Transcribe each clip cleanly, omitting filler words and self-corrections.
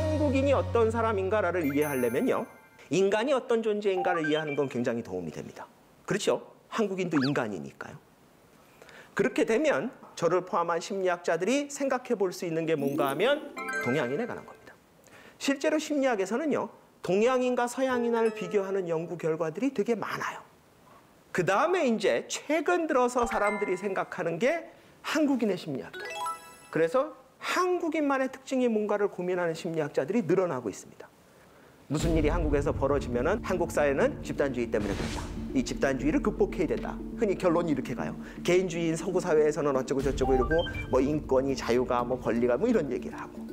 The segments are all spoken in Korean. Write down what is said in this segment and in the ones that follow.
한국인이 어떤 사람인가를 이해하려면요, 인간이 어떤 존재인가를 이해하는 건 굉장히 도움이 됩니다. 그렇죠? 한국인도 인간이니까요. 그렇게 되면 저를 포함한 심리학자들이 생각해 볼 수 있는 게 뭔가 하면 동양인에 관한 겁니다. 실제로 심리학에서는요, 동양인과 서양인을 비교하는 연구 결과들이 되게 많아요. 그 다음에 이제 최근 들어서 사람들이 생각하는 게 한국인의 심리학이에요. 그래서 한국인만의 특징이 뭔가를 고민하는 심리학자들이 늘어나고 있습니다. 무슨 일이 한국에서 벌어지면은 한국 사회는 집단주의 때문에 그렇다. 이 집단주의를 극복해야 된다. 흔히 결론이 이렇게 가요. 개인주의인 서구 사회에서는 어쩌고 저쩌고 이러고 뭐 인권이, 자유가, 뭐 권리가 뭐 이런 얘기를 하고,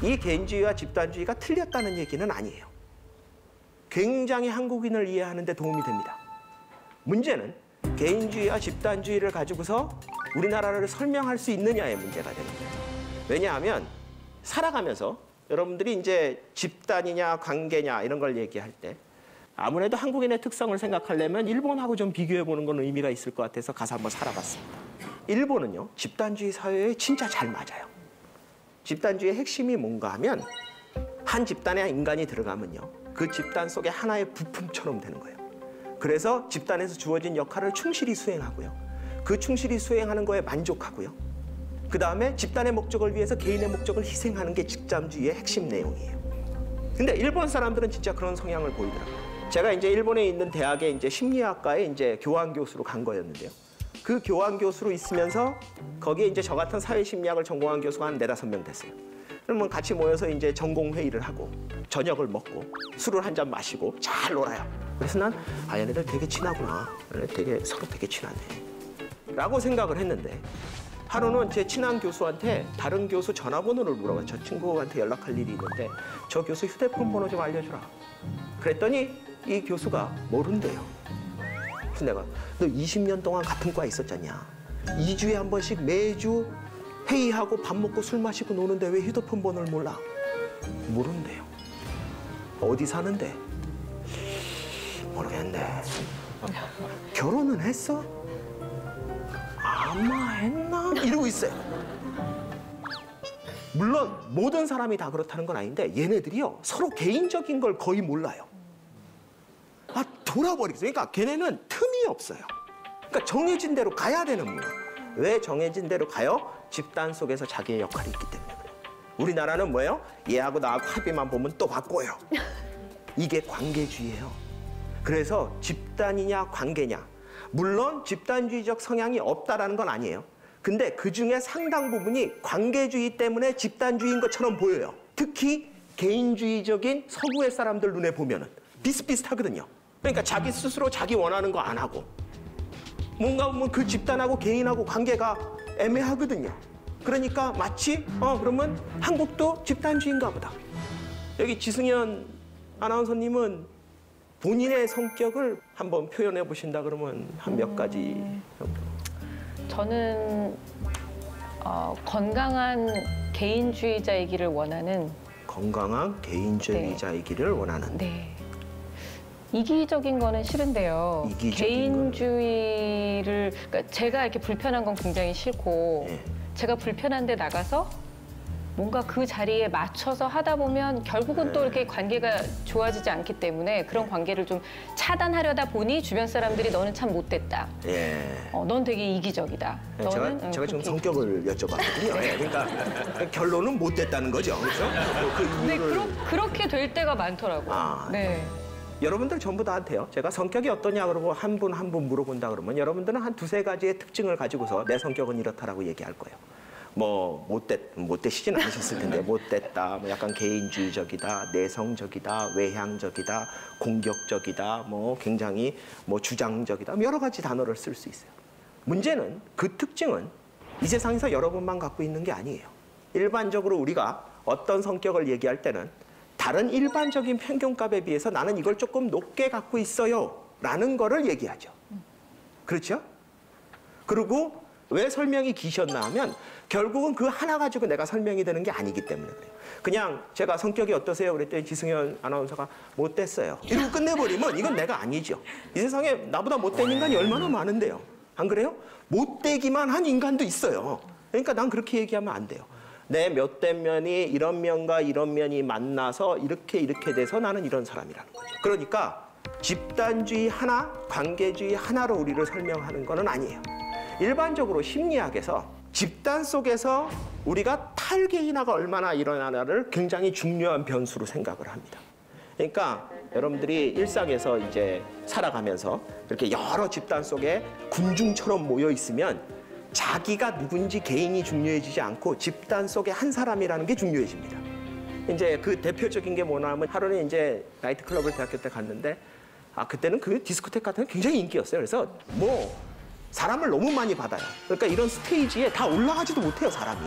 이 개인주의와 집단주의가 틀렸다는 얘기는 아니에요. 굉장히 한국인을 이해하는 데 도움이 됩니다. 문제는 개인주의와 집단주의를 가지고서 우리나라를 설명할 수 있느냐의 문제가 됩니다. 왜냐하면 살아가면서 여러분들이 이제 집단이냐 관계냐 이런 걸 얘기할 때 아무래도 한국인의 특성을 생각하려면 일본하고 좀 비교해보는 건 의미가 있을 것 같아서 가서 한번 살아봤습니다. 일본은요, 집단주의 사회에 진짜 잘 맞아요. 집단주의의 핵심이 뭔가 하면 한 집단에 인간이 들어가면요, 그 집단 속에 하나의 부품처럼 되는 거예요. 그래서 집단에서 주어진 역할을 충실히 수행하고요, 그 충실히 수행하는 거에 만족하고요, 그 다음에 집단의 목적을 위해서 개인의 목적을 희생하는 게 집단주의의 핵심 내용이에요. 근데 일본 사람들은 진짜 그런 성향을 보이더라고요. 제가 이제 일본에 있는 대학의 이제 심리학과에 이제 교환 교수로 간 거였는데요. 그 교환 교수로 있으면서 거기에 이제 저 같은 사회심리학을 전공한 교수가 한 4~5명 됐어요. 그러면 같이 모여서 이제 전공 회의를 하고 저녁을 먹고 술을 한 잔 마시고 잘 놀아요. 그래서 난 얘네들 되게 친하구나. 되게 서로 되게 친하네. 라고 생각을 했는데 하루는 제 친한 교수한테 다른 교수 전화번호를 물어봐요. 저 친구한테 연락할 일이 있는데 저 교수 휴대폰 번호 좀 알려주라. 그랬더니 이 교수가 모른대요. 그래서 내가 너 20년 동안 같은 과에 있었잖냐. 2주에 한 번씩 매주 회의하고 밥 먹고 술 마시고 노는데 왜 휴대폰 번호를 몰라? 모른대요. 어디 사는데? 모르겠는데. 결혼은 했어? 아마 했나? 이러고 있어요. 물론 모든 사람이 다 그렇다는 건 아닌데 얘네들이요, 서로 개인적인 걸 거의 몰라요. 돌아버리겠어요. 그러니까 걔네는 틈이 없어요. 그러니까 정해진 대로 가야 되는 문화. 왜 정해진 대로 가요? 집단 속에서 자기의 역할이 있기 때문에 그래요. 우리나라는 뭐예요? 얘하고 나하고 합의만 보면 또 바꿔요. 이게 관계주의예요. 그래서 집단이냐 관계냐, 물론 집단주의적 성향이 없다라는 건 아니에요. 근데 그중에 상당 부분이 관계주의 때문에 집단주의인 것처럼 보여요. 특히 개인주의적인 서구의 사람들 눈에 보면은 비슷비슷하거든요. 그러니까 자기 스스로 자기 원하는 거 안 하고 뭔가 보면 그 집단하고 개인하고 관계가 애매하거든요. 그러니까 마치 그러면 한국도 집단주의인가 보다. 여기 지승현 아나운서님은 본인의 성격을 한번 표현해 보신다 그러면 한 몇 가지 정도. 저는 건강한 개인주의자이기를 원하는. 건강한 개인주의자이기를 원하는. 네. 이기적인 거는 싫은데요. 개인주의를, 그러니까 제가 이렇게 불편한 건 굉장히 싫고, 네. 제가 불편한데 나가서 뭔가 그 자리에 맞춰서 하다 보면 결국은 또 이렇게 관계가 좋아지지 않기 때문에 그런 관계를 좀 차단하려다 보니 주변 사람들이 너는 참 못됐다. 넌 되게 이기적이다. 너는 제가 지금 성격을 여쭤봤거든요. 네. 그러니까 결론은 못됐다는 거죠. 그렇죠? 네, 그렇게 될 때가 많더라고요. 네. 여러분들 전부 다한테요, 제가 성격이 어떠냐 그러고 한 분 한 분 물어본다 그러면 여러분들은 한 2~3가지의 특징을 가지고서 내 성격은 이렇다라고 얘기할 거예요. 뭐 못되시진 않으셨을 텐데 못됐다, 뭐 약간 개인주의적이다, 내성적이다, 외향적이다, 공격적이다, 뭐 굉장히 뭐 주장적이다, 여러 가지 단어를 쓸 수 있어요. 문제는 그 특징은 이 세상에서 여러분만 갖고 있는 게 아니에요. 일반적으로 우리가 어떤 성격을 얘기할 때는 다른 일반적인 평균값에 비해서 나는 이걸 조금 높게 갖고 있어요 라는 거를 얘기하죠. 그렇죠? 그리고 왜 설명이 기셨나 하면 결국은 그 하나 가지고 내가 설명이 되는 게 아니기 때문에 그래요. 그냥 제가 성격이 어떠세요? 그랬더니 지승현 아나운서가 못됐어요. 이러고 끝내버리면 이건 내가 아니죠. 이 세상에 나보다 못된 인간이 얼마나 많은데요. 안 그래요? 못되기만 한 인간도 있어요. 그러니까 난 그렇게 얘기하면 안 돼요. 내 몇된 면이 이런 면과 이런 면이 만나서 이렇게 돼서 나는 이런 사람이라는 거죠. 그러니까 집단주의 하나, 관계주의 하나로 우리를 설명하는 거는 아니에요. 일반적으로 심리학에서 집단 속에서 우리가 탈개인화가 얼마나 일어나나를 굉장히 중요한 변수로 생각을 합니다. 그러니까 여러분들이 일상에서 이제 살아가면서 이렇게 여러 집단 속에 군중처럼 모여 있으면 자기가 누군지 개인이 중요해지지 않고 집단 속에 한 사람이라는 게 중요해집니다. 이제 그 대표적인 게 뭐냐면 하루는 이제 나이트클럽을 대학교 때 갔는데 그때는 그 디스코텍 같은 게 굉장히 인기였어요. 그래서 뭐 사람을 너무 많이 받아요. 그러니까 이런 스테이지에 다 올라가지도 못해요, 사람이.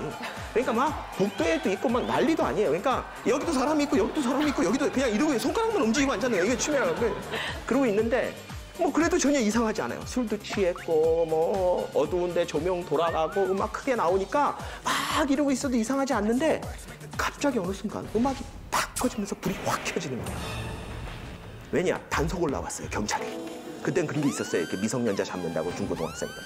그러니까 막 복도에도 있고 막 난리도 아니에요. 그러니까 여기도 사람이 있고 여기도 사람이 있고 여기도 그냥 이러고 손가락만 움직이고 앉았네요. 이게 취미라고. 그러고 있는데 뭐 그래도 전혀 이상하지 않아요. 술도 취했고 뭐 어두운데 조명 돌아가고 음악 크게 나오니까 막 이러고 있어도 이상하지 않는데 갑자기 어느 순간 음악이 팍 터지면서 불이 확 켜지는 거예요. 왜냐? 단속을 나왔어요, 경찰이. 그땐 그런 게 있었어요. 이렇게 미성년자 잡는다고 중고등학생들.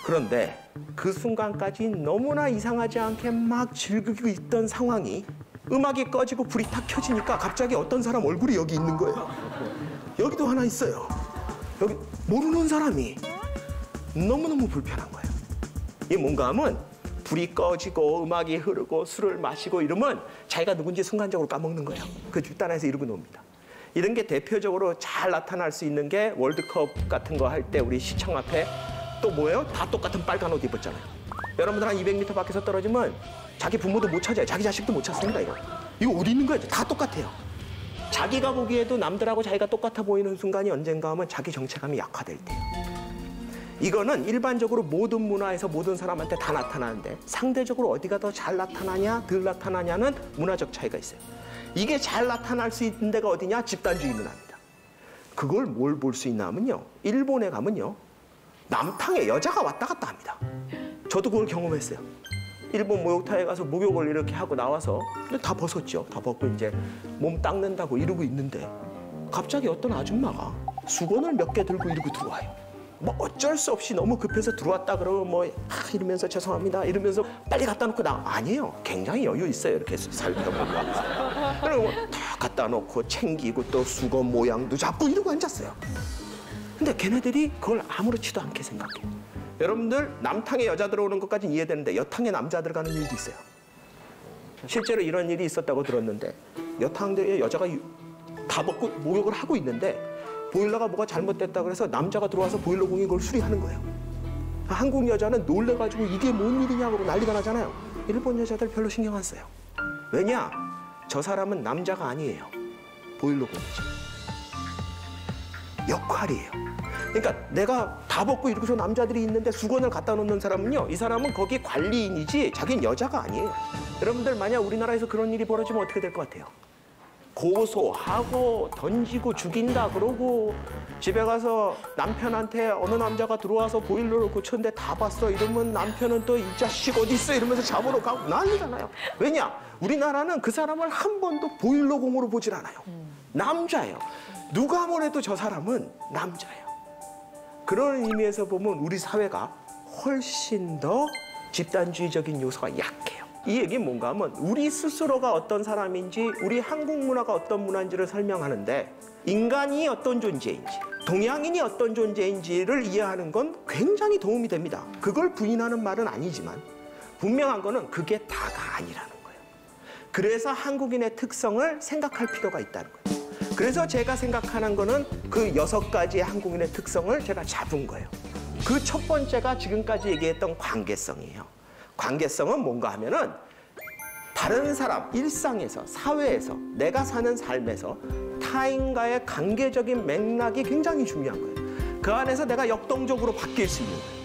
그런데 그 순간까지 너무나 이상하지 않게 막 즐기고 있던 상황이 음악이 꺼지고 불이 탁 켜지니까 갑자기 어떤 사람 얼굴이 여기 있는 거예요. 여기도 하나 있어요. 여기 모르는 사람이 너무너무 불편한 거예요. 이게 뭔가 하면 불이 꺼지고 음악이 흐르고 술을 마시고 이러면 자기가 누군지 순간적으로 까먹는 거예요. 그 집단에서 이러고 놉니다. 이런 게 대표적으로 잘 나타날 수 있는 게 월드컵 같은 거 할 때 우리 시청 앞에 또 뭐예요? 다 똑같은 빨간 옷 입었잖아요. 여러분들 한 200m 밖에서 떨어지면 자기 부모도 못 찾아요. 자기 자식도 못 찾습니다, 이거. 이거 어디 있는 거예요? 다 똑같아요. 자기가 보기에도 남들하고 자기가 똑같아 보이는 순간이 언젠가 하면 자기 정체감이 약화될 때예요. 이거는 일반적으로 모든 문화에서 모든 사람한테 다 나타나는데 상대적으로 어디가 더 잘 나타나냐, 덜 나타나냐는 문화적 차이가 있어요. 이게 잘 나타날 수 있는 데가 어디냐? 집단주의 문화입니다. 그걸 뭘 볼 수 있나 하면요. 일본에 가면요. 남탕에 여자가 왔다 갔다 합니다. 저도 그걸 경험했어요. 일본 목욕탕에 가서 목욕을 이렇게 하고 나와서 다 벗었죠. 다 벗고 이제 몸 닦는다고 이러고 있는데 갑자기 어떤 아줌마가 수건을 몇 개 들고 이러고 들어와요. 뭐 어쩔 수 없이 너무 급해서 들어왔다 그러면 뭐 이러면서 죄송합니다 이러면서 빨리 갖다 놓고 아니에요. 굉장히 여유 있어요. 이렇게 살펴보고 그리고 다 갖다 놓고 챙기고 또 수건 모양도 잡고 이러고 앉았어요. 근데 걔네들이 그걸 아무렇지도 않게 생각해요. 여러분들 남탕에 여자 들어오는 것까지는 이해되는데 여탕에 남자 들어가는 일도 있어요. 실제로 이런 일이 있었다고 들었는데 여탕에 여자가 다 벗고 목욕을 하고 있는데 보일러가 뭐가 잘못됐다 그래서 남자가 들어와서 보일러 공이 그걸 수리하는 거예요. 한국 여자는 놀래가지고 이게 뭔 일이냐고 난리가 나잖아요. 일본 여자들 별로 신경 안 써요. 왜냐? 저 사람은 남자가 아니에요. 보일러 공이죠. 역할이에요. 그러니까 내가 다 벗고 이러고서 남자들이 있는데 수건을 갖다 놓는 사람은요. 이 사람은 거기 관리인이지 자기는 여자가 아니에요. 여러분들 만약 우리나라에서 그런 일이 벌어지면 어떻게 될 것 같아요? 고소하고 던지고 죽인다 그러고 집에 가서 남편한테 어느 남자가 들어와서 보일러를 고쳤는데 다 봤어 이러면 남편은 또 이 자식 어디 있어 이러면서 잡으러 가고 난리가 나요. 왜냐? 우리나라는 그 사람을 한 번도 보일러공으로 보질 않아요. 남자예요. 누가 뭐래도 저 사람은 남자예요. 그런 의미에서 보면 우리 사회가 훨씬 더 집단주의적인 요소가 약해요. 이 얘기는 뭔가 하면 우리 스스로가 어떤 사람인지 우리 한국 문화가 어떤 문화인지를 설명하는데 인간이 어떤 존재인지 동양인이 어떤 존재인지를 이해하는 건 굉장히 도움이 됩니다. 그걸 부인하는 말은 아니지만 분명한 거는 그게 다가 아니라는 거예요. 그래서 한국인의 특성을 생각할 필요가 있다는 거예요. 그래서 제가 생각하는 거는 그 6가지의 한국인의 특성을 제가 잡은 거예요. 그 첫 번째가 지금까지 얘기했던 관계성이에요. 관계성은 뭔가 하면은 다른 사람, 일상에서, 사회에서, 내가 사는 삶에서 타인과의 관계적인 맥락이 굉장히 중요한 거예요. 그 안에서 내가 역동적으로 바뀔 수 있는 거예요.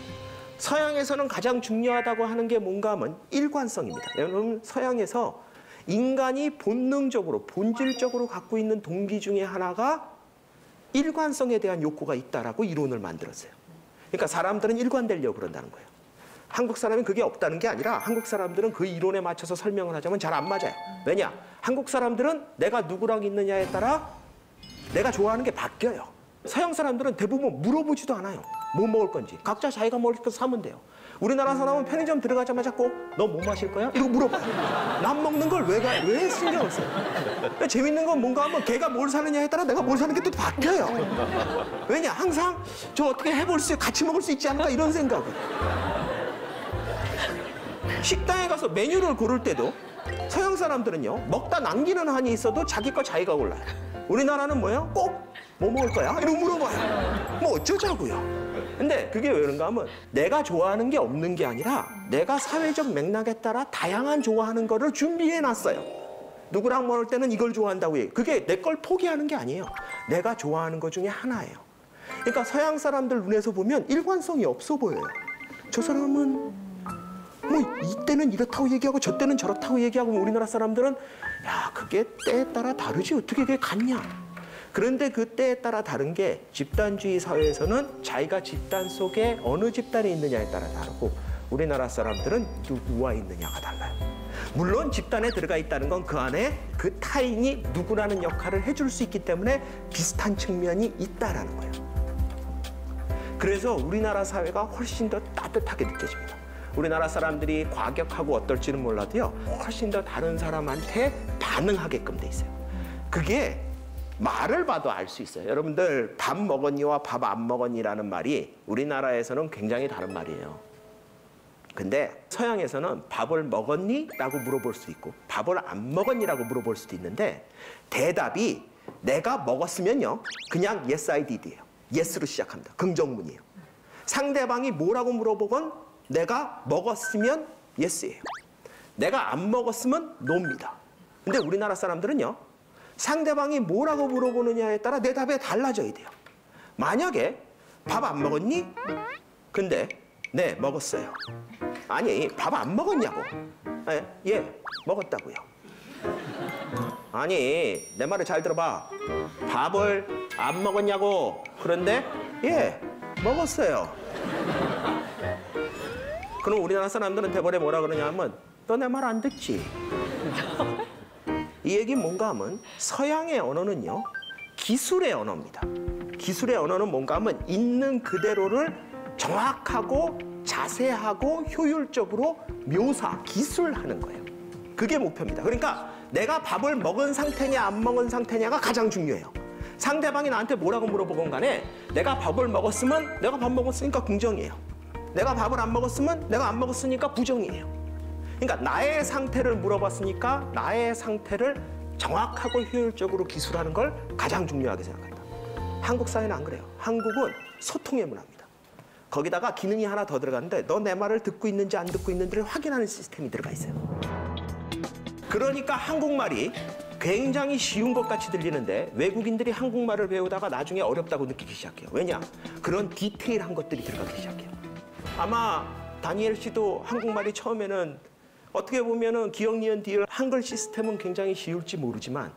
서양에서는 가장 중요하다고 하는 게 뭔가 하면 일관성입니다. 여러분, 서양에서 인간이 본능적으로, 본질적으로 갖고 있는 동기 중에 하나가 일관성에 대한 욕구가 있다라고 이론을 만들었어요. 그러니까 사람들은 일관되려고 그런다는 거예요. 한국 사람은 그게 없다는 게 아니라 한국 사람들은 그 이론에 맞춰서 설명을 하자면 잘 안 맞아요. 왜냐? 한국 사람들은 내가 누구랑 있느냐에 따라 내가 좋아하는 게 바뀌어요. 서양 사람들은 대부분 물어보지도 않아요. 뭐 먹을 건지 각자 자기가 먹을 거 사면 돼요. 우리나라 사람은 편의점 들어가자마자 꼭 너 뭐 마실 거야? 이러고 물어봐요. 남 먹는 걸 왜 신경을 써요? 재밌는 건 뭔가 하면 걔가 뭘 사느냐에 따라 내가 뭘 사는 게 또 바뀌어요. 왜냐? 항상 저 어떻게 해볼 수 같이 먹을 수 있지 않을까 이런 생각을. 식당에 가서 메뉴를 고를 때도 서양 사람들은요 먹다 남기는 한이 있어도 자기 거 자기가 골라요. 우리나라는 뭐예요? 꼭 뭐 먹을 거야? 이러고 물어봐요. 뭐 어쩌자고요. 근데 그게 왜 그런가 하면 내가 좋아하는 게 없는 게 아니라 내가 사회적 맥락에 따라 다양한 좋아하는 거를 준비해놨어요. 누구랑 먹을 때는 이걸 좋아한다고 해요. 그게 내 걸 포기하는 게 아니에요. 내가 좋아하는 것 중에 하나예요. 그러니까 서양 사람들 눈에서 보면 일관성이 없어 보여요. 저 사람은 뭐 이때는 이렇다고 얘기하고 저 때는 저렇다고 얘기하고 우리나라 사람들은 야 그게 때에 따라 다르지 어떻게 그게 같냐. 그런데 그 때에 따라 다른 게 집단주의 사회에서는 자기가 집단 속에 어느 집단에 있느냐에 따라 다르고 우리나라 사람들은 누구와 있느냐가 달라요. 물론 집단에 들어가 있다는 건 그 안에 그 타인이 누구라는 역할을 해줄 수 있기 때문에 비슷한 측면이 있다라는 거예요. 그래서 우리나라 사회가 훨씬 더 따뜻하게 느껴집니다. 우리나라 사람들이 과격하고 어떨지는 몰라도요 훨씬 더 다른 사람한테 반응하게끔 돼 있어요. 그게 말을 봐도 알 수 있어요. 여러분들 밥 먹었니와 밥 안 먹었니라는 말이 우리나라에서는 굉장히 다른 말이에요. 근데 서양에서는 밥을 먹었니? 라고 물어볼 수 있고 밥을 안 먹었니? 라고 물어볼 수도 있는데 대답이 내가 먹었으면요 그냥 yes I did예요. yes로 시작합니다. 긍정문이에요. 상대방이 뭐라고 물어보건 내가 먹었으면 yes예요. 내가 안 먹었으면 no입니다. 근데 우리나라 사람들은요 상대방이 뭐라고 물어보느냐에 따라 내 답이 달라져야 돼요. 만약에 밥 안 먹었니? 근데 네 먹었어요. 아니 밥 안 먹었냐고. 예 먹었다고요. 아니 내 말을 잘 들어봐. 밥을 안 먹었냐고. 그런데 예 먹었어요. 그럼 우리나라 사람들은 대번에 뭐라 그러냐면 너 내 말 안 듣지? 이 얘기는 뭔가 하면 서양의 언어는요 기술의 언어입니다. 기술의 언어는 뭔가 하면 있는 그대로를 정확하고 자세하고 효율적으로 기술하는 거예요. 그게 목표입니다. 그러니까 내가 밥을 먹은 상태냐 안 먹은 상태냐가 가장 중요해요. 상대방이 나한테 뭐라고 물어보건 간에 내가 밥을 먹었으면 내가 밥 먹었으니까 긍정이에요. 내가 밥을 안 먹었으면 내가 안 먹었으니까 부정이에요. 그러니까 나의 상태를 물어봤으니까 나의 상태를 정확하고 효율적으로 기술하는 걸 가장 중요하게 생각한다. 한국 사회는 안 그래요. 한국은 소통의 문화입니다. 거기다가 기능이 하나 더 들어가는데 너 내 말을 듣고 있는지 안 듣고 있는지를 확인하는 시스템이 들어가 있어요. 그러니까 한국말이 굉장히 쉬운 것 같이 들리는데 외국인들이 한국말을 배우다가 나중에 어렵다고 느끼기 시작해요. 왜냐? 그런 디테일한 것들이 들어가기 시작해요. 아마 다니엘 씨도 한국말이 처음에는 어떻게 보면은 기억, 니은, 디귿 한글 시스템은 굉장히 쉬울지 모르지만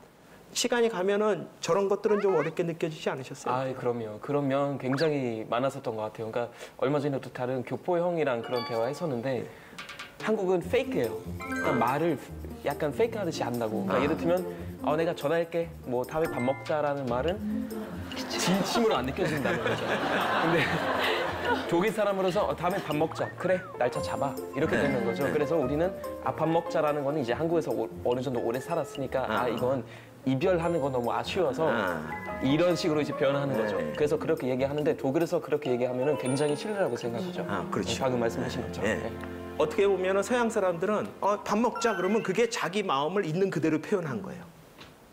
시간이 가면은 저런 것들은 좀 어렵게 느껴지지 않으셨어요? 아, 그럼요. 그런 면 굉장히 많았었던 것 같아요. 그러니까 얼마 전에도 다른 교포 형이랑 그런 대화했었는데 한국은 페이크예요. 그냥 말을 약간 페이크 하듯이 한다고. 그러니까 예를 들면 내가 전화할게. 뭐 다음에 밥 먹자라는 말은 진심으로 안 느껴진다는 거죠. 근데 독일 사람으로서 다음에 밥 먹자. 그래, 날짜 잡아. 이렇게 되는 거죠. 그래서 우리는 밥 먹자라는 거는 이제 한국에서 어느 정도 오래 살았으니까 이건 이별하는 거 너무 아쉬워서 이런 식으로 이제 표현하는 거죠. 그래서 그렇게 얘기하는데 독일에서 그렇게 얘기하면은 굉장히 실례라고 생각하죠. 그렇죠. 방금 말씀하신 것처럼. 네. 어떻게 보면은 서양 사람들은 밥 먹자 그러면 그게 자기 마음을 있는 그대로 표현한 거예요.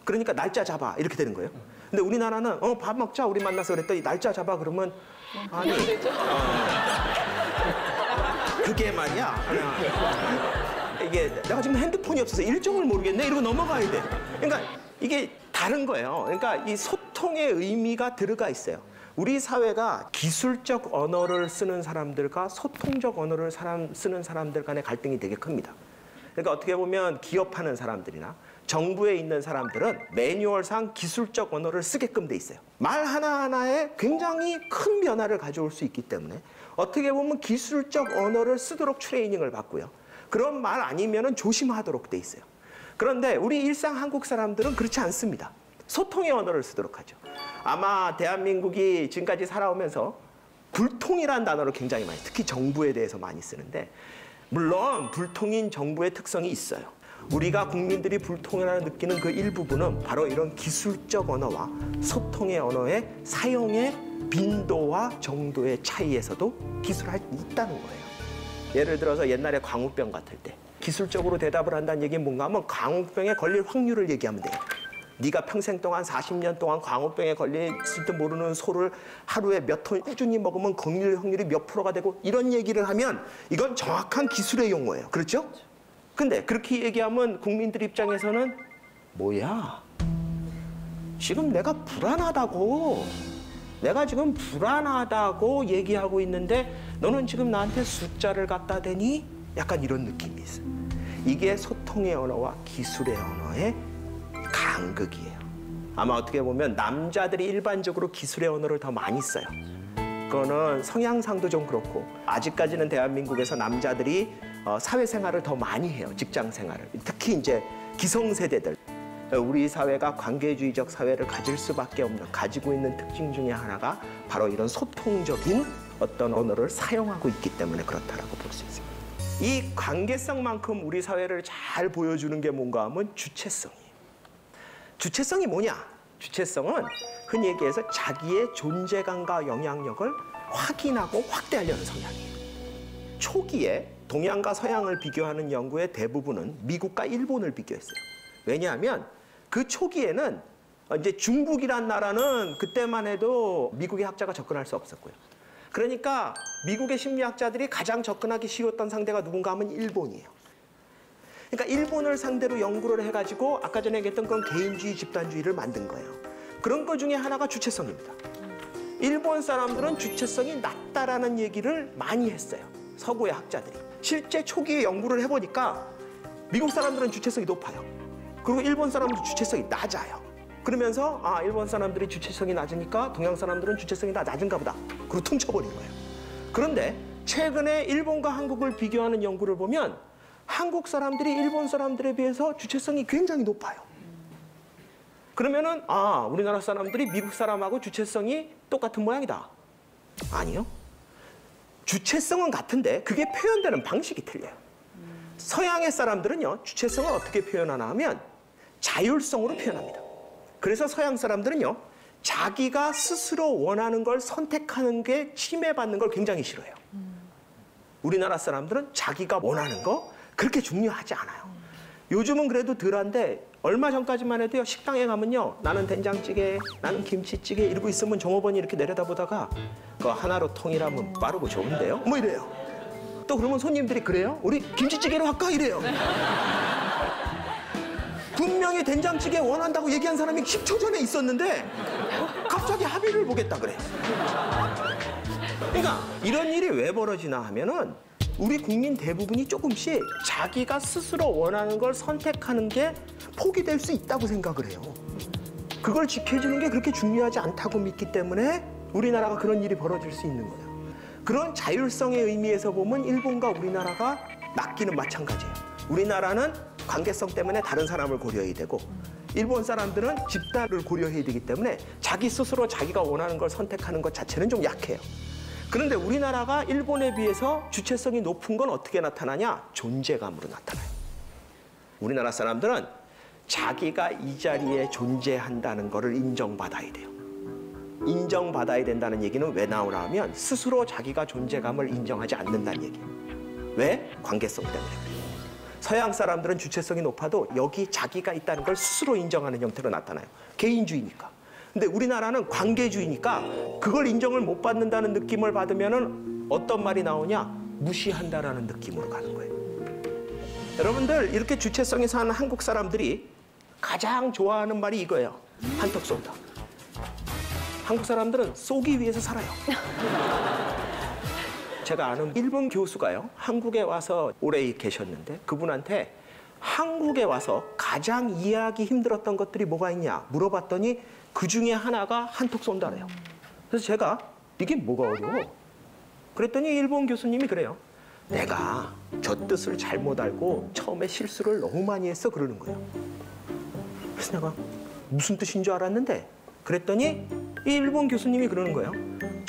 그러니까 날짜 잡아 이렇게 되는 거예요. 근데 우리나라는 밥 먹자 우리 만나서 그랬더니 날짜 잡아 그러면 아니 그게 말이야. 이게 내가 지금 핸드폰이 없어서 일정을 모르겠네 이러고 넘어가야 돼. 그러니까 이게 다른 거예요. 그러니까 이 소통의 의미가 들어가 있어요. 우리 사회가 기술적 언어를 쓰는 사람들과 소통적 언어를 쓰는 사람들 간의 갈등이 되게 큽니다. 그러니까 어떻게 보면 기업하는 사람들이나 정부에 있는 사람들은 매뉴얼상 기술적 언어를 쓰게끔 돼 있어요. 말 하나하나에 굉장히 큰 변화를 가져올 수 있기 때문에 어떻게 보면 기술적 언어를 쓰도록 트레이닝을 받고요. 그런 말 아니면은 조심하도록 돼 있어요. 그런데 우리 일상 한국 사람들은 그렇지 않습니다. 소통의 언어를 쓰도록 하죠. 아마 대한민국이 지금까지 살아오면서 불통이라는 단어를 굉장히 많이, 특히 정부에 대해서 많이 쓰는데, 물론 불통인 정부의 특성이 있어요. 우리가 국민들이 불통이라고 느끼는 그 일부분은 바로 이런 기술적 언어와 소통의 언어의 사용의 빈도와 정도의 차이에서도 기술할 수 있다는 거예요. 예를 들어서 옛날에 광우병 같을 때 기술적으로 대답을 한다는 얘기는 뭔가 하면 광우병에 걸릴 확률을 얘기하면 돼요. 네가 평생 동안 40년 동안 광우병에 걸릴지도 모르는 소를 하루에 몇 톤 꾸준히 먹으면 걸릴 확률이 몇 프로가 되고, 이런 얘기를 하면 이건 정확한 기술의 용어예요. 그렇죠? 근데 그렇게 얘기하면 국민들 입장에서는 뭐야? 지금 내가 불안하다고, 내가 지금 불안하다고 얘기하고 있는데 너는 지금 나한테 숫자를 갖다 대니? 약간 이런 느낌이 있어요. 이게 소통의 언어와 기술의 언어의 간극이에요. 아마 어떻게 보면 남자들이 일반적으로 기술의 언어를 더 많이 써요. 그거는 성향상도 좀 그렇고, 아직까지는 대한민국에서 남자들이 사회생활을 더 많이 해요. 직장생활을. 특히 이제 기성세대들. 우리 사회가 관계주의적 사회를 가질 수밖에 없는, 가지고 있는 특징 중에 하나가 바로 이런 소통적인 어떤 언어를 사용하고 있기 때문에 그렇다라고 볼 수 있습니다. 이 관계성만큼 우리 사회를 잘 보여주는 게 뭔가 하면 주체성이에요. 주체성이 뭐냐? 주체성은 흔히 얘기해서 자기의 존재감과 영향력을 확인하고 확대하려는 성향이에요. 초기에 동양과 서양을 비교하는 연구의 대부분은 미국과 일본을 비교했어요. 왜냐하면 그 초기에는 이제 중국이란 나라는 그때만 해도 미국의 학자가 접근할 수 없었고요. 그러니까 미국의 심리학자들이 가장 접근하기 쉬웠던 상대가 누군가 하면 일본이에요. 그러니까 일본을 상대로 연구를 해가지고 아까 전에 얘기했던 건 개인주의, 집단주의를 만든 거예요. 그런 것 중에 하나가 주체성입니다. 일본 사람들은 주체성이 낮다라는 얘기를 많이 했어요. 서구의 학자들이. 실제 초기에 연구를 해보니까 미국 사람들은 주체성이 높아요. 그리고 일본 사람들은 주체성이 낮아요. 그러면서 일본 사람들이 주체성이 낮으니까 동양 사람들은 주체성이 다 낮은가 보다. 그리고 퉁쳐버린 거예요. 그런데 최근에 일본과 한국을 비교하는 연구를 보면 한국 사람들이 일본 사람들에 비해서 주체성이 굉장히 높아요. 그러면은 우리나라 사람들이 미국 사람하고 주체성이 똑같은 모양이다. 아니요. 주체성은 같은데 그게 표현되는 방식이 틀려요. 서양의 사람들은요, 주체성을 어떻게 표현하나 하면 자율성으로 표현합니다. 그래서 서양 사람들은요, 자기가 스스로 원하는 걸 선택하는 게 침해받는 걸 굉장히 싫어해요. 우리나라 사람들은 자기가 원하는 거 그렇게 중요하지 않아요. 요즘은 그래도 덜한데 얼마 전까지만 해도요, 식당에 가면요, 나는 된장찌개, 나는 김치찌개 이러고 있으면 종업원이 이렇게 내려다보다가 그거 하나로 통일하면 빠르고 좋은데요? 뭐 이래요. 또 그러면 손님들이 그래요? 우리 김치찌개로 할까? 이래요. 분명히 된장찌개 원한다고 얘기한 사람이 10초 전에 있었는데 갑자기 합의를 보겠다 그래요. 그러니까 이런 일이 왜 벌어지나 하면은 우리 국민 대부분이 조금씩 자기가 스스로 원하는 걸 선택하는 게 포기될 수 있다고 생각을 해요. 그걸 지켜주는 게 그렇게 중요하지 않다고 믿기 때문에 우리나라가 그런 일이 벌어질 수 있는 거예요. 그런 자율성의 의미에서 보면 일본과 우리나라가 낮기는 마찬가지예요. 우리나라는 관계성 때문에 다른 사람을 고려해야 되고, 일본 사람들은 집단을 고려해야 되기 때문에 자기 스스로 자기가 원하는 걸 선택하는 것 자체는 좀 약해요. 그런데 우리나라가 일본에 비해서 주체성이 높은 건 어떻게 나타나냐? 존재감으로 나타나요. 우리나라 사람들은 자기가 이 자리에 존재한다는 것을 인정받아야 돼요. 인정받아야 된다는 얘기는 왜 나오나 하면 스스로 자기가 존재감을 인정하지 않는다는 얘기예요. 왜? 관계성 때문에 그래요. 서양 사람들은 주체성이 높아도 여기 자기가 있다는 걸 스스로 인정하는 형태로 나타나요. 개인주의니까. 근데 우리나라는 관계주의니까 그걸 인정을 못 받는다는 느낌을 받으면은 어떤 말이 나오냐? 무시한다라는 느낌으로 가는 거예요. 여러분들, 이렇게 주체성이 사는 한국 사람들이 가장 좋아하는 말이 이거예요. 한턱 쏜다. 한국 사람들은 쏘기 위해서 살아요. 제가 아는 일본 교수가요, 한국에 와서 오래 계셨는데 그분한테 한국에 와서 가장 이해하기 힘들었던 것들이 뭐가 있냐 물어봤더니 그 중에 하나가 한턱 쏜다래요. 그래서 제가 이게 뭐가 어려워? 그랬더니 일본 교수님이 그래요. 내가 저 뜻을 잘못 알고 처음에 실수를 너무 많이 했어 그러는 거예요. 그래서 내가 무슨 뜻인 줄 알았는데 그랬더니 이 일본 교수님이 그러는 거예요.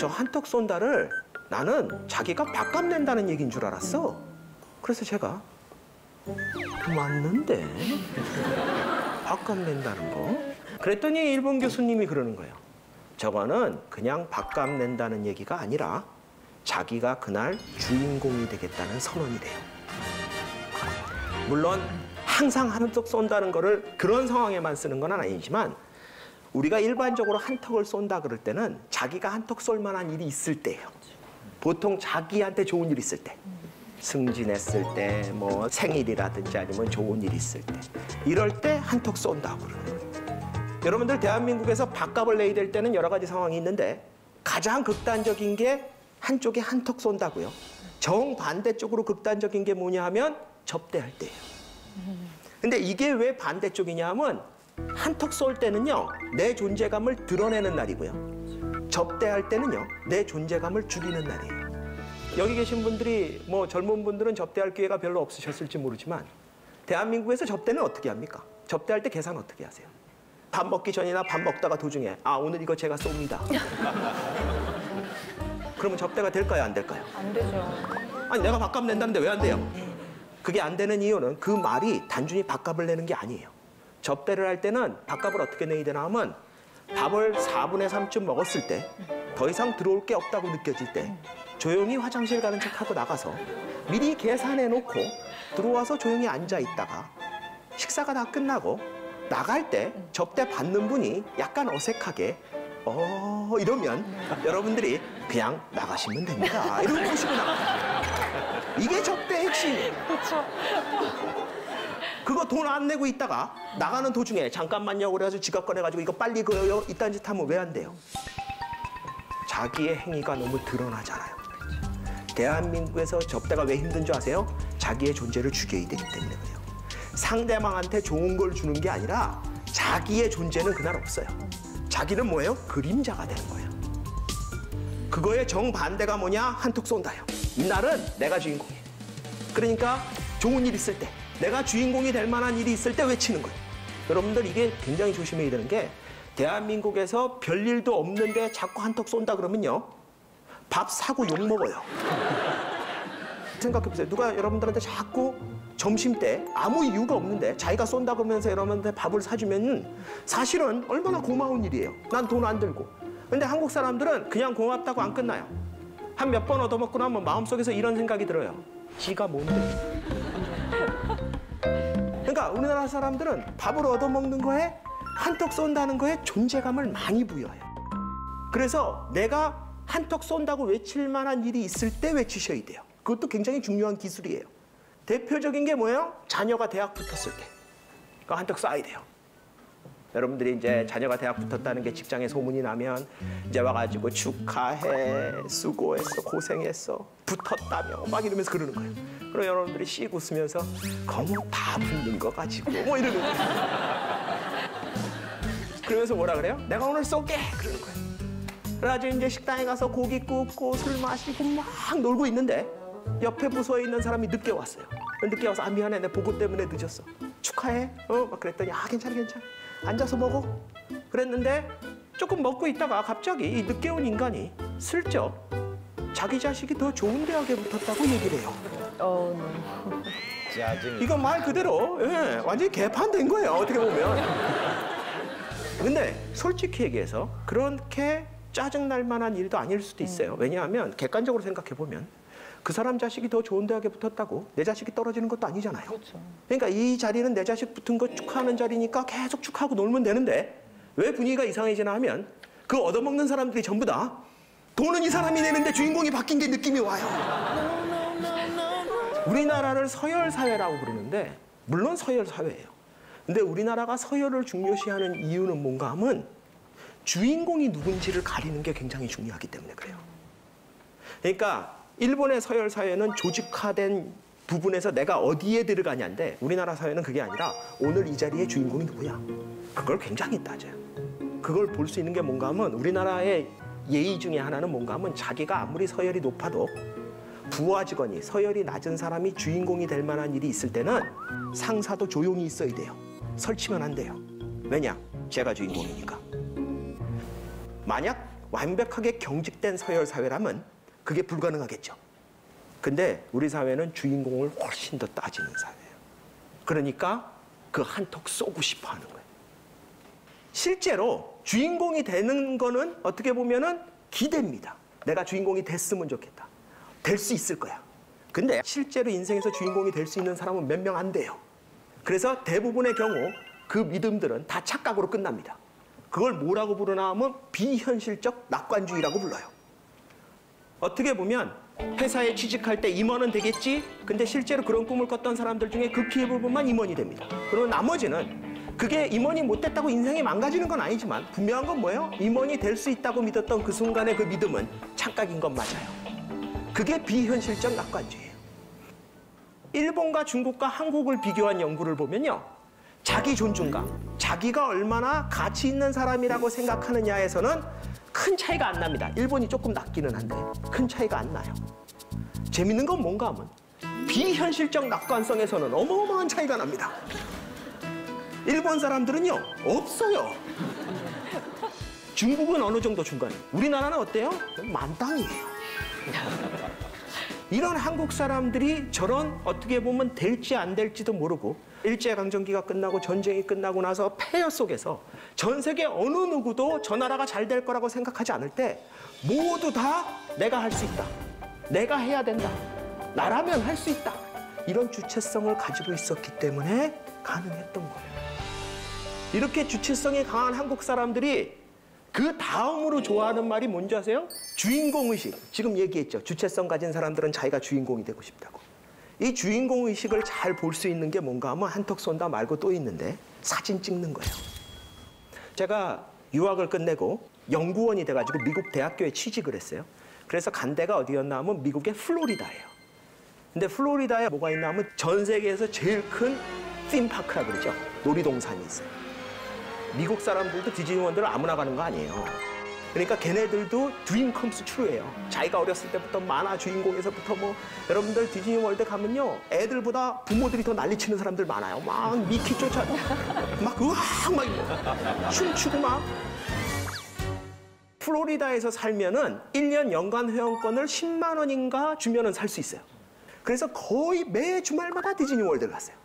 저 한턱 쏜다를 나는 자기가 밥값 낸다는 얘기인 줄 알았어. 그래서 제가 맞는데 밥값 낸다는 거? 그랬더니 일본 교수님이 그러는 거예요. 저거는 그냥 밥값 낸다는 얘기가 아니라 자기가 그날 주인공이 되겠다는 선언이래요. 물론 항상 한턱 쏜다는 거를 그런 상황에만 쓰는 건 아니지만 우리가 일반적으로 한턱을 쏜다 그럴 때는 자기가 한턱 쏠 만한 일이 있을 때예요. 보통 자기한테 좋은 일 있을 때. 승진했을 때, 뭐 생일이라든지 아니면 좋은 일 있을 때. 이럴 때 한턱 쏜다고 그러는 거예요. 여러분들 대한민국에서 밥값을 내야 될 때는 여러 가지 상황이 있는데 가장 극단적인 게 한쪽에 한턱 쏜다고요. 정반대쪽으로 극단적인 게 뭐냐 하면 접대할 때예요. 근데 이게 왜 반대쪽이냐 하면 한턱 쏠 때는요, 내 존재감을 드러내는 날이고요. 접대할 때는요, 내 존재감을 죽이는 날이에요. 여기 계신 분들이 뭐 젊은 분들은 접대할 기회가 별로 없으셨을지 모르지만 대한민국에서 접대는 어떻게 합니까? 접대할 때 계산 어떻게 하세요? 밥 먹기 전이나 밥 먹다가 도중에 아, 오늘 이거 제가 쏩니다. 그러면 접대가 될까요, 안 될까요? 안 되죠. 아니, 내가 밥값 낸다는데 왜 안 돼요? 그게 안 되는 이유는 그 말이 단순히 밥값을 내는 게 아니에요. 접대를 할 때는 밥값을 어떻게 내야 되나 하면 밥을 4분의 3쯤 먹었을 때 더 이상 들어올 게 없다고 느껴질 때 조용히 화장실 가는 척하고 나가서 미리 계산해 놓고 들어와서 조용히 앉아 있다가 식사가 다 끝나고 나갈 때 접대 받는 분이 약간 어색하게 이러면 여러분들이 그냥 나가시면 됩니다. 이러고 보시고 나가요. 이게 접대의 핵심이에요. 그렇죠. 그거 돈 안 내고 있다가 나가는 도중에 잠깐만요 그래가지고 지갑 꺼내가지고 이거 빨리 그래요 이딴 짓 하면 왜 안 돼요? 자기의 행위가 너무 드러나잖아요. 대한민국에서 접대가 왜 힘든 줄 아세요? 자기의 존재를 죽여야 되기 때문에 그래요. 상대방한테 좋은 걸 주는 게 아니라 자기의 존재는 그날 없어요. 자기는 뭐예요? 그림자가 되는 거예요. 그거의 정반대가 뭐냐? 한턱 쏜다요. 이날은 내가 주인공이에요. 그러니까 좋은 일 있을 때 내가 주인공이 될 만한 일이 있을 때 외치는 거예요. 여러분들 이게 굉장히 조심해야 되는 게 대한민국에서 별일도 없는데 자꾸 한턱 쏜다 그러면요. 밥 사고 욕 먹어요. 생각해보세요. 누가 여러분들한테 자꾸 점심 때 아무 이유가 없는데 자기가 쏜다 그러면서 여러분한테 밥을 사주면 사실은 얼마나 고마운 일이에요. 난 돈 안 들고. 근데 한국 사람들은 그냥 고맙다고 안 끝나요. 한 몇 번 얻어먹고 나면 마음속에서 이런 생각이 들어요. 지가 뭔데? 그러니까 우리나라 사람들은 밥을 얻어먹는 거에 한턱 쏜다는 거에 존재감을 많이 부여해요. 그래서 내가 한턱 쏜다고 외칠 만한 일이 있을 때 외치셔야 돼요. 그것도 굉장히 중요한 기술이에요. 대표적인 게 뭐예요? 자녀가 대학 붙었을 때. 그거 한턱 쏴야 돼요. 여러분들이 이제 자녀가 대학 붙었다는 게 직장에 소문이 나면 이제 와가지고 축하해, 수고했어, 고생했어, 붙었다며 막 이러면서 그러는 거예요. 그럼 여러분들이 씩 웃으면서 거뭐 다 붙는 거 가지고 뭐 이러는 거예요. 그러면서 뭐라 그래요? 내가 오늘 쏠게! 그러는 거예요. 그래가지고 이제 식당에 가서 고기 굽고 술 마시고 막 놀고 있는데 옆에 부서에 있는 사람이 늦게 왔어요. 늦게 와서 아 미안해 내 보고 때문에 늦었어. 축하해. 막 그랬더니 아 괜찮아. 앉아서 먹어. 그랬는데 조금 먹고 있다가 갑자기 이 늦게 온 인간이 슬쩍 자기 자식이 더 좋은 대학에 붙었다고 얘기를 해요. 이거 말 그대로 완전히 개판된 거예요. 어떻게 보면. 근데 솔직히 얘기해서 그렇게 짜증날 만한 일도 아닐 수도 있어요. 왜냐하면 객관적으로 생각해 보면 그 사람 자식이 더 좋은 대학에 붙었다고 내 자식이 떨어지는 것도 아니잖아요. 그렇죠. 그러니까 이 자리는 내 자식 붙은 거 축하하는 자리니까 계속 축하하고 놀면 되는데 왜 분위기가 이상해지나 하면 그 얻어먹는 사람들이 전부 다 돈은 이 사람이 내는데 주인공이 바뀐 게 느낌이 와요. 우리나라를 서열 사회라고 부르는데 물론 서열 사회예요. 근데 우리나라가 서열을 중요시하는 이유는 뭔가 하면 주인공이 누군지를 가리는 게 굉장히 중요하기 때문에 그래요. 그러니까 일본의 서열 사회는 조직화된 부분에서 내가 어디에 들어가냐인데 우리나라 사회는 그게 아니라 오늘 이 자리의 주인공이 누구야? 그걸 굉장히 따져요. 그걸 볼 수 있는 게 뭔가 하면 우리나라의 예의 중에 하나는 뭔가 하면 자기가 아무리 서열이 높아도 부하 직원이 서열이 낮은 사람이 주인공이 될 만한 일이 있을 때는 상사도 조용히 있어야 돼요. 설치면 안 돼요. 왜냐? 제가 주인공이니까. 만약 완벽하게 경직된 서열 사회라면 그게 불가능하겠죠. 근데 우리 사회는 주인공을 훨씬 더 따지는 사회예요. 그러니까 그 한턱 쏘고 싶어 하는 거예요. 실제로 주인공이 되는 거는 어떻게 보면은 기대입니다. 내가 주인공이 됐으면 좋겠다. 될 수 있을 거야. 근데 실제로 인생에서 주인공이 될 수 있는 사람은 몇 명 안 돼요. 그래서 대부분의 경우 그 믿음들은 다 착각으로 끝납니다. 그걸 뭐라고 부르나 하면 비현실적 낙관주의라고 불러요. 어떻게 보면 회사에 취직할 때 임원은 되겠지? 근데 실제로 그런 꿈을 꿨던 사람들 중에 극히 일부분만 임원이 됩니다. 그리고 나머지는 그게 임원이 못 됐다고 인생이 망가지는 건 아니지만 분명한 건 뭐예요? 임원이 될 수 있다고 믿었던 그 순간의 그 믿음은 착각인 건 맞아요. 그게 비현실적 낙관주의예요. 일본과 중국과 한국을 비교한 연구를 보면요. 자기 존중감, 자기가 얼마나 가치 있는 사람이라고 생각하느냐에서는 큰 차이가 안 납니다. 일본이 조금 낮기는 한데 큰 차이가 안 나요. 재밌는 건 뭔가 하면 비현실적 낙관성에서는 어마어마한 차이가 납니다. 일본 사람들은요, 없어요. 중국은 어느 정도 중간이에요. 우리나라는 어때요? 만땅이에요. 이런 한국 사람들이 저런 어떻게 보면 될지 안 될지도 모르고 일제강점기가 끝나고 전쟁이 끝나고 나서 폐허 속에서 전 세계 어느 누구도 저 나라가 잘 될 거라고 생각하지 않을 때 모두 다 내가 할 수 있다. 내가 해야 된다. 나라면 할 수 있다. 이런 주체성을 가지고 있었기 때문에 가능했던 거예요. 이렇게 주체성이 강한 한국 사람들이 그 다음으로 좋아하는 말이 뭔지 아세요? 주인공의식. 지금 얘기했죠. 주체성 가진 사람들은 자기가 주인공이 되고 싶다고. 이 주인공의식을 잘 볼 수 있는 게 뭔가 하면 한턱 쏜다 말고 또 있는데 사진 찍는 거예요. 제가 유학을 끝내고 연구원이 돼가지고 미국 대학교에 취직을 했어요. 그래서 간 데가 어디였나 하면 미국의 플로리다예요. 근데 플로리다에 뭐가 있나 하면 전 세계에서 제일 큰 ธีม파크라 그러죠. 놀이동산이 있어요. 미국 사람들도 디즈니월드를 아무나 가는 거 아니에요. 그러니까 걔네들도 드림 컴스 트루예요. 자기가 어렸을 때부터 만화 주인공에서부터 뭐 여러분들 디즈니월드 가면요. 애들보다 부모들이 더 난리치는 사람들 많아요. 막 미키 쫓아 막 으악 막 춤추고 막. 플로리다에서 살면은 1년 연간 회원권을 10만 원인가 주면은 살 수 있어요. 그래서 거의 매 주말마다 디즈니월드를 갔어요.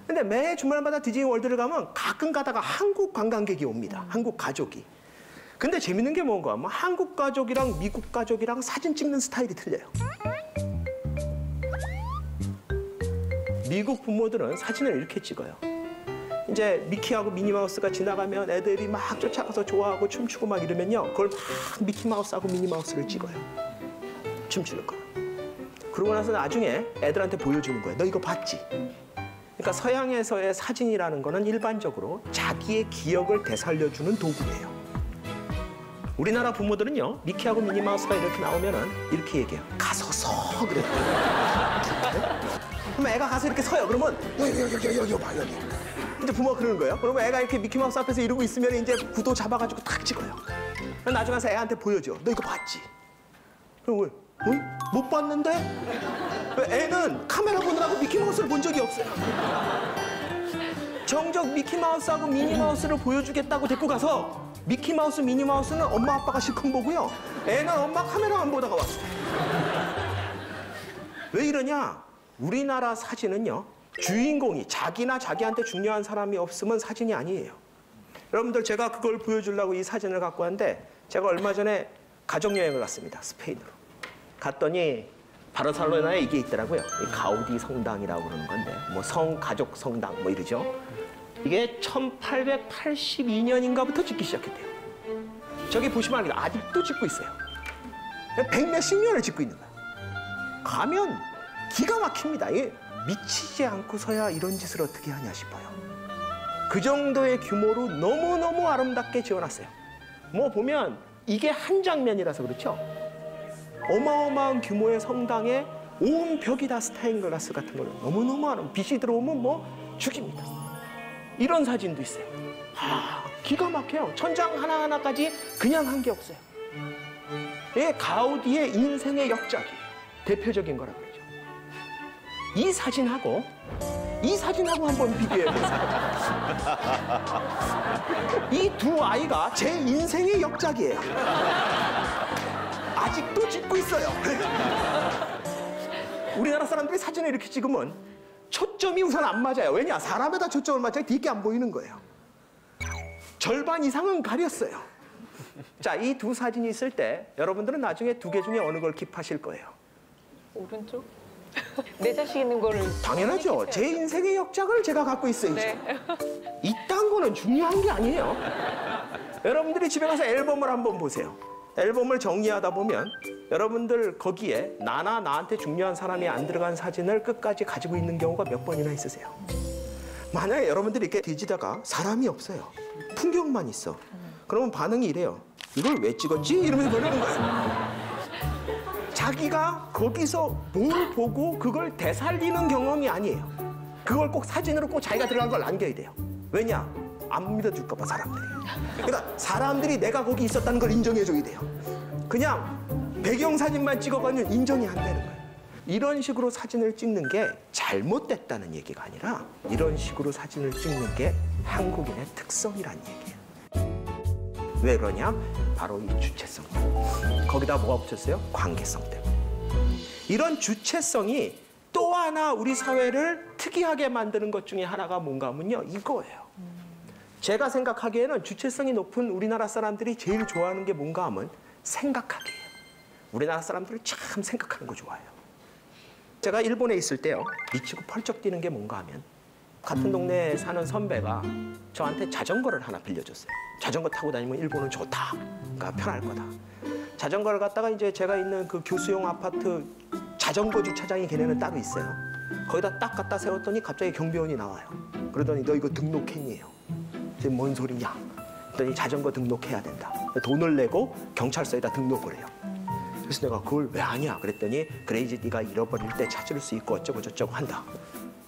근데 매 주말마다 디즈니월드를 가면 가끔 가다가 한국 관광객이 옵니다. 한국 가족이. 근데 재밌는 게 뭔가 하면 한국 가족이랑 미국 가족이랑 사진 찍는 스타일이 틀려요. 미국 부모들은 사진을 이렇게 찍어요. 이제 미키하고 미니마우스가 지나가면 애들이 막 쫓아가서 좋아하고 춤추고 막 이러면요. 그걸 막 미키마우스하고 미니마우스를 찍어요. 춤추는 거. 그러고 나서 나중에 애들한테 보여주는 거예요. 너 이거 봤지? 그러니까 서양에서의 사진이라는 거는 일반적으로 자기의 기억을 되살려주는 도구예요. 우리나라 부모들은요, 미키하고 미니마우스가 이렇게 나오면은 이렇게 얘기해요. 가서 서 그래요. 그럼 애가 가서 이렇게 서요. 그러면 여기 봐 여기. 이제 부모가 그러는 거예요. 그러면 애가 이렇게 미키마우스 앞에서 이러고 있으면 이제 구도 잡아가지고 탁 찍어요. 그럼 나중에 가서 애한테 보여줘. 너 이거 봤지? 그럼 왜? 못 봤는데? 애는 카메라 보느라고 미키마우스를 본 적이 없어요. 정작 미키마우스하고 미니마우스를 보여주겠다고 데리고 가서 미키마우스, 미니마우스는 엄마 아빠가 실컷 보고요. 애는 엄마 카메라만 보다가 왔어요. 왜 이러냐? 우리나라 사진은요. 주인공이 자기나 자기한테 중요한 사람이 없으면 사진이 아니에요. 여러분들 제가 그걸 보여주려고 이 사진을 갖고 왔는데 제가 얼마 전에 가족여행을 갔습니다. 스페인으로. 갔더니 바르셀로나에 이게 있더라고요. 이 가우디 성당이라고 그러는 건데 뭐 가족 성당 뭐 이러죠. 이게 1882년인가부터 짓기 시작했대요. 저기 보시면 알겠다. 아직도 짓고 있어요. 100몇십 년을 짓고 있는 거예요. 가면 기가 막힙니다. 이게 미치지 않고서야 이런 짓을 어떻게 하냐 싶어요. 그 정도의 규모로 너무너무 아름답게 지어놨어요. 뭐 보면 이게 한 장면이라서 그렇죠. 어마어마한 규모의 성당에 온 벽이 다 스테인글라스 같은 걸로 너무너무 아름. 빛이 들어오면 뭐 죽입니다. 이런 사진도 있어요. 기가 막혀요. 천장 하나하나까지 그냥 한 게 없어요. 이게 가우디의 인생의 역작이에요. 대표적인 거라고 그러죠. 이 사진하고 한번 비교해 보세요. 이 두 아이가 제 인생의 역작이에요. 아직도 찍고 있어요. 우리나라 사람들이 사진을 이렇게 찍으면 초점이 우선 안 맞아요. 왜냐? 사람에다 초점을 맞춰야 뒤게 안 보이는 거예요. 절반 이상은 가렸어요. 자, 이 두 사진이 있을 때 여러분들은 나중에 두 개 중에 어느 걸 킵하실 거예요? 오른쪽? 내 자식 있는 거를 당연하죠. 제 인생의 역작을 제가 갖고 있어야죠. 네. 이딴 거는 중요한 게 아니에요. 여러분들이 집에 가서 앨범을 한번 보세요. 앨범을 정리하다 보면 여러분들 거기에 나한테 중요한 사람이 안 들어간 사진을 끝까지 가지고 있는 경우가 몇 번이나 있으세요. 만약에 여러분들이 이렇게 뒤지다가 사람이 없어요. 풍경만 있어. 그러면 반응이 이래요. 이걸 왜 찍었지? 이러면서 그러는 거예요. 자기가 거기서 뭘 보고 그걸 되살리는 경험이 아니에요. 그걸 꼭 사진으로 꼭 자기가 들어간 걸 남겨야 돼요. 왜냐? 안 믿어줄까 봐, 사람들이. 그러니까 사람들이 내가 거기 있었다는 걸 인정해줘야 돼요. 그냥 배경사진만 찍어가면 인정이 안 되는 거예요. 이런 식으로 사진을 찍는 게 잘못됐다는 얘기가 아니라 이런 식으로 사진을 찍는 게 한국인의 특성이란 얘기예요. 왜 그러냐? 바로 이 주체성. 거기다 뭐가 붙였어요? 관계성 때문에. 이런 주체성이 또 하나 우리 사회를 특이하게 만드는 것 중에 하나가 뭔가 하면요, 이거예요. 제가 생각하기에는 주체성이 높은 우리나라 사람들이 제일 좋아하는 게 뭔가 하면 생각하기예요. 우리나라 사람들은 참 생각하는 거 좋아해요. 제가 일본에 있을 때요, 미치고 펄쩍 뛰는 게 뭔가 하면 같은 동네에 사는 선배가 저한테 자전거를 하나 빌려줬어요. 자전거 타고 다니면 일본은 좋다. 그러니까 편할 거다. 자전거를 갖다가 이제 제가 있는 그 교수용 아파트 자전거 주차장이 걔네는 따로 있어요. 거기다 딱 갖다 세웠더니 갑자기 경비원이 나와요. 그러더니 너 이거 등록했니요? 지금 뭔 소리냐? 그랬더니 자전거 등록해야 된다. 돈을 내고 경찰서에다 등록을 해요. 그래서 내가 그걸 왜 하냐? 그랬더니 그래 이제 네가 잃어버릴 때 찾을 수 있고 어쩌고 저쩌고 한다.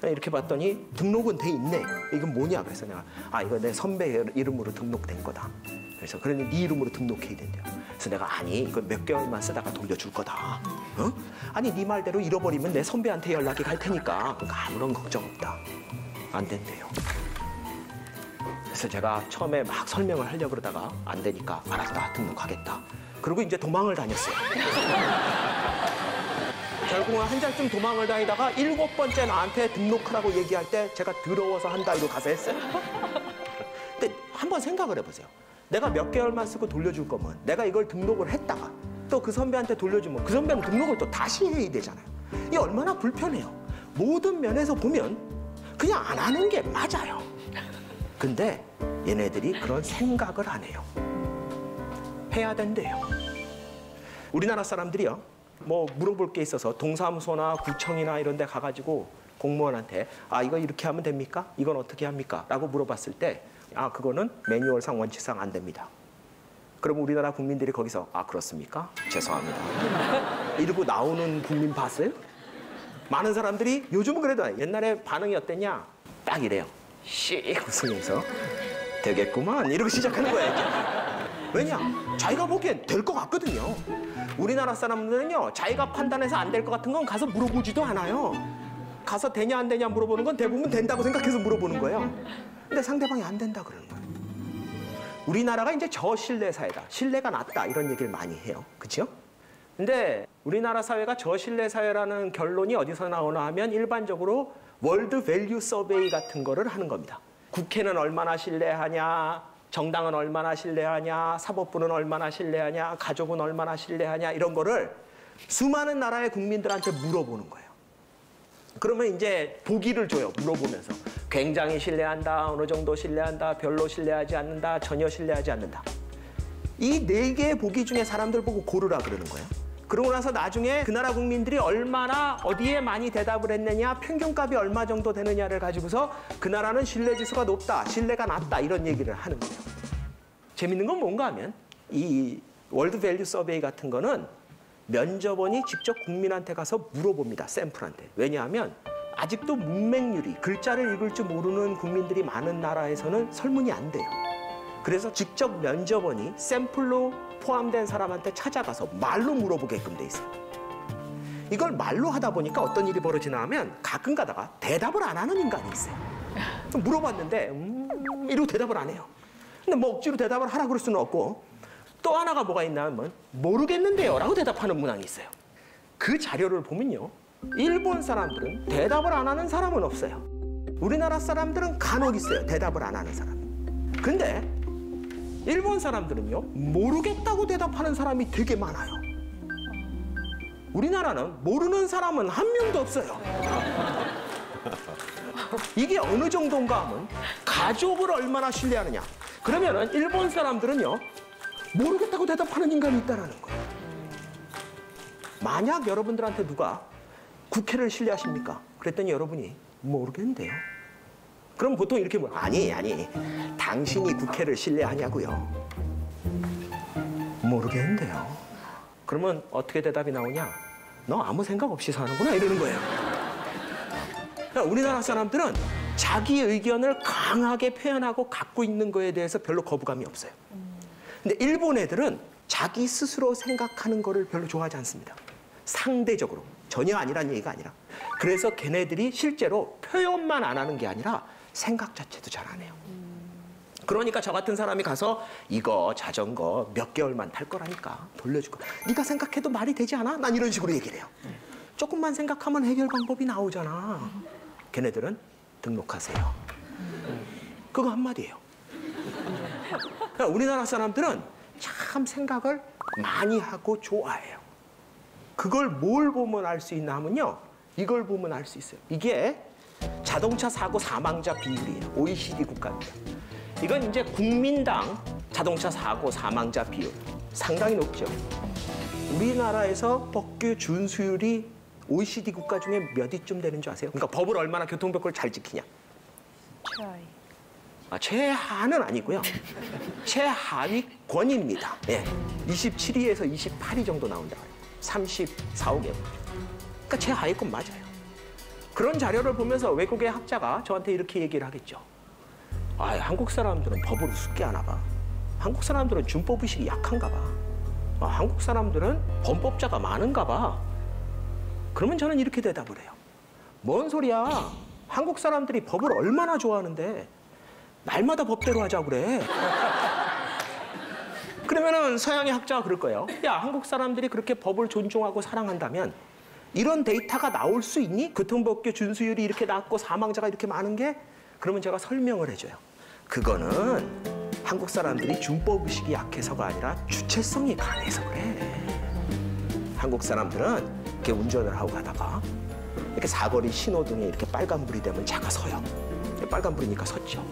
이렇게 봤더니 등록은 돼 있네. 이건 뭐냐? 그래서 내가 이거 내 선배 이름으로 등록된 거다. 그래서 그러니 네 이름으로 등록해야 된대요. 그래서 내가 아니 이거 몇 개월만 쓰다가 돌려줄 거다. 어? 아니 네 말대로 잃어버리면 내 선배한테 연락이 갈 테니까 그러니까 아무런 걱정 없다. 안 된대요. 그래서 제가 처음에 막 설명을 하려고 그러다가 안 되니까 알았다 등록하겠다. 그리고 이제 도망을 다녔어요. 결국은 한 달쯤 도망을 다니다가 7번째 나한테 등록하라고 얘기할 때 제가 더러워서 한다 이러고 가서 했어요. 근데 한번 생각을 해보세요. 내가 몇 개월만 쓰고 돌려줄 거면 내가 이걸 등록을 했다가 또 그 선배한테 돌려주면 그 선배는 등록을 또 다시 해야 되잖아요. 이게 얼마나 불편해요. 모든 면에서 보면 그냥 안 하는 게 맞아요. 근데 얘네들이 그런 생각을 안 해요. 해야 된대요. 우리나라 사람들이요. 뭐 물어볼 게 있어서 동사무소나 구청이나 이런 데 가가지고 공무원한테 이거 이렇게 하면 됩니까? 이건 어떻게 합니까? 라고 물어봤을 때 그거는 매뉴얼상 원칙상 안 됩니다. 그럼 우리나라 국민들이 거기서 그렇습니까? 죄송합니다. 이러고 나오는 국민 봤어요? 많은 사람들이 요즘은 그래도 옛날에 반응이 어땠냐? 딱 이래요. 씩 웃으면서 되겠구만 이러고 시작하는 거예요. 왜냐? 자기가 보기엔 될 것 같거든요. 우리나라 사람들은요, 자기가 판단해서 안 될 것 같은 건 가서 물어보지도 않아요. 가서 되냐 안 되냐 물어보는 건 대부분 된다고 생각해서 물어보는 거예요. 근데 상대방이 안 된다 그러는 거예요. 우리나라가 이제 저신뢰 사회다. 신뢰가 낮다 이런 얘기를 많이 해요. 그렇죠? 근데 우리나라 사회가 저신뢰 사회라는 결론이 어디서 나오나 하면 일반적으로 월드 밸류 서베이 같은 거를 하는 겁니다. 국회는 얼마나 신뢰하냐, 정당은 얼마나 신뢰하냐, 사법부는 얼마나 신뢰하냐, 가족은 얼마나 신뢰하냐 이런 거를 수많은 나라의 국민들한테 물어보는 거예요. 그러면 이제 보기를 줘요. 물어보면서 굉장히 신뢰한다, 어느 정도 신뢰한다, 별로 신뢰하지 않는다, 전혀 신뢰하지 않는다. 이 4개의 보기 중에 사람들 보고 고르라 그러는 거예요. 그러고 나서 나중에 그 나라 국민들이 얼마나 어디에 많이 대답을 했느냐, 평균값이 얼마 정도 되느냐를 가지고서 그 나라는 신뢰지수가 높다, 신뢰가 낮다 이런 얘기를 하는 거예요. 재밌는 건 뭔가 하면 이 월드 밸류 서베이 같은 거는 면접원이 직접 국민한테 가서 물어봅니다. 샘플한테. 왜냐하면 아직도 문맹률이 글자를 읽을 줄 모르는 국민들이 많은 나라에서는 설문이 안 돼요. 그래서 직접 면접원이 샘플로 포함된 사람한테 찾아가서 말로 물어보게끔 돼 있어요. 이걸 말로 하다 보니까 어떤 일이 벌어지나 하면 가끔 가다가 대답을 안 하는 인간이 있어요. 물어봤는데 이러고 대답을 안 해요. 근데 뭐 억지로 대답을 하라 그럴 수는 없고 또 하나가 뭐가 있나 하면 모르겠는데요 라고 대답하는 문항이 있어요. 그 자료를 보면요. 일본 사람들은 대답을 안 하는 사람은 없어요. 우리나라 사람들은 간혹 있어요. 대답을 안 하는 사람. 근데 일본 사람들은요. 모르겠다고 대답하는 사람이 되게 많아요. 우리나라는 모르는 사람은 한 명도 없어요. 이게 어느 정도인가 하면 가족을 얼마나 신뢰하느냐. 그러면은 일본 사람들은요. 모르겠다고 대답하는 인간이 있다는 거예요. 만약 여러분들한테 누가 국회를 신뢰하십니까? 그랬더니 여러분이 모르겠는데요. 그럼 보통 이렇게 뭐 아니 당신이 국회를 신뢰하냐고요. 모르겠는데요. 그러면 어떻게 대답이 나오냐? 너 아무 생각 없이 사는구나 이러는 거예요. 그러니까 우리나라 사람들은 자기 의견을 강하게 표현하고 갖고 있는 거에 대해서 별로 거부감이 없어요. 근데 일본 애들은 자기 스스로 생각하는 거를 별로 좋아하지 않습니다. 상대적으로. 전혀 아니란 얘기가 아니라. 그래서 걔네들이 실제로 표현만 안 하는 게 아니라 생각 자체도 잘 안 해요. 그러니까 저 같은 사람이 가서 이거 자전거 몇 개월만 탈 거라니까 돌려줄 거. 네가 생각해도 말이 되지 않아? 난 이런 식으로 얘기를 해요. 조금만 생각하면 해결 방법이 나오잖아. 걔네들은 등록하세요. 그거 한마디예요. 그러니까 우리나라 사람들은 참 생각을 많이 하고 좋아해요. 그걸 뭘 보면 알 수 있나 하면요. 이걸 보면 알 수 있어요. 이게 자동차 사고 사망자 비율이에요. OECD 국가입니다. 이건 이제 국민당 자동차 사고 사망자 비율 상당히 높죠. 우리나라에서 법규 준수율이 OECD 국가 중에 몇 위쯤 되는 줄 아세요? 그러니까 법을 얼마나 교통법규를 잘 지키냐. 최하위. 최하는 아니고요. 최하위권입니다. 예. 27위에서 28위 정도 나온다. 34, 5개월. 그러니까 최하위권 맞아요. 그런 자료를 보면서 외국의 학자가 저한테 이렇게 얘기를 하겠죠. 아, 한국 사람들은 법을 우습게 하나 봐. 한국 사람들은 준법의식이 약한가 봐. 한국 사람들은 범법자가 많은가 봐. 그러면 저는 이렇게 대답을 해요. 뭔 소리야. 한국 사람들이 법을 얼마나 좋아하는데 날마다 법대로 하자고 그래. 그러면은 서양의 학자가 그럴 거예요. 야, 한국 사람들이 그렇게 법을 존중하고 사랑한다면 이런 데이터가 나올 수 있니? 교통법규 준수율이 이렇게 낮고 사망자가 이렇게 많은 게? 그러면 제가 설명을 해줘요. 그거는 한국 사람들이 준법의식이 약해서가 아니라 주체성이 강해서 그래. 한국 사람들은 이렇게 운전을 하고 가다가 이렇게 사거리 신호등에 이렇게 빨간불이 되면 차가 서요. 빨간불이니까 섰죠.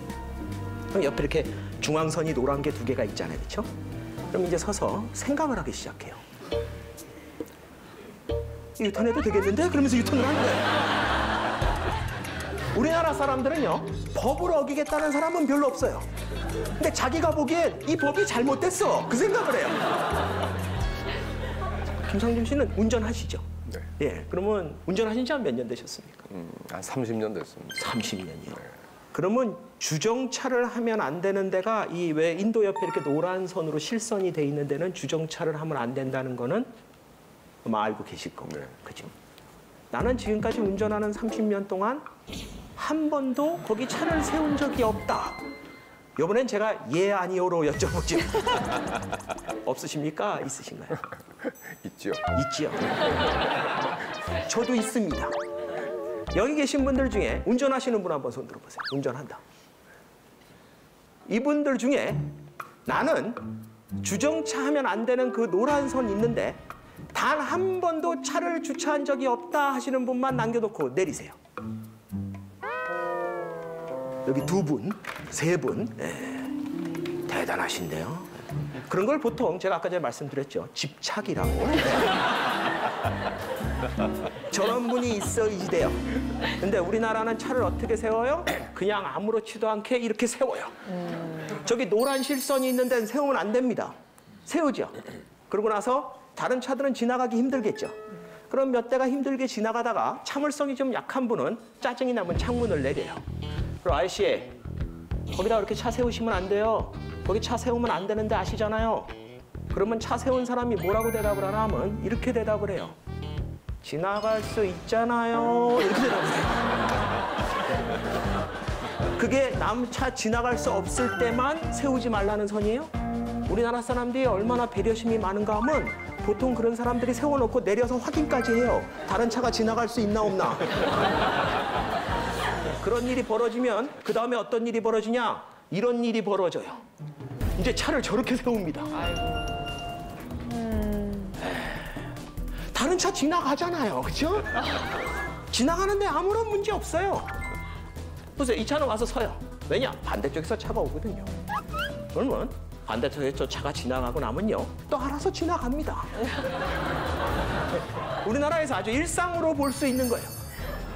그럼 옆에 이렇게 중앙선이 노란 게 2개가 있잖아요. 그렇죠? 그럼 이제 서서 생각을 하기 시작해요. 유턴해도 되겠는데? 그러면서 유턴을 하는 거예요. 우리나라 사람들은요. 법을 어기겠다는 사람은 별로 없어요. 근데 자기가 보기엔 이 법이 잘못됐어. 그 생각을 해요. 김상중 씨는 운전하시죠? 네. 예. 그러면 운전하신 지 한 몇 년 되셨습니까? 한 30년 됐습니다. 30년이요. 그러면 주정차를 하면 안 되는 데가 이 왜 인도 옆에 이렇게 노란 선으로 실선이 돼 있는 데는 주정차를 하면 안 된다는 거는 아마 알고 계실 겁니다. 네. 그죠? 나는 지금까지 운전하는 30년 동안 한 번도 거기 차를 세운 적이 없다. 이번엔 제가 예 아니오로 여쭤보죠. 없으십니까? 있으신가요? 있죠. 있지요. 저도 있습니다. 여기 계신 분들 중에 운전하시는 분 한번 손 들어보세요. 운전한다. 이분들 중에 나는 주정차 하면 안 되는 그 노란 선 있는데 단 한 번도 차를 주차한 적이 없다 하시는 분만 남겨놓고 내리세요. 여기 2분, 3분. 네. 대단하신데요. 그런 걸 보통 제가 아까 전에 말씀드렸죠. 집착이라고. 네. 저런 분이 있어야지 돼요. 근데 우리나라는 차를 어떻게 세워요? 그냥 아무렇지도 않게 이렇게 세워요. 저기 노란 실선이 있는 데는 세우면 안 됩니다. 세우죠. 그러고 나서 다른 차들은 지나가기 힘들겠죠. 그럼 몇 대가 힘들게 지나가다가 참을성이 좀 약한 분은 짜증이 나면 창문을 내려요. 그럼 아저씨, 거기다 그렇게 차 세우시면 안 돼요. 거기 차 세우면 안 되는데 아시잖아요. 그러면 차 세운 사람이 뭐라고 대답을 하나 하면 이렇게 대답을 해요. 지나갈 수 있잖아요. 이렇게 대답을 해요. 그게 남차 지나갈 수 없을 때만 세우지 말라는 선이에요? 우리나라 사람들이 얼마나 배려심이 많은가 하면 보통 그런 사람들이 세워놓고 내려서 확인까지 해요. 다른 차가 지나갈 수 있나 없나. 그런 일이 벌어지면 그 다음에 어떤 일이 벌어지냐? 이런 일이 벌어져요. 이제 차를 저렇게 세웁니다. 다른 차 지나가잖아요. 그렇죠? 지나가는데 아무런 문제 없어요. 보세요. 이 차는 와서 서요. 왜냐? 반대쪽에서 차가 오거든요. 그러면 반대쪽에서 차가 지나가고 나면요. 또 알아서 지나갑니다. 우리나라에서 아주 일상으로 볼 수 있는 거예요.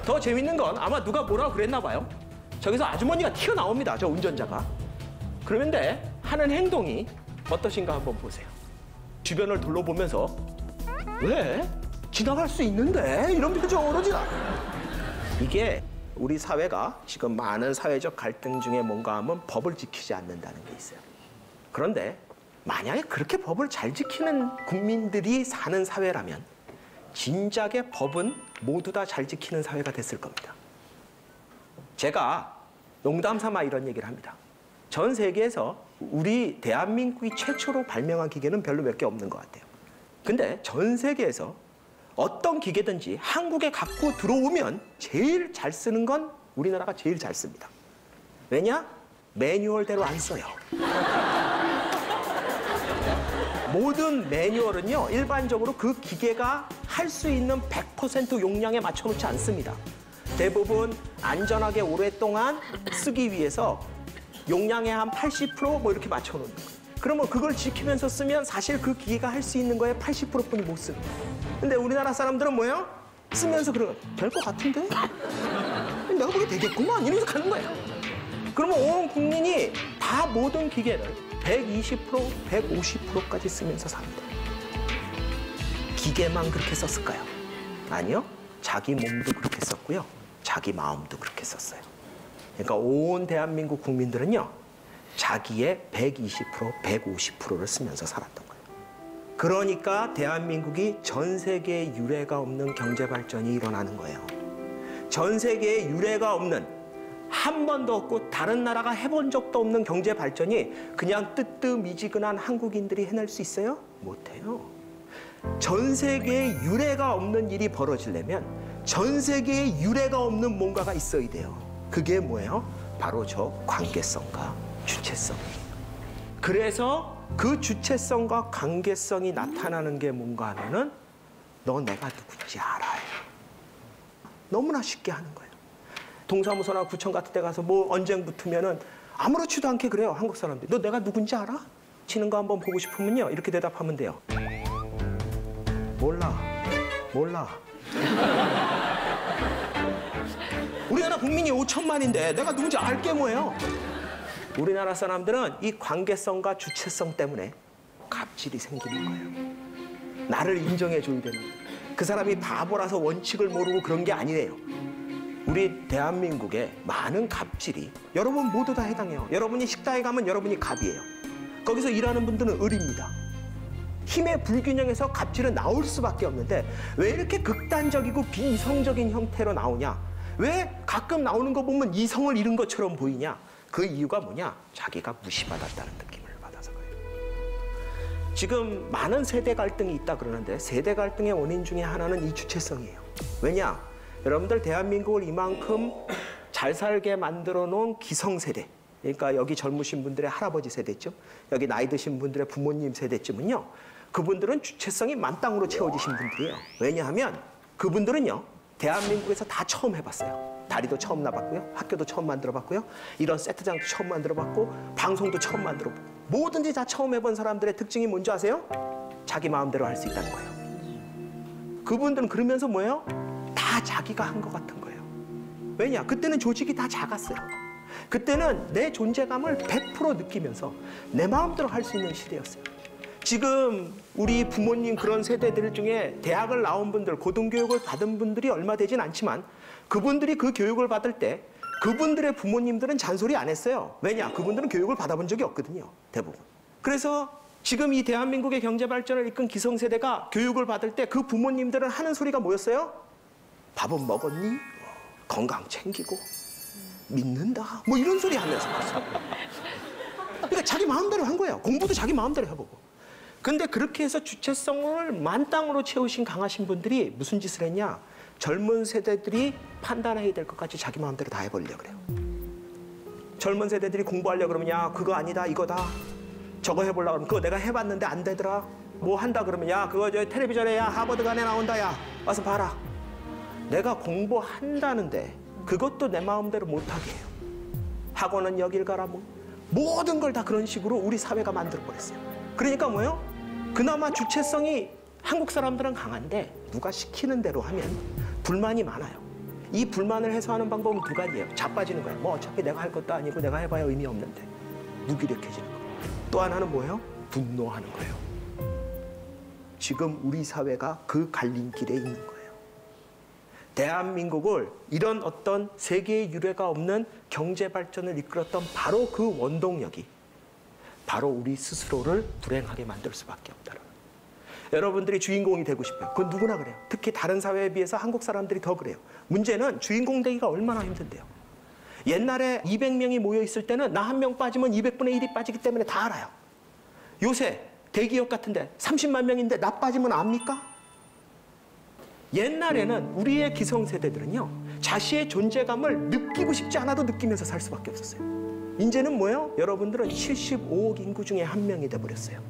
더 재밌는 건 아마 누가 뭐라고 그랬나 봐요. 저기서 아주머니가 튀어나옵니다. 저 운전자가. 그러는데 하는 행동이 어떠신가 한번 보세요. 주변을 둘러보면서 왜? 지나갈 수 있는데? 이런 표정으로 지나. 이게 우리 사회가 지금 많은 사회적 갈등 중에 뭔가 하면 법을 지키지 않는다는 게 있어요. 그런데 만약에 그렇게 법을 잘 지키는 국민들이 사는 사회라면 진작에 법은 모두 다 잘 지키는 사회가 됐을 겁니다. 제가 농담 삼아 이런 얘기를 합니다. 전 세계에서 우리 대한민국이 최초로 발명한 기계는 별로 몇 개 없는 것 같아요. 근데 전 세계에서 어떤 기계든지 한국에 갖고 들어오면 제일 잘 쓰는 건 우리나라가 제일 잘 씁니다. 왜냐? 매뉴얼대로 안 써요. 모든 매뉴얼은요, 일반적으로 그 기계가 할 수 있는 100% 용량에 맞춰놓지 않습니다. 대부분 안전하게 오랫동안 쓰기 위해서 용량의 한 80% 이렇게 맞춰놓는 거예요. 그러면 그걸 지키면서 쓰면 사실 그 기계가 할 수 있는 거에 80%뿐이 못 씁니다. 근데 우리나라 사람들은 뭐예요? 쓰면서 그런 될 것 같은데? 내가 보기에 되겠구만 이러면서 가는 거예요. 그러면 온 국민이 다 모든 기계를 120%, 150%까지 쓰면서 삽니다. 기계만 그렇게 썼을까요? 아니요. 자기 몸도 그렇게 썼고요. 자기 마음도 그렇게 썼어요. 그러니까 온 대한민국 국민들은요. 자기의 120%, 150%를 쓰면서 살았던 거예요. 그러니까 대한민국이 전 세계에 유례가 없는 경제 발전이 일어나는 거예요. 전 세계에 유례가 없는 한 번도 없고 다른 나라가 해본 적도 없는 경제 발전이 그냥 뜨뜻미지근한 한국인들이 해낼 수 있어요? 못해요. 전 세계에 유례가 없는 일이 벌어지려면 전 세계에 유례가 없는 뭔가가 있어야 돼요. 그게 뭐예요? 바로 저 관계성과 주체성이에요. 그래서 그 주체성과 관계성이 나타나는 게 뭔가 하면은 너 내가 누군지 알아요. 너무나 쉽게 하는 거예요. 동사무소나 구청 같은 데 가서 뭐 언쟁 붙으면은 아무렇지도 않게 그래요. 한국 사람들이. 너 내가 누군지 알아? 치는 거 한번 보고 싶으면요. 이렇게 대답하면 돼요. 몰라. 몰라. 우리나라 국민이 5천만인데 내가 누군지 알게 뭐예요? 우리나라 사람들은 이 관계성과 주체성 때문에 갑질이 생기는 거예요. 나를 인정해줘야 되는 거예요. 그 사람이 바보라서 원칙을 모르고 그런 게 아니래요. 우리 대한민국의 많은 갑질이 여러분 모두 다 해당해요. 여러분이 식당에 가면 여러분이 갑이에요. 거기서 일하는 분들은 을입니다. 힘의 불균형에서 갑질은 나올 수밖에 없는데 왜 이렇게 극단적이고 비이성적인 형태로 나오냐? 왜 가끔 나오는 거 보면 이성을 잃은 것처럼 보이냐? 그 이유가 뭐냐? 자기가 무시받았다는 느낌을 받아서 그래요. 지금 많은 세대 갈등이 있다 그러는데 세대 갈등의 원인 중에 하나는 이 주체성이에요. 왜냐? 여러분들 대한민국을 이만큼 잘 살게 만들어 놓은 기성세대, 그러니까 여기 젊으신 분들의 할아버지 세대쯤, 여기 나이 드신 분들의 부모님 세대쯤은요, 그분들은 주체성이 만땅으로 채워지신 분들이에요. 왜냐하면 그분들은요, 대한민국에서 다 처음 해봤어요. 다리도 처음 나봤고요, 학교도 처음 만들어봤고요, 이런 세트장도 처음 만들어봤고, 방송도 처음 만들어보고, 뭐든지 다 처음 해본 사람들의 특징이 뭔지 아세요? 자기 마음대로 할 수 있다는 거예요. 그분들은 그러면서 뭐예요? 다 자기가 한 것 같은 거예요. 왜냐? 그때는 조직이 다 작았어요. 그때는 내 존재감을 100% 느끼면서 내 마음대로 할 수 있는 시대였어요. 지금 우리 부모님 그런 세대들 중에 대학을 나온 분들, 고등교육을 받은 분들이 얼마 되진 않지만 그분들이 그 교육을 받을 때 그분들의 부모님들은 잔소리 안 했어요. 왜냐? 그분들은 교육을 받아본 적이 없거든요. 대부분. 그래서 지금 이 대한민국의 경제 발전을 이끈 기성세대가 교육을 받을 때 그 부모님들은 하는 소리가 뭐였어요? 밥은 먹었니? 건강 챙기고 믿는다. 뭐 이런 소리 하면서 갔어요. 그러니까 자기 마음대로 한 거예요. 공부도 자기 마음대로 해보고. 근데 그렇게 해서 주체성을 만땅으로 채우신 강하신 분들이 무슨 짓을 했냐? 젊은 세대들이 판단해야 될 것까지 자기 마음대로 다 해버리려고 그래요. 젊은 세대들이 공부하려고 그러면 야 그거 아니다 이거다. 저거 해보려고 그러면 그거 내가 해봤는데 안 되더라. 뭐 한다 그러면 야 그거 저 텔레비전에 야 하버드간에 나온다 야 와서 봐라. 내가 공부한다는데 그것도 내 마음대로 못하게 해요. 학원은 여길 가라 뭐 모든 걸 다 그런 식으로 우리 사회가 만들어버렸어요. 그러니까 뭐예요? 그나마 주체성이 한국 사람들은 강한데 누가 시키는 대로 하면 불만이 많아요. 이 불만을 해소하는 방법은 두 가지예요. 자빠지는 거예요. 뭐 어차피 내가 할 것도 아니고 내가 해봐야 의미 없는데. 무기력해지는 거예요. 또 하나는 뭐예요? 분노하는 거예요. 지금 우리 사회가 그 갈림길에 있는 거예요. 대한민국을 이런 어떤 세계의 유례가 없는 경제 발전을 이끌었던 바로 그 원동력이 바로 우리 스스로를 불행하게 만들 수밖에 없다는 거예요. 여러분들이 주인공이 되고 싶어요. 그건 누구나 그래요. 특히 다른 사회에 비해서 한국 사람들이 더 그래요. 문제는 주인공 되기가 얼마나 힘든데요. 옛날에 200명이 모여 있을 때는 나 한 명 빠지면 200분의 1이 빠지기 때문에 다 알아요. 요새 대기업 같은데 30만 명인데 나 빠지면 압니까? 옛날에는 우리의 기성세대들은요. 자신의 존재감을 느끼고 싶지 않아도 느끼면서 살 수밖에 없었어요. 이제는 뭐예요? 여러분들은 75억 인구 중에 한 명이 돼버렸어요.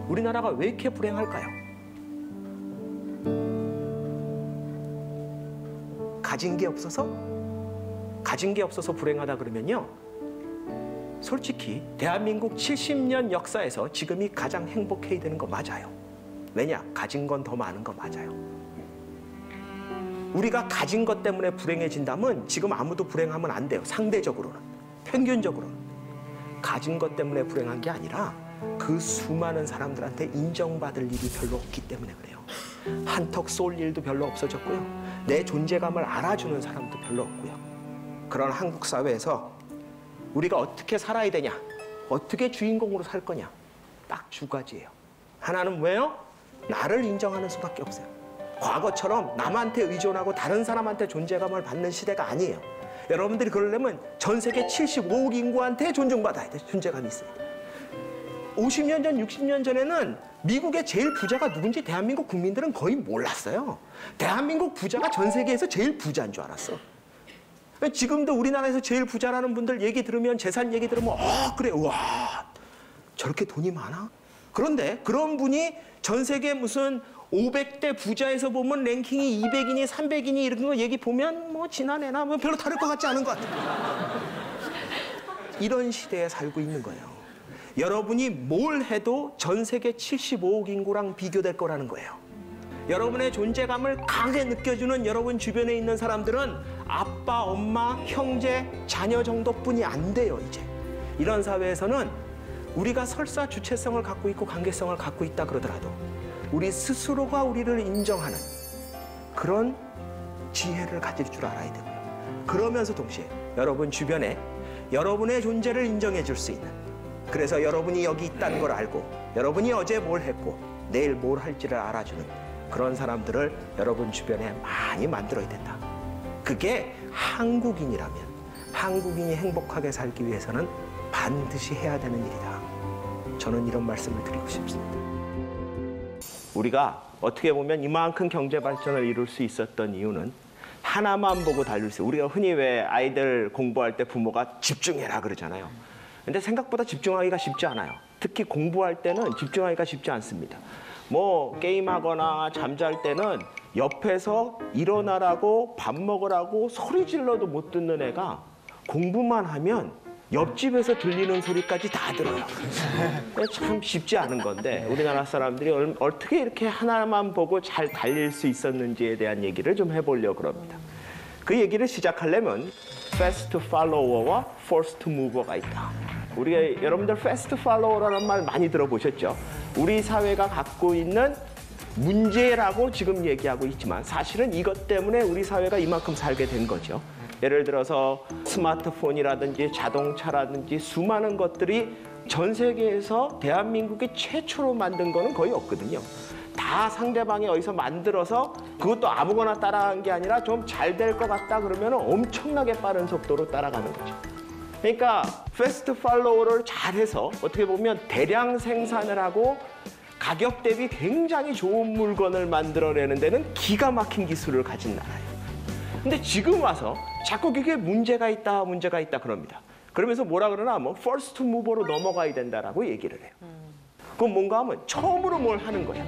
우리나라가 왜 이렇게 불행할까요? 가진 게 없어서? 가진 게 없어서 불행하다 그러면요. 솔직히 대한민국 70년 역사에서 지금이 가장 행복해야 되는 거 맞아요. 왜냐? 가진 건 더 많은 거 맞아요. 우리가 가진 것 때문에 불행해진다면 지금 아무도 불행하면 안 돼요. 상대적으로는. 평균적으로는. 가진 것 때문에 불행한 게 아니라 그 수많은 사람들한테 인정받을 일이 별로 없기 때문에 그래요. 한턱 쏠 일도 별로 없어졌고요. 내 존재감을 알아주는 사람도 별로 없고요. 그런 한국 사회에서 우리가 어떻게 살아야 되냐? 어떻게 주인공으로 살 거냐? 딱 두 가지예요. 하나는 뭐예요? 나를 인정하는 수밖에 없어요. 과거처럼 남한테 의존하고 다른 사람한테 존재감을 받는 시대가 아니에요. 여러분들이 그러려면 전 세계 75억 인구한테 존중받아야 돼. 존재감이 있어야 돼. 50년 전, 60년 전에는 미국의 제일 부자가 누군지 대한민국 국민들은 거의 몰랐어요. 대한민국 부자가 전 세계에서 제일 부자인 줄 알았어. 지금도 우리나라에서 제일 부자라는 분들 얘기 들으면 재산 얘기 들으면 그래 와 저렇게 돈이 많아? 그런데 그런 분이 전 세계 무슨 500대 부자에서 보면 랭킹이 200이니 300이니 이런 거 얘기 보면 뭐 지난해나 뭐 별로 다를 것 같지 않은 것 같아요. 이런 시대에 살고 있는 거예요. 여러분이 뭘 해도 전 세계 75억 인구랑 비교될 거라는 거예요. 여러분의 존재감을 강하게 느껴주는 여러분 주변에 있는 사람들은 아빠, 엄마, 형제, 자녀 정도뿐이 안 돼요, 이제. 이런 사회에서는 우리가 설사 주체성을 갖고 있고 관계성을 갖고 있다 그러더라도 우리 스스로가 우리를 인정하는 그런 지혜를 가질 줄 알아야 되고요. 그러면서 동시에 여러분 주변에 여러분의 존재를 인정해 줄 수 있는, 그래서 여러분이 여기 있다는 걸 알고 여러분이 어제 뭘 했고 내일 뭘 할지를 알아주는 그런 사람들을 여러분 주변에 많이 만들어야 된다. 그게 한국인이라면, 한국인이 행복하게 살기 위해서는 반드시 해야 되는 일이다. 저는 이런 말씀을 드리고 싶습니다. 우리가 어떻게 보면 이만큼 경제 발전을 이룰 수 있었던 이유는 하나만 보고 달릴 수 있어요. 우리가 흔히 왜 아이들 공부할 때 부모가 집중해라 그러잖아요. 근데 생각보다 집중하기가 쉽지 않아요. 특히 공부할 때는 집중하기가 쉽지 않습니다. 뭐 게임하거나 잠잘 때는 옆에서 일어나라고 밥 먹으라고 소리 질러도 못 듣는 애가 공부만 하면 옆집에서 들리는 소리까지 다 들어요. 참 쉽지 않은 건데 우리나라 사람들이 어떻게 이렇게 하나만 보고 잘 달릴 수 있었는지에 대한 얘기를 좀 해보려고 합니다. 그 얘기를 시작하려면 fast follower와 first mover가 있다. 우리가 여러분들 fast follower라는 말 많이 들어보셨죠? 우리 사회가 갖고 있는 문제라고 지금 얘기하고 있지만 사실은 이것 때문에 우리 사회가 이만큼 살게 된 거죠. 예를 들어서 스마트폰이라든지 자동차라든지 수많은 것들이 전 세계에서 대한민국이 최초로 만든 거는 거의 없거든요. 다 상대방이 어디서 만들어서 그것도 아무거나 따라간 게 아니라 좀 잘 될 것 같다 그러면 엄청나게 빠른 속도로 따라가는 거죠. 그러니까 패스트 팔로워를 잘해서 어떻게 보면 대량 생산을 하고 가격 대비 굉장히 좋은 물건을 만들어내는 데는 기가 막힌 기술을 가진 나라예요. 근데 지금 와서 자꾸 그게 문제가 있다 그럽니다. 그러면서 뭐라 그러나 뭐 퍼스트 무버로 넘어가야 된다라고 얘기를 해요. 그건 뭔가 하면 처음으로 뭘 하는 거야.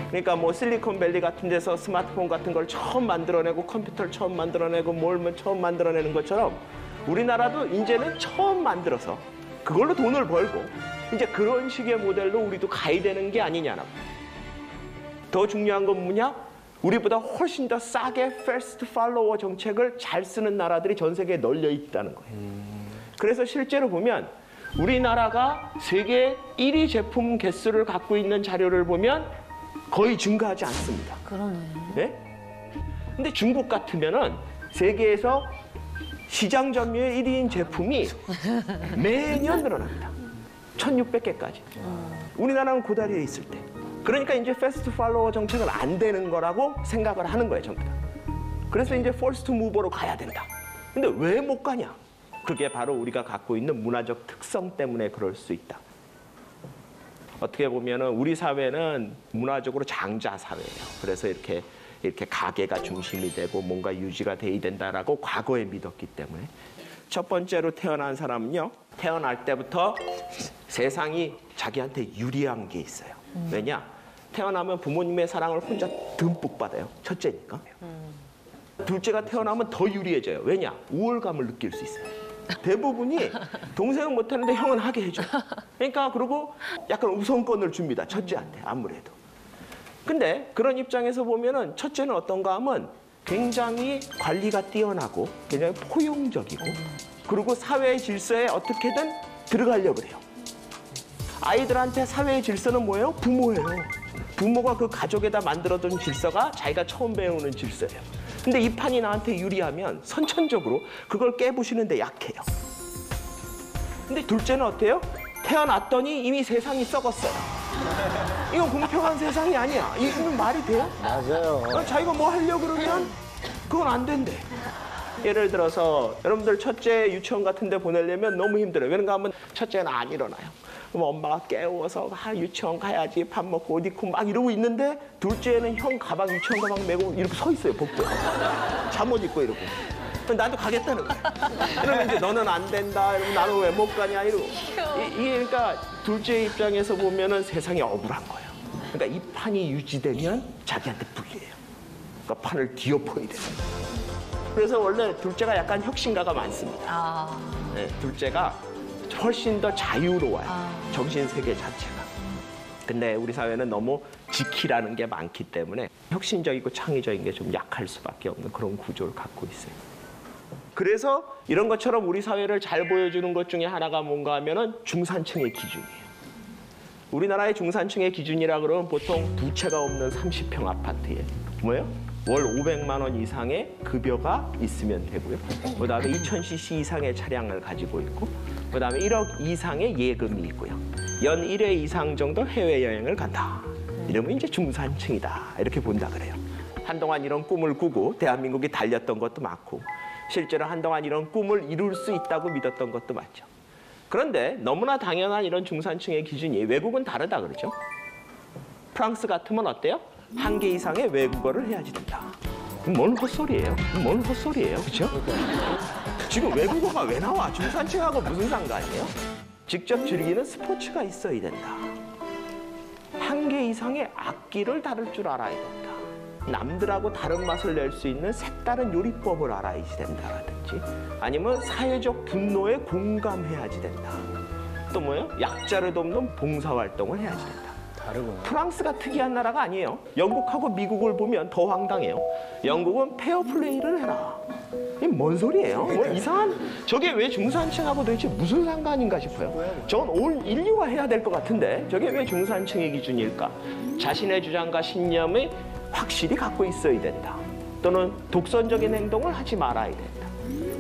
그러니까 뭐 실리콘밸리 같은 데서 스마트폰 같은 걸 처음 만들어내고 컴퓨터를 처음 만들어내고 뭘 처음 만들어내는 것처럼 우리나라도 이제는 처음 만들어서 그걸로 돈을 벌고 이제 그런 식의 모델로 우리도 가야 되는 게 아니냐라고. 더 중요한 건 뭐냐? 우리보다 훨씬 더 싸게 패스트 팔로워 정책을 잘 쓰는 나라들이 전 세계에 널려 있다는 거예요. 그래서 실제로 보면 우리나라가 세계 1위 제품 개수를 갖고 있는 자료를 보면 거의 증가하지 않습니다. 그러네. 네? 근데 중국 같으면은 세계에서 시장 점유율 1위인 제품이 매년 늘어납니다. 1,600개까지. 우리나라는 그 자리에 있을 때. 그러니까 이제 패스트 팔로워 정책은 안 되는 거라고 생각을 하는 거예요, 전부 다. 그래서 이제 퍼스트 무버로 가야 된다. 근데 왜 못 가냐? 그게 바로 우리가 갖고 있는 문화적 특성 때문에 그럴 수 있다. 어떻게 보면은 우리 사회는 문화적으로 장자 사회예요. 그래서 이렇게 가계가 중심이 되고 뭔가 유지가 돼야 된다라고 과거에 믿었기 때문에 첫 번째로 태어난 사람은요. 태어날 때부터 세상이 자기한테 유리한 게 있어요. 왜냐? 태어나면 부모님의 사랑을 혼자 듬뿍 받아요. 첫째니까. 둘째가 태어나면 더 유리해져요. 왜냐? 우월감을 느낄 수 있어요. 대부분이 동생은 못하는데 형은 하게 해줘. 그러니까 그리고 약간 우선권을 줍니다. 첫째한테 아무래도. 근데 그런 입장에서 보면은 첫째는 어떤가 하면 굉장히 관리가 뛰어나고 굉장히 포용적이고 그리고 사회의 질서에 어떻게든 들어가려고 해요. 아이들한테 사회의 질서는 뭐예요? 부모예요. 부모가 그 가족에다 만들어둔 질서가 자기가 처음 배우는 질서예요. 근데 이 판이 나한테 유리하면 선천적으로 그걸 깨부시는데 약해요. 근데 둘째는 어때요? 태어났더니 이미 세상이 썩었어요. 이건 공평한 세상이 아니야. 이거는 말이 돼요? 맞아요. 자기가 뭐 하려고 그러면 그건 안 된대. 예를 들어서 여러분들 첫째 유치원 같은 데 보내려면 너무 힘들어요. 왜냐면 하면 첫째는 안 일어나요. 그럼 엄마가 깨워서 유치원 가야지 밥 먹고 옷 입고 막 이러고 있는데 둘째는 형 가방 유치원 가방 메고 이렇게 서 있어요. 복도. 잠옷 입고 이러고. 나도 가겠다는 거야. 그러면 이제 너는 안 된다. 이러면 나는 왜 못 가냐 이러고. 이게 그러니까 둘째 입장에서 보면은 세상이 억울한 거예요. 그러니까 이 판이 유지되면 자기한테 불리해요. 그러니까 판을 뒤엎어야 돼요. 그래서 원래 둘째가 약간 혁신가가 많습니다. 네, 둘째가 훨씬 더 자유로워요. 정신세계 자체가. 근데 우리 사회는 너무 지키라는 게 많기 때문에 혁신적이고 창의적인 게 좀 약할 수밖에 없는 그런 구조를 갖고 있어요. 그래서 이런 것처럼 우리 사회를 잘 보여주는 것 중에 하나가 뭔가 하면은 중산층의 기준이에요. 우리나라의 중산층의 기준이라 그러면 보통 두 채가 없는 30평 아파트에 뭐예요? 월 500만 원 이상의 급여가 있으면 되고요. 그다음에 2000cc 이상의 차량을 가지고 있고 그다음에 1억 이상의 예금이 있고요. 연 1회 이상 정도 해외여행을 간다. 이러면 이제 중산층이다. 이렇게 본다 그래요. 한동안 이런 꿈을 꾸고 대한민국이 달렸던 것도 많고 실제로 한동안 이런 꿈을 이룰 수 있다고 믿었던 것도 많죠. 그런데 너무나 당연한 이런 중산층의 기준이 외국은 다르다 그러죠. 프랑스 같으면 어때요? 1개 이상의 외국어를 해야지 된다. 뭔 헛소리예요? 뭔 헛소리예요? 그렇죠? 지금 외국어가 왜 나와? 중산층하고 무슨 상관이에요? 직접 즐기는 스포츠가 있어야 된다. 1개 이상의 악기를 다룰 줄 알아야 된다. 남들하고 다른 맛을 낼 수 있는 색다른 요리법을 알아야지 된다라든지 아니면 사회적 분노에 공감해야지 된다. 또 뭐예요? 약자를 돕는 봉사활동을 해야지 된다. 다르구나. 프랑스가 특이한 나라가 아니에요. 영국하고 미국을 보면 더 황당해요. 영국은 페어플레이를 해라. 이게 뭔 소리예요? 뭐 이상한 저게 왜 중산층하고 도대체 무슨 상관인가 싶어요. 저건 온 인류가 해야 될 것 같은데 저게 왜 중산층의 기준일까? 자신의 주장과 신념을 확실히 갖고 있어야 된다. 또는 독선적인 행동을 하지 말아야 된다.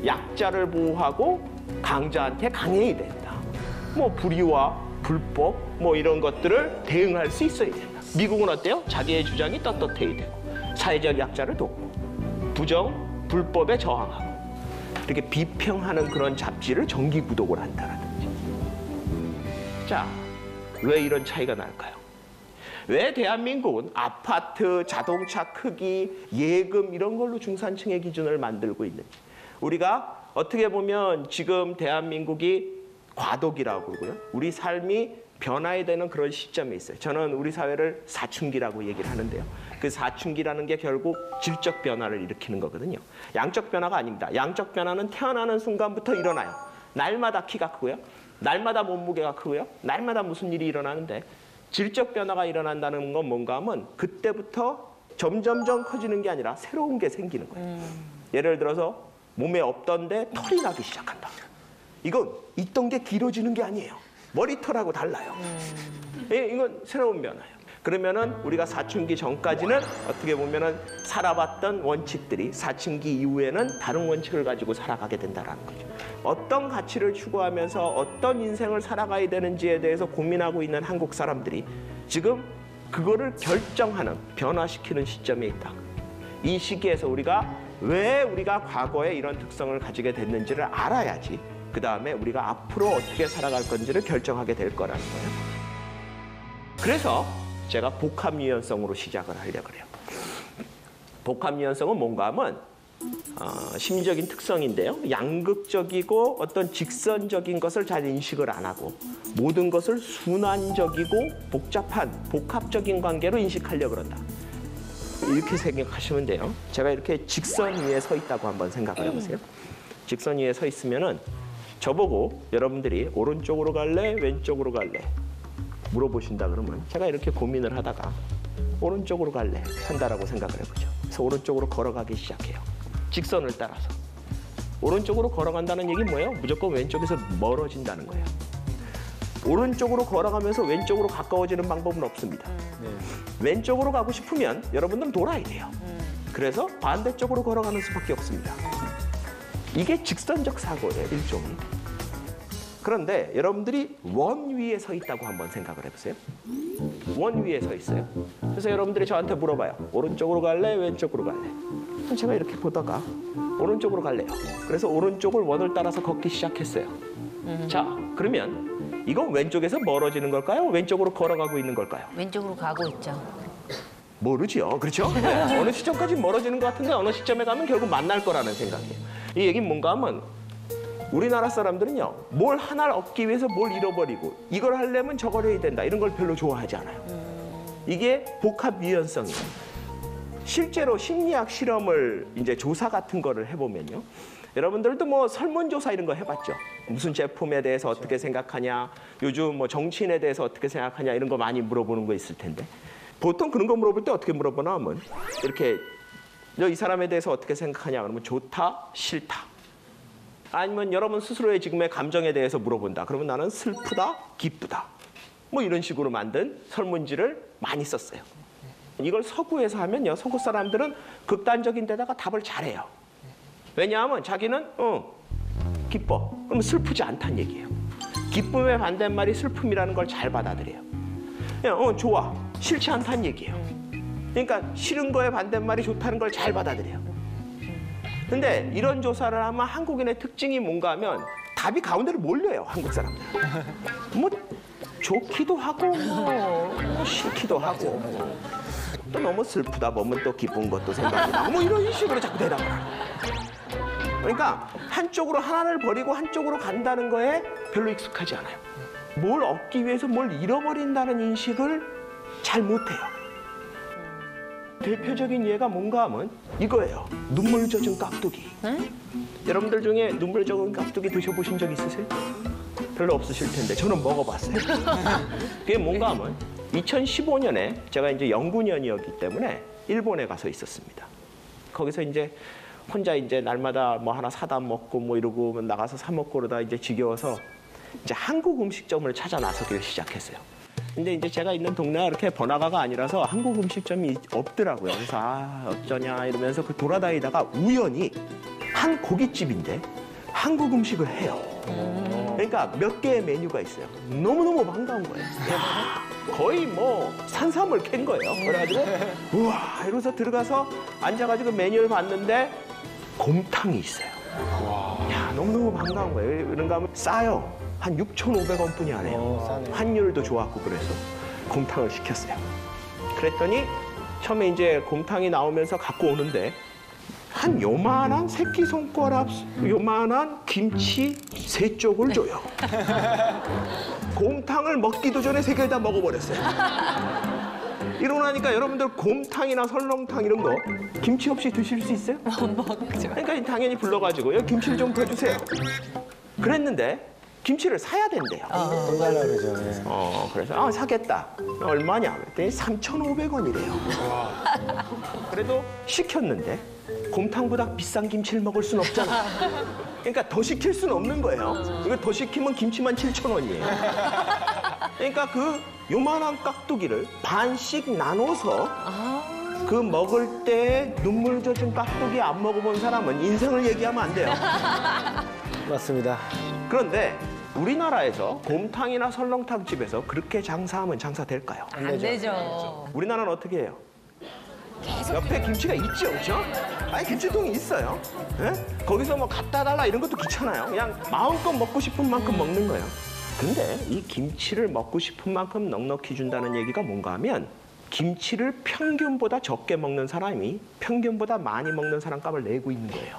약자를 보호하고 강자한테 강해야 된다. 뭐 불의와 불법 뭐 이런 것들을 대응할 수 있어야 된다. 미국은 어때요? 자기의 주장이 떳떳해야 되고 사회적 약자를 돕고 부정, 불법에 저항하고 이렇게 비평하는 그런 잡지를 정기 구독을 한다라든지. 자, 왜 이런 차이가 날까요? 왜 대한민국은 아파트, 자동차 크기, 예금 이런 걸로 중산층의 기준을 만들고 있는지. 우리가 어떻게 보면 지금 대한민국이 과도기라고 그러고요. 우리 삶이 변화해야 되는 그런 시점에 있어요. 저는 우리 사회를 사춘기라고 얘기를 하는데요. 그 사춘기라는 게 결국 질적 변화를 일으키는 거거든요. 양적 변화가 아닙니다. 양적 변화는 태어나는 순간부터 일어나요. 날마다 키가 크고요. 날마다 몸무게가 크고요. 날마다 무슨 일이 일어나는데 질적 변화가 일어난다는 건 뭔가 하면 그때부터 점점점 커지는 게 아니라 새로운 게 생기는 거예요. 예를 들어서 몸에 없던데 털이 나기 시작한다. 이건 있던 게 길어지는 게 아니에요. 머리털하고 달라요. 이건 새로운 변화예요. 그러면은 우리가 사춘기 전까지는 어떻게 보면은 살아봤던 원칙들이 사춘기 이후에는 다른 원칙을 가지고 살아가게 된다는 거죠. 어떤 가치를 추구하면서 어떤 인생을 살아가야 되는지에 대해서 고민하고 있는 한국 사람들이 지금 그거를 결정하는, 변화시키는 시점에 있다. 이 시기에서 왜 우리가 과거에 이런 특성을 가지게 됐는지를 알아야지 그 다음에 우리가 앞으로 어떻게 살아갈 건지를 결정하게 될 거라는 거예요. 그래서 제가 복합유연성으로 시작을 하려고 그래요. 복합유연성은 뭔가 하면 심리적인 특성인데요. 양극적이고 어떤 직선적인 것을 잘 인식을 안 하고 모든 것을 순환적이고 복잡한 복합적인 관계로 인식하려고 그런다. 이렇게 생각하시면 돼요. 제가 이렇게 직선 위에 서 있다고 한번 생각을 해보세요. 직선 위에 서 있으면은 저보고 여러분들이 오른쪽으로 갈래, 왼쪽으로 갈래 물어보신다 그러면 제가 이렇게 고민을 하다가 오른쪽으로 갈래 한다라고 생각을 해보죠. 그래서 오른쪽으로 걸어가기 시작해요. 직선을 따라서. 오른쪽으로 걸어간다는 얘기는 뭐예요? 무조건 왼쪽에서 멀어진다는 거예요. 오른쪽으로 걸어가면서 왼쪽으로 가까워지는 방법은 없습니다. 왼쪽으로 가고 싶으면 여러분들은 돌아야 돼요. 그래서 반대쪽으로 걸어가는 수밖에 없습니다. 이게 직선적 사고예요, 일종의. 그런데 여러분들이 원 위에 서 있다고 한번 생각을 해보세요. 원 위에 서 있어요. 그래서 여러분들이 저한테 물어봐요. 오른쪽으로 갈래? 왼쪽으로 갈래? 그럼 제가 이렇게 보다가 오른쪽으로 갈래요. 그래서 오른쪽을 원을 따라서 걷기 시작했어요. 자, 그러면 이건 왼쪽에서 멀어지는 걸까요? 왼쪽으로 걸어가고 있는 걸까요? 왼쪽으로 가고 있죠. 모르죠. 그렇죠? 네. 어느 시점까지 멀어지는 것 같은데 어느 시점에 가면 결국 만날 거라는 생각이에요. 이 얘기는 뭔가 하면 우리나라 사람들은요. 뭘 하나를 얻기 위해서 뭘 잃어버리고 이걸 하려면 저걸 해야 된다. 이런 걸 별로 좋아하지 않아요. 이게 복합 유연성이에요. 실제로 심리학 실험을 이제 조사 같은 거를 해보면요. 여러분들도 뭐 설문조사 이런 거 해봤죠. 무슨 제품에 대해서 어떻게 생각하냐, 요즘 뭐 정치인에 대해서 어떻게 생각하냐 이런 거 많이 물어보는 거 있을 텐데 보통 그런 거 물어볼 때 어떻게 물어보나 하면 이렇게 너 이 사람에 대해서 어떻게 생각하냐 그러면 좋다, 싫다. 아니면 여러분 스스로의 지금의 감정에 대해서 물어본다. 그러면 나는 슬프다, 기쁘다. 뭐 이런 식으로 만든 설문지를 많이 썼어요. 이걸 서구에서 하면요. 서구 사람들은 극단적인 데다가 답을 잘해요. 왜냐하면 자기는 기뻐. 그러면 슬프지 않다는 얘기예요. 기쁨의 반대말이 슬픔이라는 걸 잘 받아들여요. 그냥 좋아. 싫지 않다는 얘기예요. 그러니까 싫은 거에 반대말이 좋다는 걸 잘 받아들여요. 근데 이런 조사를 하면 한국인의 특징이 뭔가 하면 답이 가운데로 몰려요. 한국 사람들. 뭐 좋기도 하고 뭐 싫기도 하고 또 너무 슬프다 보면 또 기쁜 것도 생각이 나고 뭐 이런 식으로 자꾸 대답을 하고. 그러니까 한쪽으로 하나를 버리고 한쪽으로 간다는 거에 별로 익숙하지 않아요. 뭘 얻기 위해서 뭘 잃어버린다는 인식을 잘 못해요. 대표적인 예가 뭔가 하면 이거예요. 눈물 젖은 깍두기. 여러분들 중에 눈물 젖은 깍두기 드셔보신 적 있으세요? 별로 없으실 텐데 저는 먹어봤어요. 그게 뭔가 하면 2015년에 제가 이제 연구년이었기 때문에 일본에 가서 있었습니다. 거기서 이제 혼자 이제 날마다 뭐 하나 사다 먹고 뭐 이러고 나가서 사 먹고 그러다 이제 지겨워서 이제 한국 음식점을 찾아 나서기를 시작했어요. 근데 이제 제가 있는 동네가 이렇게 번화가가 아니라서 한국 음식점이 없더라고요. 그래서 어쩌냐 이러면서 그 돌아다니다가 우연히 한 고깃집인데 한국 음식을 해요. 그러니까 몇 개의 메뉴가 있어요. 너무너무 반가운 거예요. 야, 거의 뭐 산삼을 캔 거예요. 그래가지고 우와 이러면서 들어가서 앉아가지고 메뉴를 봤는데 곰탕이 있어요. 야 너무너무 반가운 거예요. 그런가 하면 싸요. 한 6,500원 뿐이 안 해요. 환율도 좋았고 그래서 곰탕을 시켰어요. 그랬더니 처음에 이제 곰탕이 나오면서 갖고 오는데 한 요만한 새끼손가락 요만한 김치 3쪽을 줘요. 곰탕을 먹기도 전에 3개를 다 먹어버렸어요. 이러고 나니까 여러분들 곰탕이나 설렁탕 이런 거 김치 없이 드실 수 있어요? 못 먹죠. 그러니까 당연히 불러가지고 여기 김치를 좀 더 주세요. 그랬는데 김치를 사야 된대요. 돈 달라 그러죠. 예. 그래서 사겠다. 얼마냐? 그랬더니 3,500원이래요. 그래도 시켰는데 곰탕보다 비싼 김치를 먹을 순 없잖아. 그러니까 더 시킬 수는 없는 거예요. 이거 더 시키면 김치만 7,000원이에요. 그러니까 그 요만한 깍두기를 반씩 나눠서 그 먹을 때 눈물 젖은 깍두기 안 먹어본 사람은 인생을 얘기하면 안 돼요. 맞습니다. 그런데 우리나라에서 곰탕이나 설렁탕 집에서 그렇게 장사하면 장사될까요? 안 되죠. 우리나라는 어떻게 해요? 옆에 김치가 있죠, 그렇죠? 아니 김치통이 있어요. 예? 거기서 뭐 갖다 달라 이런 것도 귀찮아요. 그냥 마음껏 먹고 싶은 만큼 먹는 거예요. 근데 이 김치를 먹고 싶은 만큼 넉넉히 준다는 얘기가 뭔가 하면 김치를 평균보다 적게 먹는 사람이 평균보다 많이 먹는 사람 값을 내고 있는 거예요.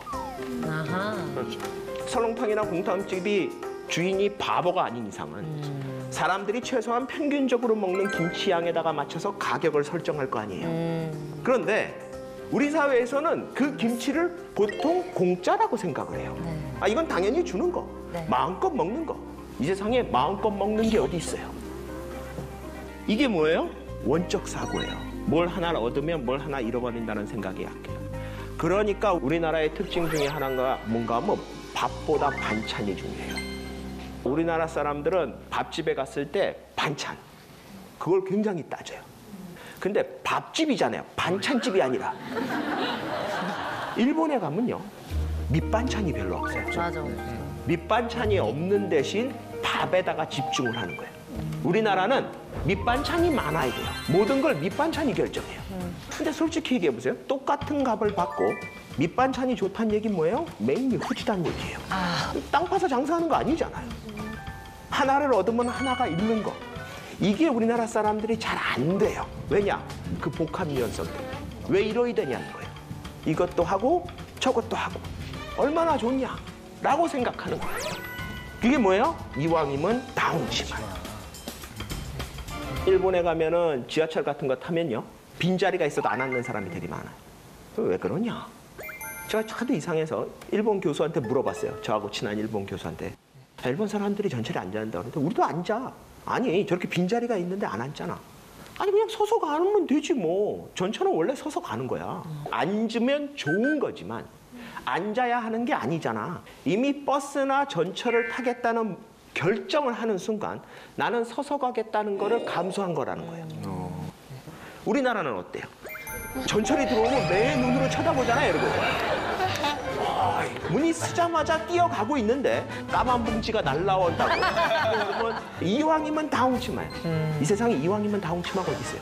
아하. 그렇죠. 설렁탕이나 곰탕집이 주인이 바보가 아닌 이상은 사람들이 최소한 평균적으로 먹는 김치 양에다가 맞춰서 가격을 설정할 거 아니에요. 그런데 우리 사회에서는 그 김치를 보통 공짜라고 생각을 해요. 이건 당연히 주는 거, 마음껏 먹는 거. 이 세상에 마음껏 먹는 게 어디 있어요? 이게 뭐예요? 원적 사고예요. 뭘 하나 얻으면 뭘 하나 잃어버린다는 생각이 약해요. 그러니까 우리나라의 특징 중에 하나가 뭔가 하면 밥보다 반찬이 중요해요. 우리나라 사람들은 밥집에 갔을 때 반찬, 그걸 굉장히 따져요. 근데 밥집이잖아요. 반찬집이 아니라. 일본에 가면요. 밑반찬이 별로 없어요. 맞아. 밑반찬이 없는 대신 밥에다가 집중을 하는 거예요. 우리나라는 밑반찬이 많아야 돼요. 모든 걸 밑반찬이 결정해요. 근데 솔직히 얘기해보세요. 똑같은 값을 받고 밑반찬이 좋다는 얘기는 뭐예요? 메인이 후지다는 얘기예요. 땅 파서 장사하는 거 아니잖아요. 하나를 얻으면 하나가 잃는 거. 이게 우리나라 사람들이 잘 안 돼요. 왜냐? 그 복합 유연성 때문에. 왜 이러야 되냐는 거예요. 이것도 하고 저것도 하고 얼마나 좋냐? 라고 생각하는 거예요. 그게 뭐예요? 이왕이면 다홍치마. 일본에 가면은 지하철 같은 거 타면요. 빈자리가 있어도 안 앉는 사람이 되게 많아요. 왜 그러냐? 제가 하도 이상해서 일본 교수한테 물어봤어요. 저하고 친한 일본 교수한테. 일본 사람들이 전철에 앉아야 한다고 그러는데 우리도 앉아. 아니 저렇게 빈자리가 있는데 안 앉잖아. 아니 그냥 서서 가면 되지 뭐. 전철은 원래 서서 가는 거야. 앉으면 좋은 거지만 앉아야 하는 게 아니잖아. 이미 버스나 전철을 타겠다는 결정을 하는 순간 나는 서서 가겠다는 거를 감수한 거라는 거예요. 우리나라는 어때요? 전철이 들어오면 매 눈으로 쳐다보잖아요, 여러분. 문이 쓰자마자 뛰어가고 있는데 까만 봉지가 날라온다고. 그러면 이왕이면 다 훔치마요. 이 세상에 이왕이면 다 훔치마가 어디 있어요?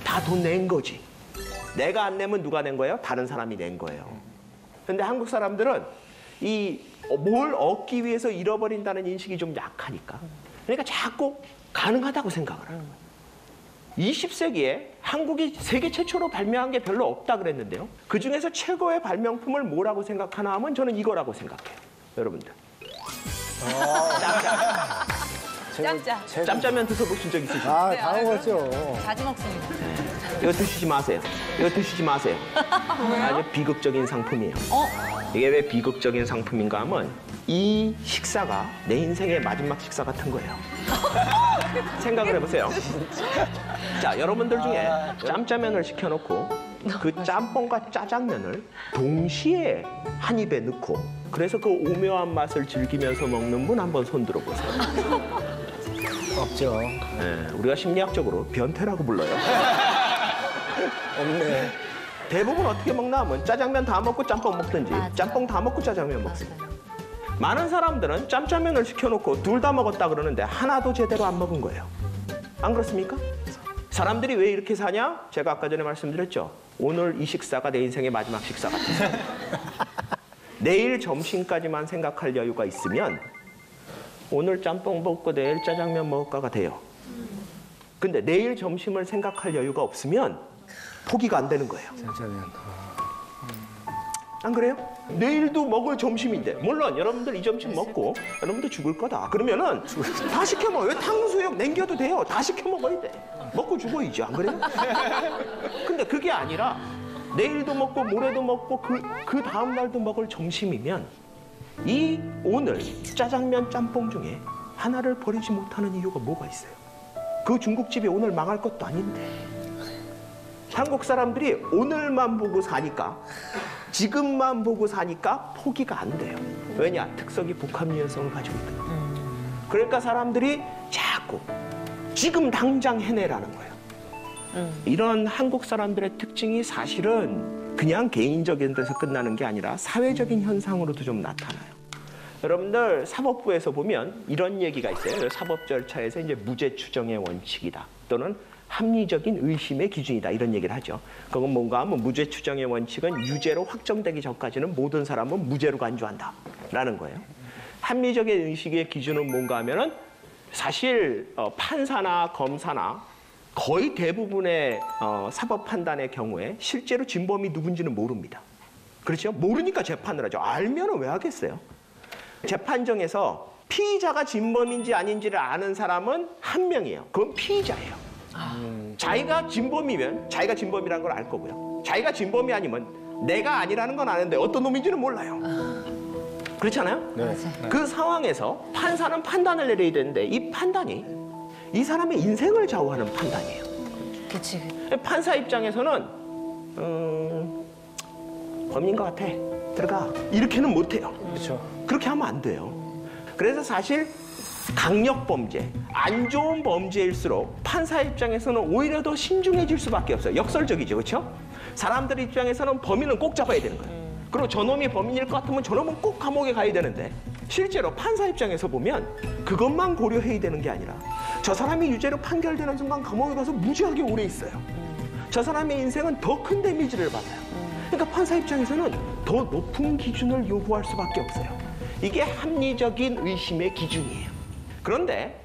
다 돈 낸 거지. 내가 안 내면 누가 낸 거예요? 다른 사람이 낸 거예요. 근데 한국 사람들은 이 뭘 얻기 위해서 잃어버린다는 인식이 좀 약하니까. 그러니까 자꾸 가능하다고 생각을 하는 거예요. 20세기에 한국이 세계 최초로 발명한 게 별로 없다 그랬는데요. 그중에서 최고의 발명품을 뭐라고 생각하나 하면 저는 이거라고 생각해요. 여러분들. 짭짜. 짬짜면 드셔보신 적 있으시죠? 다 먹었죠. 자주 먹습니다. 이거 드시지 마세요. 이거 드시지 마세요. 아주 비극적인 상품이에요. 이게 왜 비극적인 상품인가 하면 이 식사가 내 인생의 마지막 식사 같은 거예요. 생각을 해보세요. 자, 여러분들 중에 짬짜면을 시켜놓고 그 짬뽕과 짜장면을 동시에 한 입에 넣고 그래서 그 오묘한 맛을 즐기면서 먹는 분 한번 손 들어보세요. 없죠. 네, 우리가 심리학적으로 변태라고 불러요. 없네. 대부분 어떻게 먹나 하면 짜장면 다 먹고 짬뽕 먹든지 맞아. 짬뽕 다 먹고 짜장면 먹습니다. 많은 사람들은 짬짜면을 시켜놓고 둘 다 먹었다 그러는데 하나도 제대로 안 먹은 거예요. 안 그렇습니까? 사람들이 왜 이렇게 사냐? 제가 아까 전에 말씀드렸죠. 오늘 이 식사가 내 인생의 마지막 식사 같아서. 내일 점심까지만 생각할 여유가 있으면 오늘 짬뽕 먹고 내일 짜장면 먹을까가 돼요. 근데 내일 점심을 생각할 여유가 없으면 포기가 안 되는 거예요. 짜장면. 안 그래요? 내일도 먹을 점심인데 물론 여러분들 이 점심 먹고 여러분들 죽을 거다. 그러면은 다 시켜 먹어요. 탕수육 남겨도 돼요. 다 시켜 먹어야 돼. 먹고 죽어야지. 안 그래요? 근데 그게 아니라 내일도 먹고 모레도 먹고 그 다음 날도 먹을 점심이면 이 오늘 짜장면 짬뽕 중에 하나를 버리지 못하는 이유가 뭐가 있어요? 그 중국집이 오늘 망할 것도 아닌데. 한국 사람들이 오늘만 보고 사니까 지금만 보고 사니까 포기가 안 돼요. 왜냐? 특성이 복합 유연성을 가지고 있거든요. 그러니까 사람들이 자꾸 지금 당장 해내라는 거예요. 이런 한국 사람들의 특징이 사실은 그냥 개인적인 데서 끝나는 게 아니라 사회적인 현상으로도 좀 나타나요. 여러분들 사법부에서 보면 이런 얘기가 있어요. 사법 절차에서 이제 무죄 추정의 원칙이다. 또는 합리적인 의심의 기준이다. 이런 얘기를 하죠. 그건 뭔가 하면 무죄 추정의 원칙은 유죄로 확정되기 전까지는 모든 사람은 무죄로 간주한다. 라는 거예요. 합리적인 의식의 기준은 뭔가 하면은 사실 판사나 검사나 거의 대부분의 사법 판단의 경우에 실제로 진범이 누군지는 모릅니다. 그렇죠? 모르니까 재판을 하죠. 알면은 왜 하겠어요? 재판정에서 피의자가 진범인지 아닌지를 아는 사람은 한 명이에요. 그건 피의자예요. 자기가 진범이면 자기가 진범이라는 걸 알 거고요. 자기가 진범이 아니면 내가 아니라는 건 아는데 어떤 놈인지는 몰라요. 그렇잖아요? 네. 그 상황에서 판사는 판단을 내려야 되는데 이 판단이 이 사람의 인생을 좌우하는 판단이에요. 그치. 판사 입장에서는 범인인 것 같아. 들어가. 이렇게는 못해요. 그렇죠. 그렇게 하면 안 돼요. 그래서 사실 강력 범죄, 안 좋은 범죄일수록 판사 입장에서는 오히려 더 신중해질 수밖에 없어요. 역설적이죠, 그렇죠? 사람들 입장에서는 범인은 꼭 잡아야 되는 거예요. 그리고 저놈이 범인일 것 같으면 저놈은 꼭 감옥에 가야 되는데 실제로 판사 입장에서 보면 그것만 고려해야 되는 게 아니라 저 사람이 유죄로 판결되는 순간 감옥에 가서 무지하게 오래 있어요. 저 사람의 인생은 더 큰 데미지를 받아요. 그러니까 판사 입장에서는 더 높은 기준을 요구할 수밖에 없어요. 이게 합리적인 의심의 기준이에요. 그런데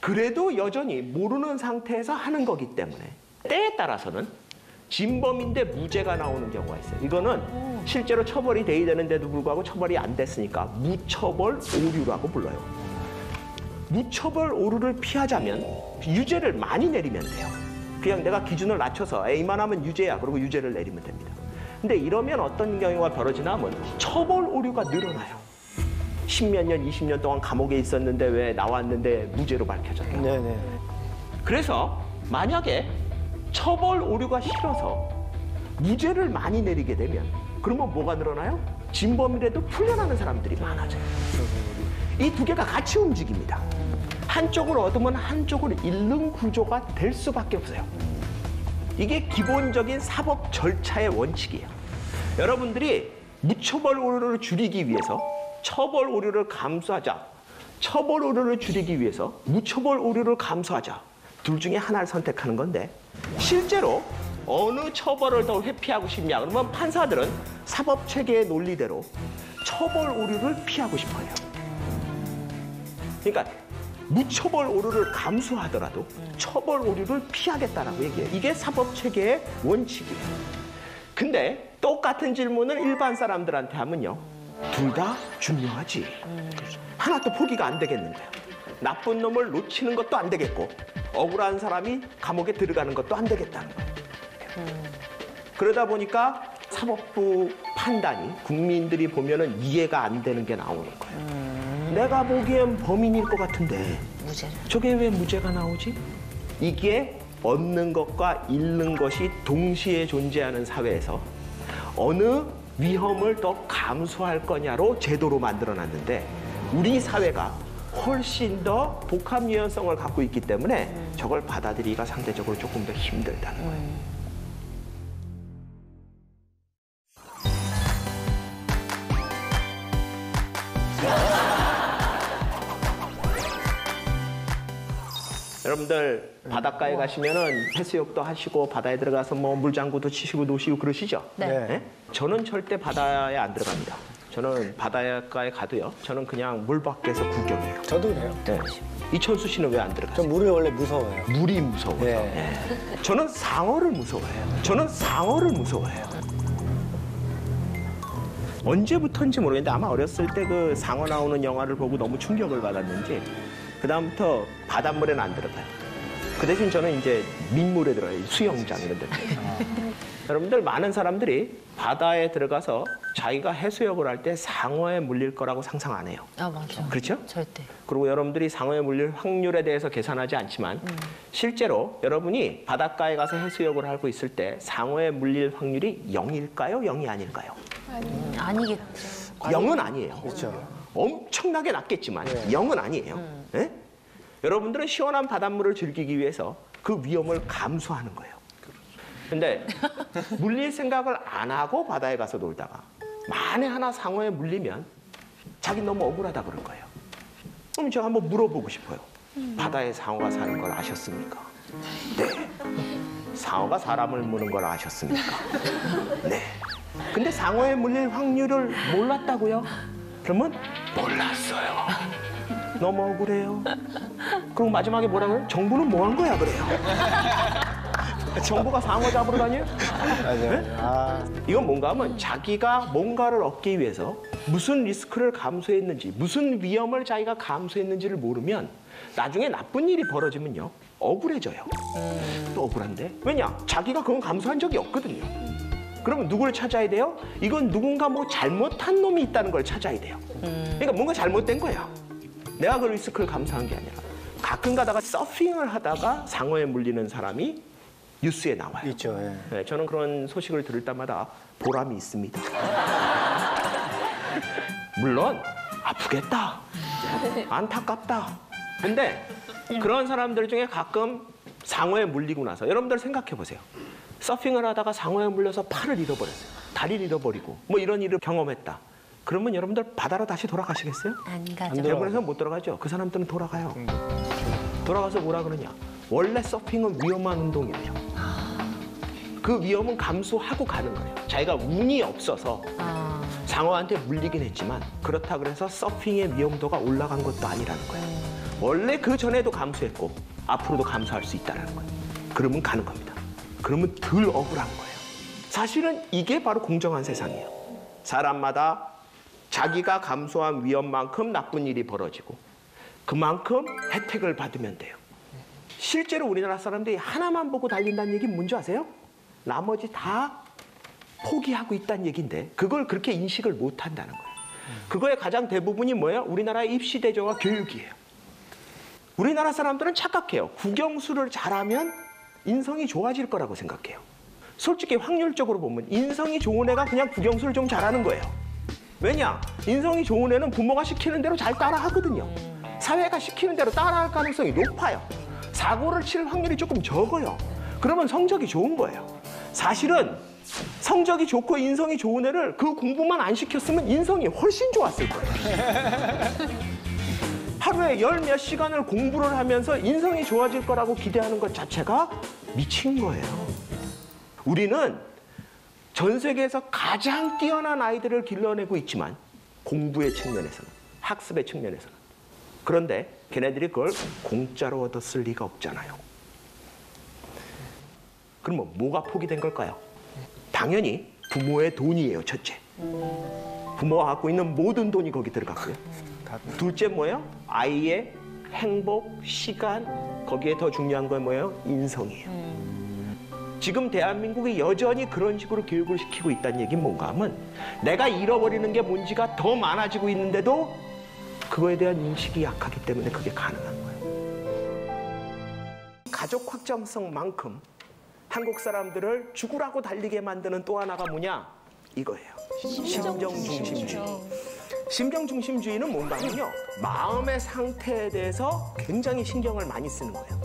그래도 여전히 모르는 상태에서 하는 거기 때문에 때에 따라서는 진범인데 무죄가 나오는 경우가 있어요. 이거는 실제로 처벌이 돼야 되는데도 불구하고 처벌이 안 됐으니까 무처벌 오류라고 불러요. 무처벌 오류를 피하자면 유죄를 많이 내리면 돼요. 그냥 내가 기준을 낮춰서 이만하면 유죄야. 그러고 유죄를 내리면 됩니다. 근데 이러면 어떤 경우가 벌어지나 하면 처벌 오류가 늘어나요. 10몇 년, 20년 동안 감옥에 있었는데 왜 나왔는데 무죄로 밝혀졌다. 네네. 그래서 만약에 처벌 오류가 싫어서 무죄를 많이 내리게 되면 그러면 뭐가 늘어나요? 진범이라도 풀려나는 사람들이 많아져요. 이 두 개가 같이 움직입니다. 한쪽을 얻으면 한쪽을 잃는 구조가 될 수밖에 없어요. 이게 기본적인 사법 절차의 원칙이에요. 여러분들이 무처벌 오류를 줄이기 위해서 처벌 오류를 감수하자, 처벌 오류를 줄이기 위해서 무처벌 오류를 감수하자, 둘 중에 하나를 선택하는 건데 실제로 어느 처벌을 더 회피하고 싶냐 그러면 판사들은 사법체계의 논리대로 처벌 오류를 피하고 싶어요. 그러니까 무처벌 오류를 감수하더라도 처벌 오류를 피하겠다라고 얘기해요. 이게 사법체계의 원칙이에요. 근데 똑같은 질문을 일반 사람들한테 하면요. 둘 다 중요하지. 하나 또 포기가 안 되겠는데요. 나쁜 놈을 놓치는 것도 안 되겠고 억울한 사람이 감옥에 들어가는 것도 안 되겠다는 거예요. 그러다 보니까 사법부 판단이 국민들이 보면은 이해가 안 되는 게 나오는 거예요. 내가 보기엔 범인일 것 같은데 무죄를. 저게 왜 무죄가 나오지? 이게 얻는 것과 잃는 것이 동시에 존재하는 사회에서 어느 위험을 더 감수할 거냐로 제도로 만들어놨는데 우리 사회가 훨씬 더 복합 유연성을 갖고 있기 때문에 저걸 받아들이기가 상대적으로 조금 더 힘들다는 거예요. 여러분들 바닷가에 가시면은 해수욕도 하시고 바다에 들어가서 뭐 물장구도 치시고 노시고 그러시죠? 네. 저는 절대 바다에 안 들어갑니다. 저는 바닷가에 가도요. 저는 그냥 물 밖에서 구경해요. 저도 그래요. 네. 이천수 씨는 왜 안 들어가세요? 전 물을 원래 무서워해요. 물이 무서워요. 네. 저는 상어를 무서워해요. 저는 상어를 무서워해요. 언제부터인지 모르겠는데 아마 어렸을 때 그 상어 나오는 영화를 보고 너무 충격을 받았는지 그다음부터 바닷물에는 안 들어가요. 그 대신 저는 이제 민물에 들어가요. 수영장 이런 데. 여러분들 많은 사람들이 바다에 들어가서 자기가 해수욕을 할 때 상어에 물릴 거라고 상상 안 해요. 아, 맞아. 그렇죠? 절대. 그리고 여러분들이 상어에 물릴 확률에 대해서 계산하지 않지만 실제로 여러분이 바닷가에 가서 해수욕을 하고 있을 때 상어에 물릴 확률이 0일까요? 0이 아닐까요? 아니겠죠. 0은 아니에요. 그렇죠. 엄청나게 낮겠지만 0은 아니에요. 예? 여러분들은 시원한 바닷물을 즐기기 위해서 그 위험을 감수하는 거예요. 근데 물릴 생각을 안 하고 바다에 가서 놀다가 만에 하나 상어에 물리면 자기 너무 억울하다 그럴 거예요. 그럼 제가 한번 물어보고 싶어요. 바다에 상어가 사는 걸 아셨습니까? 네. 상어가 사람을 무는 걸 아셨습니까? 네. 근데 상어에 물릴 확률을 몰랐다고요? 그러면 몰랐어요. 너무 억울해요. 그럼 마지막에 뭐라고요? 정부는 뭐 한 거야 그래요? 정부가 상어 잡으러 다녀요? 맞아요. 아, 이건 뭔가 하면 자기가 뭔가를 얻기 위해서 무슨 리스크를 감수했는지 무슨 위험을 자기가 감수했는지를 모르면 나중에 나쁜 일이 벌어지면요 억울해져요. 또 억울한데 왜냐? 자기가 그건 감수한 적이 없거든요. 그러면 누구를 찾아야 돼요? 이건 누군가 뭐 잘못한 놈이 있다는 걸 찾아야 돼요. 그러니까 뭔가 잘못된 거야. 내가 그 리스크를 감수한 게 아니라 가끔 가다가 서핑을 하다가 상어에 물리는 사람이 뉴스에 나와요. 있죠. 예. 네, 저는 그런 소식을 들을 때마다 보람이 있습니다. 물론 아프겠다, 안타깝다. 근데 그런 사람들 중에 가끔 상어에 물리고 나서 여러분들 생각해 보세요. 서핑을 하다가 상어에 물려서 팔을 잃어버렸어요. 다리를 잃어버리고 뭐 이런 일을 경험했다. 그러면 여러분들 바다로 다시 돌아가시겠어요? 안 가죠. 대부분에서 못 돌아가죠. 그 사람들은 돌아가요. 돌아가서 뭐라 그러냐? 원래 서핑은 위험한 운동이에요. 그 위험은 감수하고 가는 거예요. 자기가 운이 없어서 상어한테 물리긴 했지만 그렇다 그래서 서핑의 위험도가 올라간 것도 아니라는 거예요. 원래 그 전에도 감수했고 앞으로도 감수할 수 있다는 거예요. 그러면 가는 겁니다. 그러면 덜 억울한 거예요. 사실은 이게 바로 공정한 세상이에요. 사람마다 자기가 감수한 위험만큼 나쁜 일이 벌어지고 그만큼 혜택을 받으면 돼요. 실제로 우리나라 사람들이 하나만 보고 달린다는 얘기는 뭔지 아세요? 나머지 다 포기하고 있다는 얘기인데 그걸 그렇게 인식을 못 한다는 거예요. 그거의 가장 대부분이 뭐예요? 우리나라의 입시 대조와 교육이에요. 우리나라 사람들은 착각해요. 국영수를 잘하면 인성이 좋아질 거라고 생각해요. 솔직히 확률적으로 보면 인성이 좋은 애가 그냥 국영수를 좀 잘하는 거예요. 왜냐? 인성이 좋은 애는 부모가 시키는 대로 잘 따라하거든요. 사회가 시키는 대로 따라할 가능성이 높아요. 사고를 칠 확률이 조금 적어요. 그러면 성적이 좋은 거예요. 사실은 성적이 좋고 인성이 좋은 애를 그 공부만 안 시켰으면 인성이 훨씬 좋았을 거예요. 하루에 10몇 시간을 공부를 하면서 인성이 좋아질 거라고 기대하는 것 자체가 미친 거예요. 우리는 전 세계에서 가장 뛰어난 아이들을 길러내고 있지만 공부의 측면에서는, 학습의 측면에서는. 그런데 걔네들이 그걸 공짜로 얻었을 리가 없잖아요. 그럼 뭐가 포기된 걸까요? 당연히 부모의 돈이에요, 첫째. 부모가 갖고 있는 모든 돈이 거기 들어갔고요. 둘째 뭐예요? 아이의 행복, 시간, 거기에 더 중요한 건 뭐예요? 인성이에요. 지금 대한민국이 여전히 그런 식으로 교육을 시키고 있다는 얘기는 뭔가 하면 내가 잃어버리는 게 뭔지가 더 많아지고 있는데도 그거에 대한 인식이 약하기 때문에 그게 가능한 거예요. 가족 확장성만큼 한국 사람들을 죽으라고 달리게 만드는 또 하나가 뭐냐? 이거예요. 심정중심주의. 심정중심주의는 뭔가 하면요. 마음의 상태에 대해서 굉장히 신경을 많이 쓰는 거예요.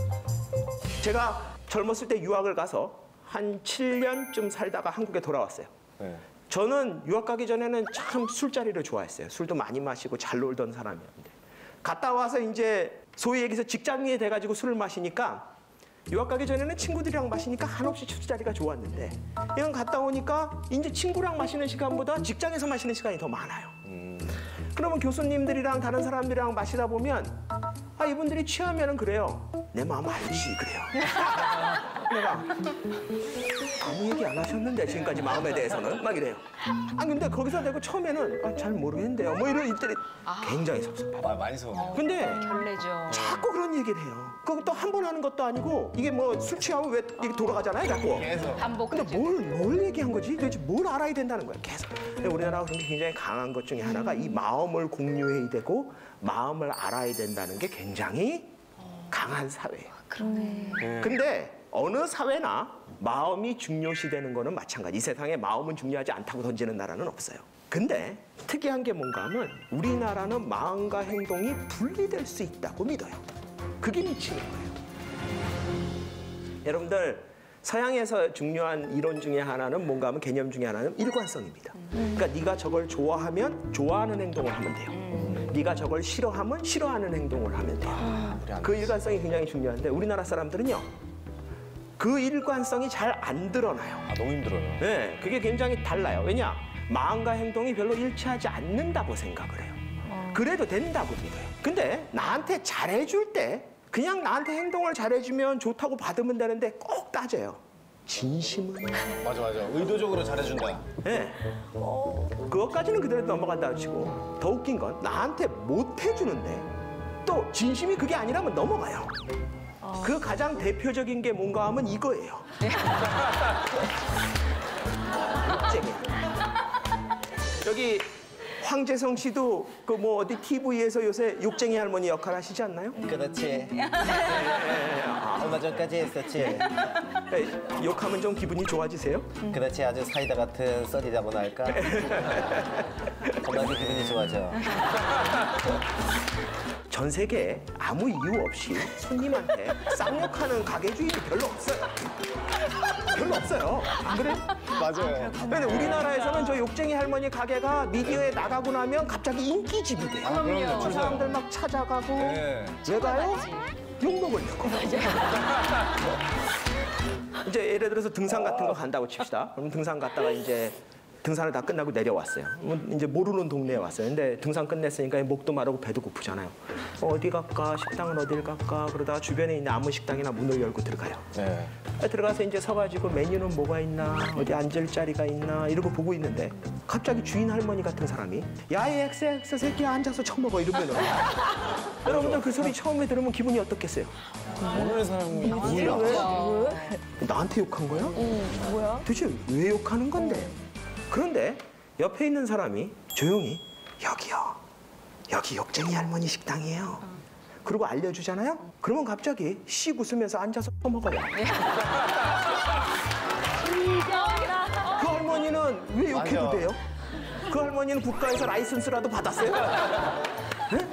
제가 젊었을 때 유학을 가서 한 7년쯤 살다가 한국에 돌아왔어요. 네. 저는 유학 가기 전에는 참 술자리를 좋아했어요. 술도 많이 마시고 잘 놀던 사람이었는데 갔다 와서 이제 소위 얘기해서 직장인이 돼가지고 술을 마시니까 유학 가기 전에는 친구들이랑 마시니까 한없이 술자리가 좋았는데 이건 갔다 오니까 이제 친구랑 마시는 시간보다 직장에서 마시는 시간이 더 많아요. 그러면 교수님들이랑 다른 사람들이랑 마시다 보면 아 이분들이 취하면은 그래요. 내 마음 알지 그래요. 내가 아무 얘기 안 하셨는데 지금까지 마음에 대해서는 막 이래요. 아 근데 거기서 내가 처음에는 아, 잘 모르겠는데요. 뭐 이런 입들이 굉장히 섭섭해요. 많이 서운해요. 근데 결례죠. 자꾸 그런 얘기를 해요. 그것도 한 번 하는 것도 아니고 이게 뭐 술 취하면 왜 이렇게 돌아가잖아요, 자꾸. 계속. 반복해지고. 근데 뭘 얘기한 거지? 도대체 뭘 알아야 된다는 거야, 계속. 근데 우리나라가 그런 게 굉장히 강한 것 중에 하나가 이 마음을 공유해야 되고 마음을 알아야 된다는 게 굉장히 강한 사회예요. 그러네. 근데 어느 사회나 마음이 중요시되는 거는 마찬가지. 이 세상에 마음은 중요하지 않다고 던지는 나라는 없어요. 근데 특이한 게 뭔가 하면 우리나라는 마음과 행동이 분리될 수 있다고 믿어요. 그게 미치는 거예요. 여러분들 서양에서 중요한 이론 중에 하나는 뭔가 하면 개념 중에 하나는 일관성입니다. 그러니까 네가 저걸 좋아하면 좋아하는 행동을 하면 돼요. 네가 저걸 싫어하면 싫어하는 행동을 하면 돼요. 그 일관성이 굉장히 중요한데 우리나라 사람들은요. 그 일관성이 잘 안 드러나요. 아, 너무 힘들어요. 네, 그게 굉장히 달라요. 왜냐? 마음과 행동이 별로 일치하지 않는다고 생각을 해요. 그래도 된다고 믿어요. 근데 나한테 잘해줄 때 그냥 나한테 행동을 잘해주면 좋다고 받으면 되는데 꼭 따져요. 진심은? 맞아. 의도적으로 잘해준다. 네. 그것까지는 그대로 넘어간다고 치고 더 웃긴 건 나한테 못 해주는데 또 진심이 그게 아니라면 넘어가요. 그 가장 대표적인 게 뭔가 하면 이거예요. 욕쟁이. 여기 황재성 씨도 그 뭐 어디 TV에서 요새 욕쟁이 할머니 역할 하시지 않나요? 그렇지. 얼마 전까지 했었지. 욕하면 좀 기분이 좋아지세요? 그렇지. 아주 사이다 같은 썰이라고나 할까? 겁나게 기분이 좋아져. 전 세계에 아무 이유 없이 손님한테 쌍욕하는 가게 주인이 별로 없어요. 별로 없어요. 안 그래요? 맞아요. 근데 우리나라에서는 저 욕쟁이 할머니 가게가 미디어에 나가고 나면 갑자기 인기집이 돼요. 그럼요. 그 사람들 막 찾아가고 네. 왜 가요? 욕 먹으려고. 이제 예를 들어서 등산 같은 거 간다고 칩시다. 그럼 등산 갔다가 이제 등산을 다 끝나고 내려왔어요. 이제 모르는 동네에 왔어요. 근데 등산 끝냈으니까 목도 마르고 배도 고프잖아요. 어디 갈까? 식당은 어딜 갈까? 그러다가 주변에 있는 아무 식당이나 문을 열고 들어가요. 네. 들어가서 이제 서가지고 메뉴는 뭐가 있나, 어디 앉을 자리가 있나 이러고 보고 있는데 갑자기 주인 할머니 같은 사람이 야, 이 XX 새끼야 앉아서 처먹어 이러면은 여러분들 그 소리 처음에 들으면 기분이 어떻겠어요? 모르는 사람이 뭐야? 나한테 욕한 거야? 뭐야? 도대체 왜 욕하는 건데? 그런데 옆에 있는 사람이 조용히 여기요. 여기 욕쟁이 할머니 식당이에요. 그리고 알려주잖아요? 그러면 갑자기 씩 웃으면서 앉아서 먹어요. 그 할머니는 왜 욕해도 맞아. 돼요? 그 할머니는 국가에서 라이선스라도 받았어요? 네?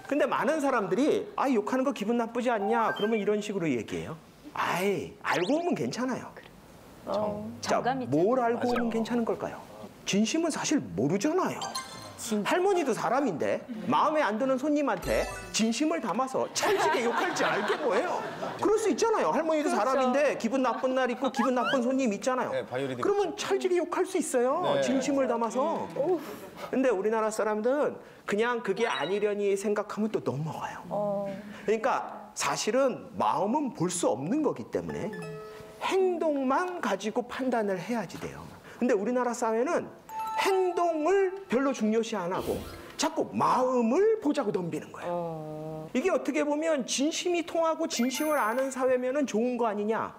근데 많은 사람들이 아 욕하는 거 기분 나쁘지 않냐? 그러면 이런 식으로 얘기해요. 아이 알고 오면 괜찮아요. 자, 정감 있죠. 뭘 알고 오면 괜찮은 걸까요? 진심은 사실 모르잖아요. 할머니도 사람인데 마음에 안 드는 손님한테 진심을 담아서 찰지게 욕할지 알게 뭐예요. 그럴 수 있잖아요. 할머니도 사람인데 기분 나쁜 날 있고 기분 나쁜 손님 있잖아요. 네, 바이올린이 그러면 찰지게 욕할 수 있어요. 네. 진심을 담아서. 근데 우리나라 사람들은 그냥 그게 아니려니 생각하면 또 넘어가요. 그러니까 사실은 마음은 볼 수 없는 거기 때문에 행동만 가지고 판단을 해야지 돼요. 근데 우리나라 사회는 행동을 별로 중요시 안 하고 자꾸 마음을 보자고 덤비는 거예요. 이게 어떻게 보면 진심이 통하고 진심을 아는 사회면은 좋은 거 아니냐?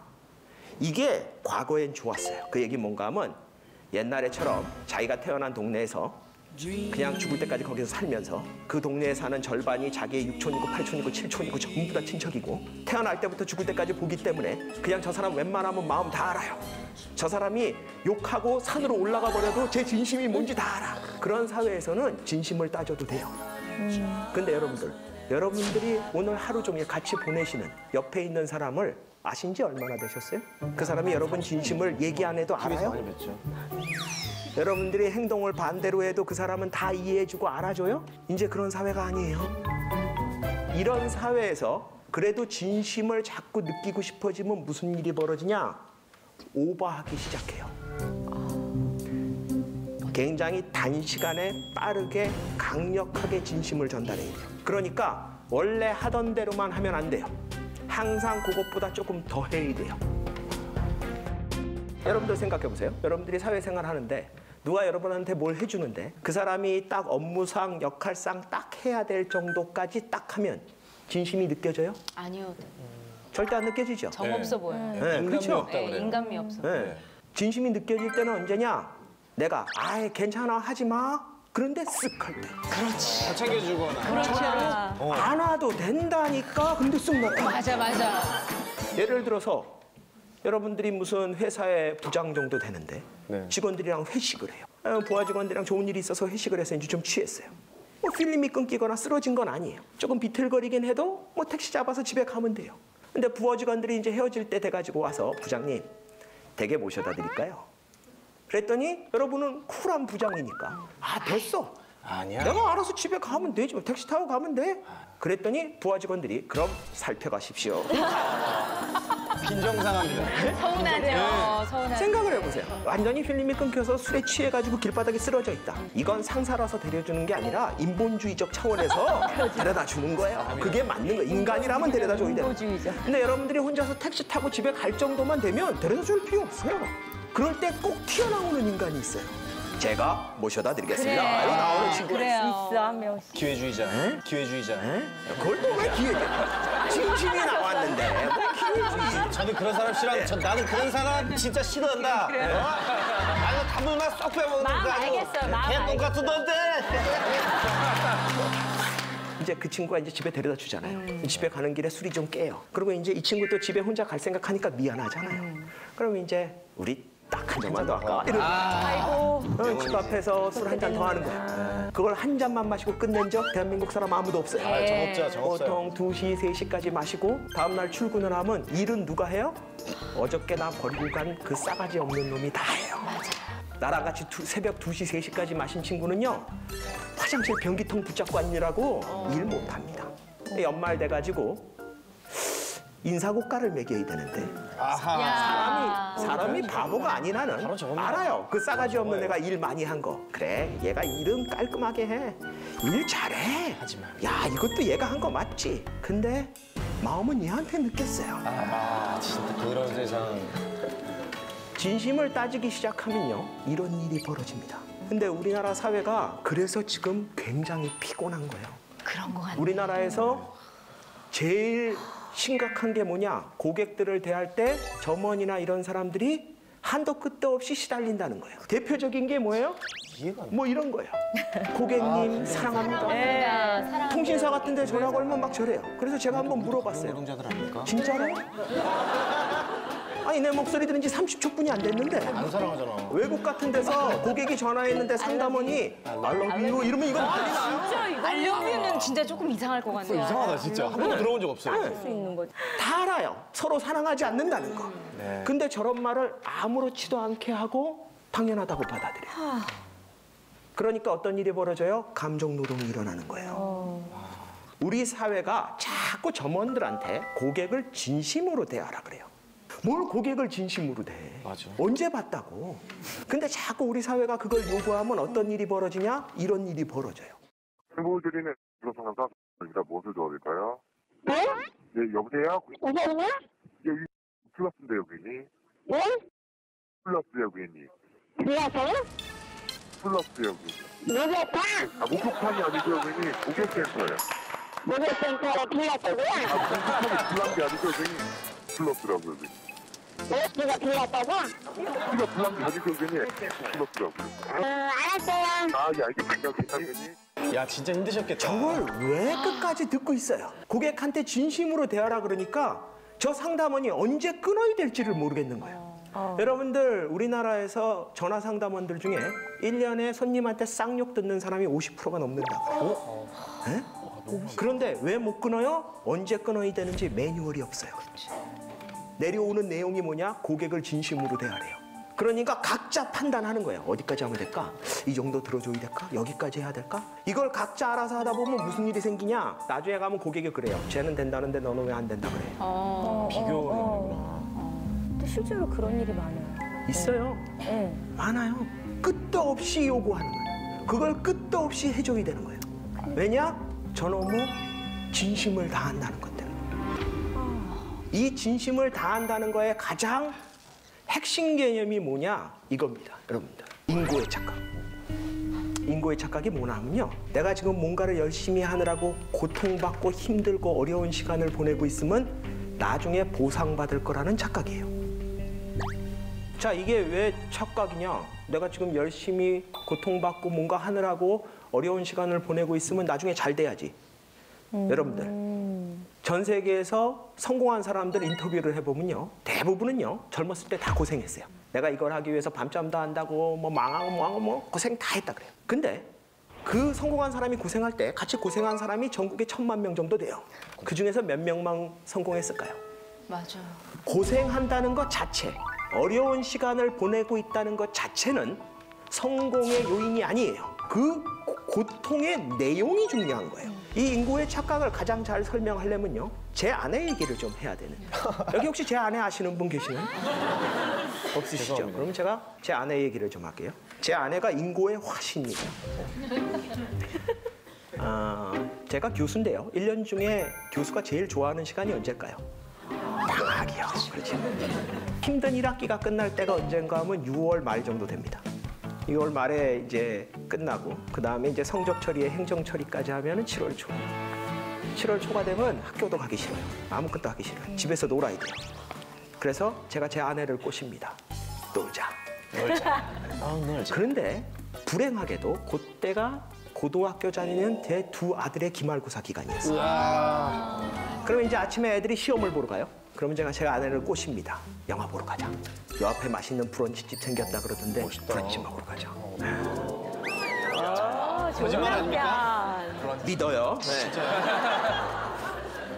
이게 과거엔 좋았어요. 그 얘기 뭔가 하면 옛날에처럼 자기가 태어난 동네에서 그냥 죽을 때까지 거기서 살면서 그 동네에 사는 절반이 자기의 육촌이고 팔촌이고 칠촌이고 전부 다 친척이고 태어날 때부터 죽을 때까지 보기 때문에 그냥 저 사람 웬만하면 마음 다 알아요. 저 사람이 욕하고 산으로 올라가 버려도 제 진심이 뭔지 다 알아. 그런 사회에서는 진심을 따져도 돼요. 근데 여러분들이 오늘 하루 종일 같이 보내시는 옆에 있는 사람을 아신 지 얼마나 되셨어요? 그 사람이 여러분 진심을 얘기 안 해도 알아요? 많이 뵀죠. 여러분들이 행동을 반대로 해도 그 사람은 다 이해해주고 알아줘요? 이제 그런 사회가 아니에요. 이런 사회에서 그래도 진심을 자꾸 느끼고 싶어지면 무슨 일이 벌어지냐? 오버하기 시작해요. 굉장히 단시간에 빠르게 강력하게 진심을 전달해야 돼요. 그러니까 원래 하던 대로만 하면 안 돼요. 항상 그것보다 조금 더 해야 돼요. 여러분들 생각해 보세요. 여러분들이 사회생활 하는데 누가 여러분한테 뭘 해주는데 그 사람이 딱 업무상 역할상 딱 해야 될 정도까지 딱 하면 진심이 느껴져요? 아니요. 절대 안 느껴지죠? 정 없어 보여요. 네, 그렇죠? 네, 인간미 없어. 네. 진심이 느껴질 때는 언제냐? 내가 아예 괜찮아 하지 마. 그런데 쓱 할 때. 다 챙겨주거나. 안 와도 된다니까. 근데 쓱 나타. 맞아. 예를 들어서 여러분들이 무슨 회사의 부장 정도 되는데 네. 직원들이랑 회식을 해요. 부하 직원들이랑 좋은 일이 있어서 회식을 해서 이제 좀 취했어요. 뭐 필름이 끊기거나 쓰러진 건 아니에요. 조금 비틀거리긴 해도 뭐 택시 잡아서 집에 가면 돼요. 근데 부하 직원들이 이제 헤어질 때 돼가지고 와서 부장님 댁에 모셔다 드릴까요? 그랬더니 여러분은 쿨한 부장이니까 아 됐어. 아니야. 내가 알아서 집에 가면 되지. 뭐 택시 타고 가면 돼. 그랬더니 부하 직원들이 그럼 살펴가십시오. 빈정상합니다. 서운하죠. 서운하죠. 생각을 해보세요. 완전히 필름이 끊겨서 술에 취해가지고 길바닥에 쓰러져 있다. 이건 상사라서 데려주는 게 아니라 인본주의적 차원에서 데려다 주는 거예요. 그게 맞는 거예요. 인간이라면 데려다 줘야 돼요. 근데 여러분들이 혼자서 택시 타고 집에 갈 정도만 되면 데려다 줄 필요 없어요. 그럴 때 꼭 튀어나오는 인간이 있어요. 제가 모셔다 드리겠습니다. 이거 나오는 친구. 그래요. 기회주의자. 기회주의자. 그걸 또 왜 기회냐? 진심이 나왔는데 뭐 기회주의. 저는 그런 사람 싫어하고 나는 그런 사람 진짜 싫어한다. 나는 단물만 쏙 빼먹는 마음 거 아니고 알겠어요, 마음 걔 똑같은 넌데. 이제 그 친구가 이제 집에 데려다 주잖아요. 집에 가는 길에 술이 좀 깨요. 그리고 이제 이 친구 또 집에 혼자 갈 생각하니까 미안하잖아요. 그러면 이제 우리 딱 한 잔만 더 할까? 이러고 집 앞에서 술 한 잔 더 하는 거야. 그걸 한 잔만 마시고 끝낸 적 대한민국 사람 아무도 없어요. 아, 정 없죠, 정 없어요. 보통 2시, 3시까지 마시고 다음날 출근을 하면 일은 누가 해요? 어저께 나 버리고 간 그 싸가지 없는 놈이 다 해요. 나랑 같이 새벽 2시, 3시까지 마신 친구는요. 화장실 변기통 붙잡고 앉느라고 일 못합니다. 연말 돼가지고 인사고가를 매겨야 되는데 사람이 바보가 아닌 한은 바로 저겁니다. 알아요. 그 싸가지 없는 애가 일 많이 한 거. 그래, 얘가 일은 깔끔하게 해. 일 잘해. 하지만. 야, 이것도 얘가 한 거 맞지. 근데 마음은 얘한테 느꼈어요. 아 진짜 그런 세상. 진심을 따지기 시작하면요, 이런 일이 벌어집니다. 근데 우리나라 사회가 그래서 지금 굉장히 피곤한 거예요. 그런 거 같네. 우리나라에서 제일 심각한 게 뭐냐? 고객들을 대할 때 점원이나 이런 사람들이 한도 끝도 없이 시달린다는 거예요. 대표적인 게 뭐예요? 이해가 안 돼. 뭐 이런 거예요. 고객님 사랑합니다. 통신사 같은 데 전화 걸면 막 저래요. 그래서 제가 한번 물어봤어요. 노동자들 아닙니까? 진짜로? 아니 내 목소리 들은 지 30초뿐이 안 됐는데 안 사랑하잖아. 외국 같은 데서 고객이 전화했는데 상담원이 I love you 이러면 이건 난리 나요. 알려면은 진짜 조금 이상할 것 같네요. 이상하다 진짜. 한 번도 들어본 적 없어요. 다 알아요. 서로 사랑하지 않는다는 거. 네. 근데 저런 말을 아무렇지도 않게 하고 당연하다고 받아들여요. 그러니까 어떤 일이 벌어져요? 감정 노동이 일어나는 거예요. 우리 사회가 자꾸 점원들한테 고객을 진심으로 대하라 그래요. 뭘 고객을 진심으로 대해? 맞아. 언제 봤다고? 근데 자꾸 우리 사회가 그걸 요구하면 어떤 일이 벌어지냐? 이런 일이 벌어져요. 행복드리는 상담사 여기다 무엇을 도와드릴까요? 네? 네, 여보세요? 여보세요? 여기 플러스인데요, 고객님. 네? 플러스요, 고객님. 불러서요? 플러스요, 고객님. 목욕탕? 아, 목욕탕이 아니고요, 고객님. 고객센터예요. 목욕센터로 불렀다고요? 목욕탕이 불난 게 아니고요, 고객님. 플러스라고요, 고객님. 목욕지가 불렀다고? 우리가 불난 게 아니고요, 고객님. 플러스라고요. 알았어요. 아, 예, 알겠습니다, 고객님. 야 진짜 힘드셨겠다. 저걸 왜 끝까지 듣고 있어요? 고객한테 진심으로 대하라 그러니까 저 상담원이 언제 끊어야 될지를 모르겠는 거예요. 여러분들 우리나라에서 전화 상담원들 중에 1년에 손님한테 쌍욕 듣는 사람이 50%가 넘는다고요. 네? 그런데 왜 못 끊어요? 언제 끊어야 되는지 매뉴얼이 없어요. 내려오는 내용이 뭐냐? 고객을 진심으로 대하래요. 그러니까 각자 판단하는 거예요. 어디까지 하면 될까? 이 정도 들어줘야 될까? 여기까지 해야 될까? 이걸 각자 알아서 하다 보면 무슨 일이 생기냐? 나중에 가면 고객이 그래요. 쟤는 된다는데 너는 왜 안 된다 그래? 근데 실제로 그런 일이 많아요. 있어요. 네. 많아요. 끝도 없이 요구하는 거예요. 그걸 끝도 없이 해줘야 되는 거예요. 왜냐? 저놈의 진심을 다한다는 것 때문에. 이 진심을 다한다는 거에 가장 핵심 개념이 뭐냐? 이겁니다. 여러분들. 인고의 착각. 인고의 착각이 뭐냐 하면요. 내가 지금 뭔가를 열심히 하느라고 고통받고 힘들고 어려운 시간을 보내고 있으면 나중에 보상받을 거라는 착각이에요. 자, 이게 왜 착각이냐? 내가 지금 열심히 고통받고 뭔가 하느라고 어려운 시간을 보내고 있으면 나중에 잘 돼야지. 여러분들. 전 세계에서 성공한 사람들 인터뷰를 해보면요. 대부분은요. 젊었을 때 다 고생했어요. 내가 이걸 하기 위해서 밤잠도 한다고 뭐 망하고 뭐 고생 다 했다 그래요. 근데 그 성공한 사람이 고생할 때 같이 고생한 사람이 전국에 1000만 명 정도 돼요. 그중에서 몇 명만 성공했을까요? 맞아요. 고생한다는 것 자체, 어려운 시간을 보내고 있다는 것 자체는 성공의 요인이 아니에요. 그 고통의 내용이 중요한 거예요. 이 인고의 착각을 가장 잘 설명하려면요. 제 아내 얘기를 좀 해야 되는. 여기 혹시 제 아내 아시는 분 계시나요? 없으시죠? 그럼 제가 제 아내 얘기를 좀 할게요. 제 아내가 인고의 화신이에요. 제가 교수인데요. 1년 중에 교수가 제일 좋아하는 시간이 언제일까요? 방학이요. 그렇죠. 힘든 1학기가 끝날 때가 언젠가 하면 6월 말 정도 됩니다. 6월 말에 이제 끝나고 그 다음에 이제 성적 처리에 행정 처리까지 하면은 7월 초. 7월 초가 되면 학교도 가기 싫어요. 아무것도 하기 싫어요. 집에서 놀아야 돼요. 그래서 제가 제 아내를 꼬십니다. 놀자. 그런데 불행하게도 그때가 고등학교 다니는 제 두 아들의 기말고사 기간이었어요. 그러면 이제 아침에 애들이 시험을 보러 가요. 그러면 제가 아내를 꼬십니다. 영화 보러 가자. 요 앞에 맛있는 브런치집 생겼다 그러던데 브런치 먹으러 가자. 거짓말 아닙니까? 믿어요.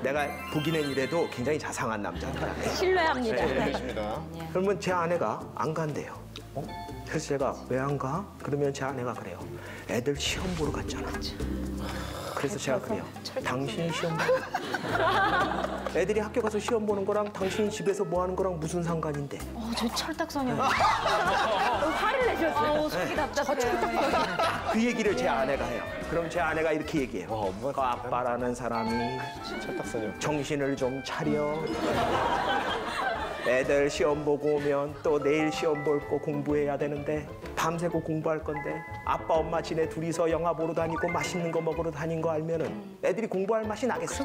내가 보기는 이래도 굉장히 자상한 남자니까. 신뢰합니다. 그러면 제 아내가 안 간대요. 그래서 제가 왜 안 가? 그러면 제 아내가 그래요. 애들 시험 보러 갔잖아. 그래서 제가 그래요. 당신이 시험 보는 애들이 학교 가서 시험 보는 거랑 당신이 집에서 뭐 하는 거랑 무슨 상관인데? 저 철딱서녀. 화를 내셨어요. 속이 답답해. 그 얘기를 제 아내가 해요. 그럼 제 아내가 이렇게 얘기해요. 그 아빠라는 사람이 정신을 좀 차려. 애들 시험 보고 오면 또 내일 시험 볼 거 공부해야 되는데 밤새고 공부할 건데 아빠 엄마 지네 둘이서 영화 보러 다니고 맛있는 거 먹으러 다닌 거 알면은 애들이 공부할 맛이 나겠어?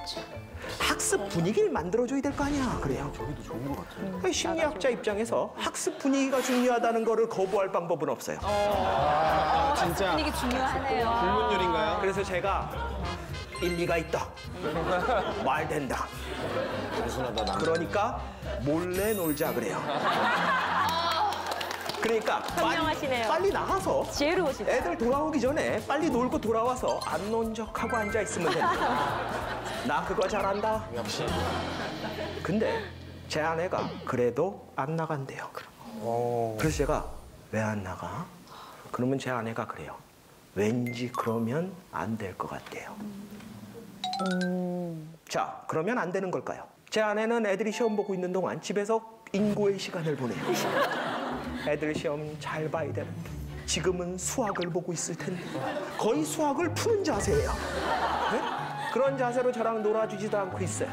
학습 분위기를 만들어줘야 될 거 아니야. 그래요. 저기도 좋은 것 같아요. 심리학자 입장에서 학습 분위기가 중요하다는 거를 거부할 방법은 없어요. 진짜 분위기 중요하네요. 불문율인가요? 그래서 제가 일리가 있다. 말 된다. 그러니까 몰래 놀자 그래요. 그러니까 빨리 나가서 지혜로우시다. 애들 돌아오기 전에 빨리 놀고 돌아와서 안 논 척하고 앉아 있으면 된다. 나 그거 잘한다. 역시. 근데 제 아내가 그래도 안 나간대요. 그래서 제가 왜 안 나가? 그러면 제 아내가 그래요. 왠지 그러면 안 될 것 같대요. 자, 그러면 안 되는 걸까요? 제 아내는 애들이 시험 보고 있는 동안 집에서 인고의 시간을 보내요. 애들 시험 잘 봐야 되는데 지금은 수학을 보고 있을 텐데 거의 수학을 푸는 자세예요. 네? 그런 자세로 저랑 놀아주지도 않고 있어요.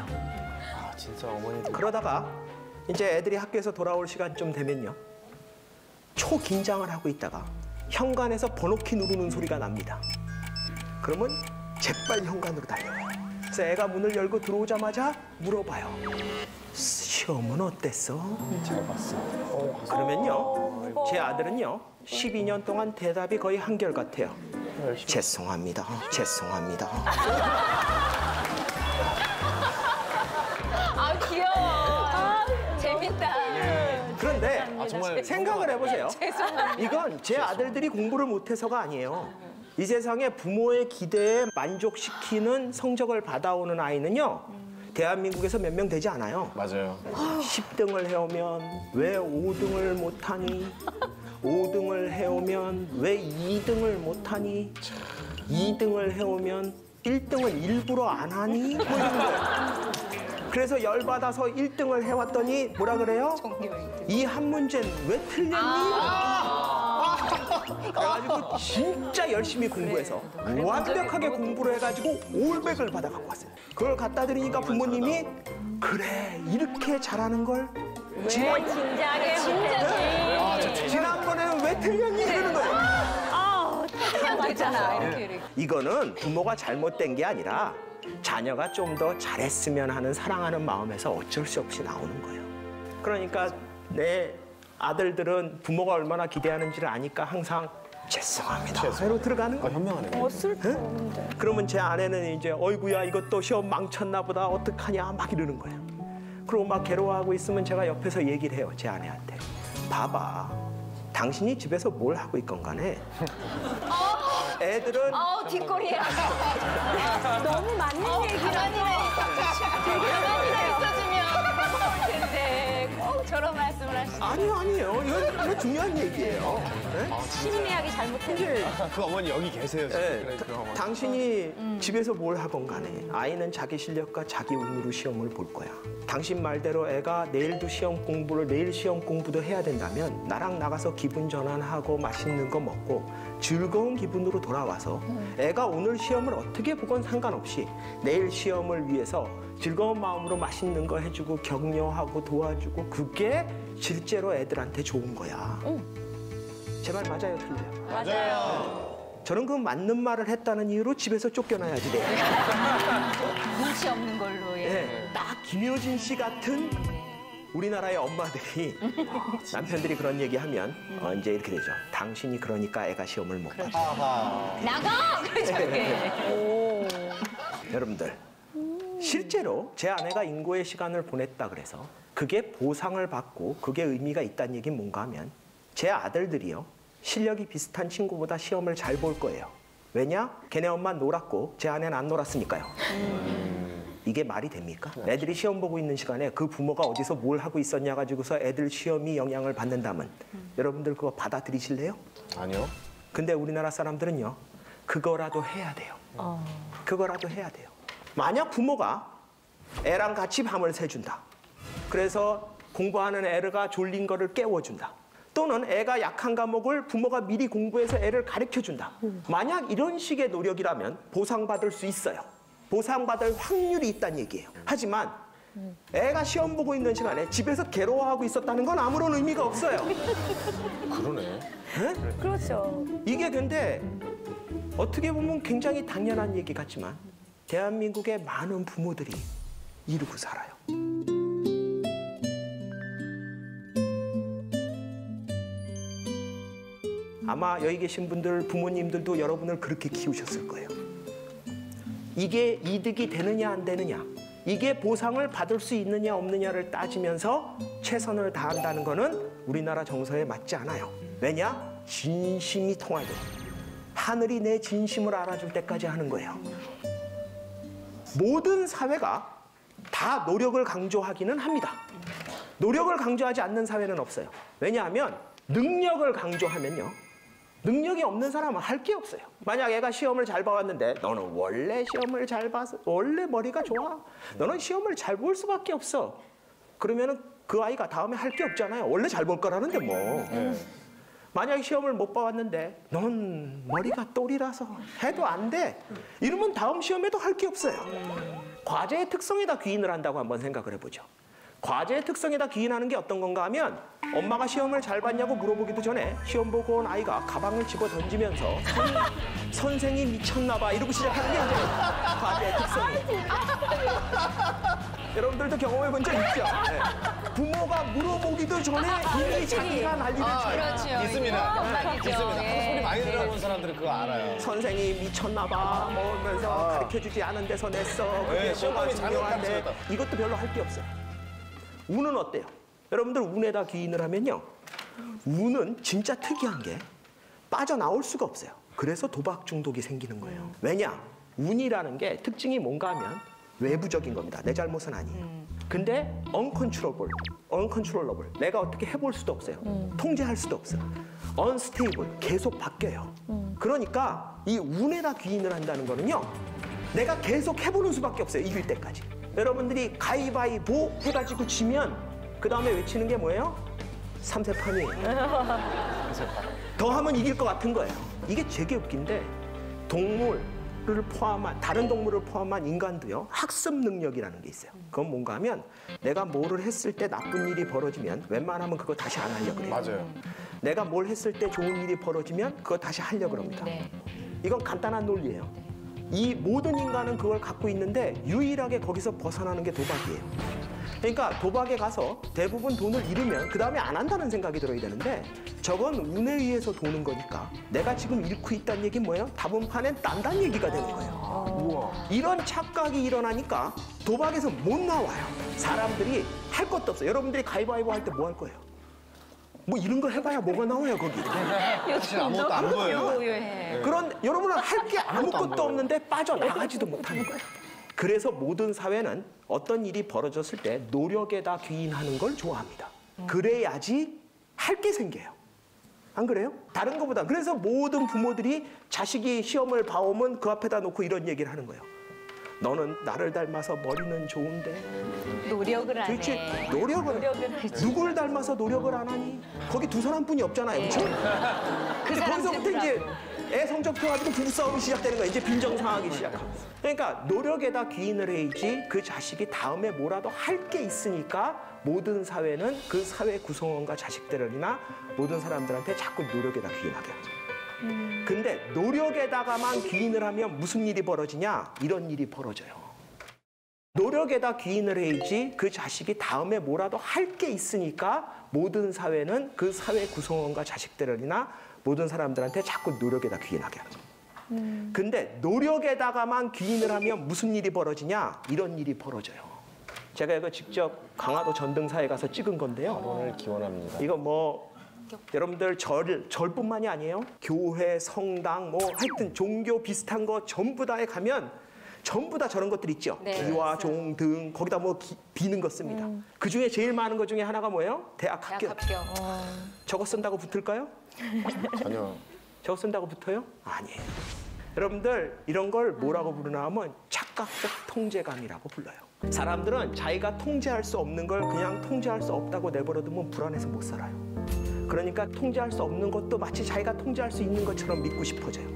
진짜 어머니들. 그러다가 이제 애들이 학교에서 돌아올 시간쯤 되면요. 초긴장을 하고 있다가 현관에서 번호키 누르는 소리가 납니다. 그러면 재빨리 현관으로 달려가요. 그래서 애가 문을 열고 들어오자마자 물어봐요. 시험은 어땠어? 잘 봤어. 그러면요. 제 아들은요. 12년 동안 대답이 거의 한결같아요. 죄송합니다. 죄송합니다. 귀여워. 재밌다. 그런데 정말 생각을 해보세요. 죄송합니다. 이건 제 아들들이 공부를 못해서가 아니에요. 이 세상에 부모의 기대에 만족시키는 성적을 받아오는 아이는요. 대한민국에서 몇 명 되지 않아요. 맞아요. 10등을 해오면 왜 5등을 못하니? 5등을 해오면 왜 2등을 못하니? 2등을 해오면 1등을 일부러 안 하니? 뭐 이런 거예요. 그래서 열받아서 1등을 해왔더니 뭐라 그래요? 이 한 문제는 왜 틀렸니? 그래가지고 진짜 열심히 공부해서 완벽하게 공부를 해가지고 올백을 받아갖고 왔어요. 그걸 갖다 드리니까 부모님이 그래 이렇게 잘하는 걸 지난번에는 왜 틀렸니? 이러는 거예요. 맞잖아. 이렇게. 이거는 부모가 잘못된 게 아니라 자녀가 좀 더 잘했으면 하는 사랑하는 마음에서 어쩔 수 없이 나오는 거예요. 그러니까 내 아들들은 부모가 얼마나 기대하는지를 아니까 항상 죄송합니다. 새로 들어가는 거예요. 현명하네. 슬퍼. 근데. 그러면 제 아내는 이제 어이구야 이것도 시험 망쳤나 보다 어떡하냐 막 이러는 거예요. 그리고 막 괴로워하고 있으면 제가 옆에서 얘기를 해요. 제 아내한테. 봐봐. 당신이 집에서 뭘 하고 있건 간에 애들은 뒷골이야. 너무 맞는 얘기라서. 가만히나 있어주면 좋을 텐데 꼭 저런 말씀을 하시죠. 아니에요. 이건 중요한 얘기예요. 네? 심리학이 잘못했는데. 그 어머니 여기 계세요. 네, 지금. 당신이 집에서 뭘 하건 간에 아이는 자기 실력과 자기 운으로 시험을 볼 거야. 당신 말대로 애가 내일도 시험 공부를 내일 시험 공부도 해야 된다면 나랑 나가서 기분 전환하고 맛있는 거 먹고 즐거운 기분으로 돌아와서 애가 오늘 시험을 어떻게 보건 상관없이 내일 시험을 위해서 즐거운 마음으로 맛있는 거 해주고 격려하고 도와주고 그게 실제로 애들한테 좋은 거야. 제 말 맞아요, 틀려요? 맞아요. 저는 그 맞는 말을 했다는 이유로 집에서 쫓겨나야지 돼요. 눈치 없는 걸로. 네, 딱 김효진 씨 같은 우리나라의 엄마들이 남편들이 그런 얘기하면 이제 이렇게 되죠. 당신이 그러니까 애가 시험을 못 봐. 나가! 그렇게. 여러분들 실제로 제 아내가 인고의 시간을 보냈다 그래서 그게 보상을 받고 그게 의미가 있다는 얘기는 뭔가 하면 제 아들들이요. 실력이 비슷한 친구보다 시험을 잘 볼 거예요. 왜냐? 걔네 엄마 놀았고 제 아내는 안 놀았으니까요. 이게 말이 됩니까? 애들이 시험 보고 있는 시간에 그 부모가 어디서 뭘 하고 있었냐 가지고서 애들 시험이 영향을 받는다면 여러분들 그거 받아들이실래요? 아니요. 근데 우리나라 사람들은요. 그거라도 해야 돼요. 그거라도 해야 돼요. 만약 부모가 애랑 같이 밤을 새준다. 그래서 공부하는 애가 졸린 거를 깨워준다. 또는 애가 약한 과목을 부모가 미리 공부해서 애를 가르쳐준다. 만약 이런 식의 노력이라면 보상받을 수 있어요. 보상받을 확률이 있다는 얘기예요. 하지만 애가 시험 보고 있는 시간에 집에서 괴로워하고 있었다는 건 아무런 의미가 없어요. 그러네. 네? 그렇죠. 이게 근데 어떻게 보면 굉장히 당연한 얘기 같지만 대한민국의 많은 부모들이 이러고 살아요. 아마 여기 계신 분들 부모님들도 여러분을 그렇게 키우셨을 거예요. 이게 이득이 되느냐 안 되느냐, 이게 보상을 받을 수 있느냐 없느냐를 따지면서 최선을 다한다는 거는 우리나라 정서에 맞지 않아요. 왜냐? 진심이 통할 때 하늘이 내 진심을 알아줄 때까지 하는 거예요. 모든 사회가 다 노력을 강조하기는 합니다. 노력을 강조하지 않는 사회는 없어요. 왜냐하면 능력을 강조하면요. 능력이 없는 사람은 할 게 없어요. 만약 애가 시험을 잘 봐왔는데 너는 원래 시험을 잘 봐서 원래 머리가 좋아. 너는 시험을 잘 볼 수밖에 없어. 그러면은 그 아이가 다음에 할 게 없잖아요. 원래 잘 볼 거라는데 뭐. 만약에 시험을 못 봐왔는데 넌 머리가 똘이라서 해도 안 돼. 이러면 다음 시험에도 할 게 없어요. 과제의 특성에다 귀인을 한다고 한번 생각을 해보죠. 과제의 특성에다 기인하는 게 어떤 건가 하면 엄마가 시험을 잘 봤냐고 물어보기도 전에 시험 보고 온 아이가 가방을 집어 던지면서 선생이 미쳤나 봐 이러고 시작하는 게 이제 과제의 특성이에요. 여러분들도 경험해 본 적 있죠? 네. 부모가 물어보기도 전에 이미 자기가 난리를 쳐요. 그렇죠. 있습니다. 있습니다. 예. 소리 많이 들어본 사람들은 그거 알아요. 선생이 미쳤나 봐 뭐면서 가르쳐주지 않은 데서 냈어. 그게 네, 뭐가 시험이 중요한데 잘못하면서 이것도 별로 할 게 없어요. 운은 어때요? 여러분들 운에다 기인을 하면요. 운은 진짜 특이한 게 빠져나올 수가 없어요. 그래서 도박 중독이 생기는 거예요. 왜냐? 운이라는 게 특징이 뭔가 하면 외부적인 겁니다. 내 잘못은 아니에요. 근데 uncontrollable. 내가 어떻게 해볼 수도 없어요. 통제할 수도 없어요. unstable. 계속 바뀌어요. 그러니까 이 운에다 귀인을 한다는 거는요. 내가 계속 해보는 수밖에 없어요. 이길 때까지. 여러분들이 가위바위보 해가지고 지면 그 다음에 외치는 게 뭐예요? 3세판이에요. 더 하면 이길 것 같은 거예요. 이게 되게 웃긴데 다른 동물을 포함한 인간도요. 학습 능력이라는 게 있어요. 그건 뭔가 하면 내가 뭐를 했을 때 나쁜 일이 벌어지면 웬만하면 그거 다시 안 하려고 그래요. 맞아요. 내가 뭘 했을 때 좋은 일이 벌어지면 그거 다시 하려고 합니다. 네. 이건 간단한 논리예요. 이 모든 인간은 그걸 갖고 있는데 유일하게 거기서 벗어나는 게 도박이에요. 그러니까 도박에 가서 대부분 돈을 잃으면 그 다음에 안 한다는 생각이 들어야 되는데 저건 운에 의해서 도는 거니까 내가 지금 잃고 있다는 얘기는 뭐예요? 다분판엔 딴다는 얘기가 되는 거예요. 이런 착각이 일어나니까 도박에서 못 나와요. 사람들이 할 것도 없어요. 여러분들이 가위바위보 할 때 뭐 할 거예요? 뭐 이런 거 해봐야 뭐가 나와요 거기. 사실 아무것도 안 보여요. 그런 여러분은 할 게 아무것도 없는데 빠져나가지도 못하는 거예요. 그래서 모든 사회는 어떤 일이 벌어졌을 때 노력에다 귀인하는 걸 좋아합니다. 그래야지 할 게 생겨요. 안 그래요? 다른 것보다. 그래서 모든 부모들이 자식이 시험을 봐오면 그 앞에다 놓고 이런 얘기를 하는 거예요. 너는 나를 닮아서 머리는 좋은데 노력을 안 도대체 해. 노력을 누굴 닮아서 노력을 안 하니? 거기 두 사람뿐이 없잖아요. 그렇죠? 그 사람 거기서부터 이제 애 성적표 가지고 부부싸움이 시작되는 거예요. 이제 빈정상하기 시작하고. 그러니까 노력에다 귀인을 해야지 그 자식이 다음에 뭐라도 할 게 있으니까 모든 사회는 그 사회 구성원과 자식들이나 모든 사람들한테 자꾸 노력에다 귀인하게 하죠. 근데 노력에다가만 귀인을 하면 무슨 일이 벌어지냐? 이런 일이 벌어져요. 노력에다 귀인을 해야지 그 자식이 다음에 뭐라도 할 게 있으니까 모든 사회는 그 사회 구성원과 자식들이나 모든 사람들한테 자꾸 노력에다 귀인하게 하죠. 근데 노력에다가만 귀인을 하면 무슨 일이 벌어지냐? 이런 일이 벌어져요. 제가 이거 직접 강화도 전등사에 가서 찍은 건데요. 결혼을 기원합니다. 이거 뭐 여러분들 절뿐만이 아니에요. 교회, 성당, 뭐 하여튼 종교 비슷한 거 전부 다에 가면 전부 다 저런 것들 있죠. 네. 기와 종 등 거기다 뭐 비는 거 씁니다. 그 중에 제일 많은 것 중에 하나가 뭐예요? 대학 합격. 저거 쓴다고 붙을까요? 전혀. 저거 쓴다고 붙어요? 아니에요. 여러분들 이런 걸 뭐라고 부르나 하면 착각적 통제감이라고 불러요. 사람들은 자기가 통제할 수 없는 걸 그냥 통제할 수 없다고 내버려두면 불안해서 못 살아요. 그러니까 통제할 수 없는 것도 마치 자기가 통제할 수 있는 것처럼 믿고 싶어져요.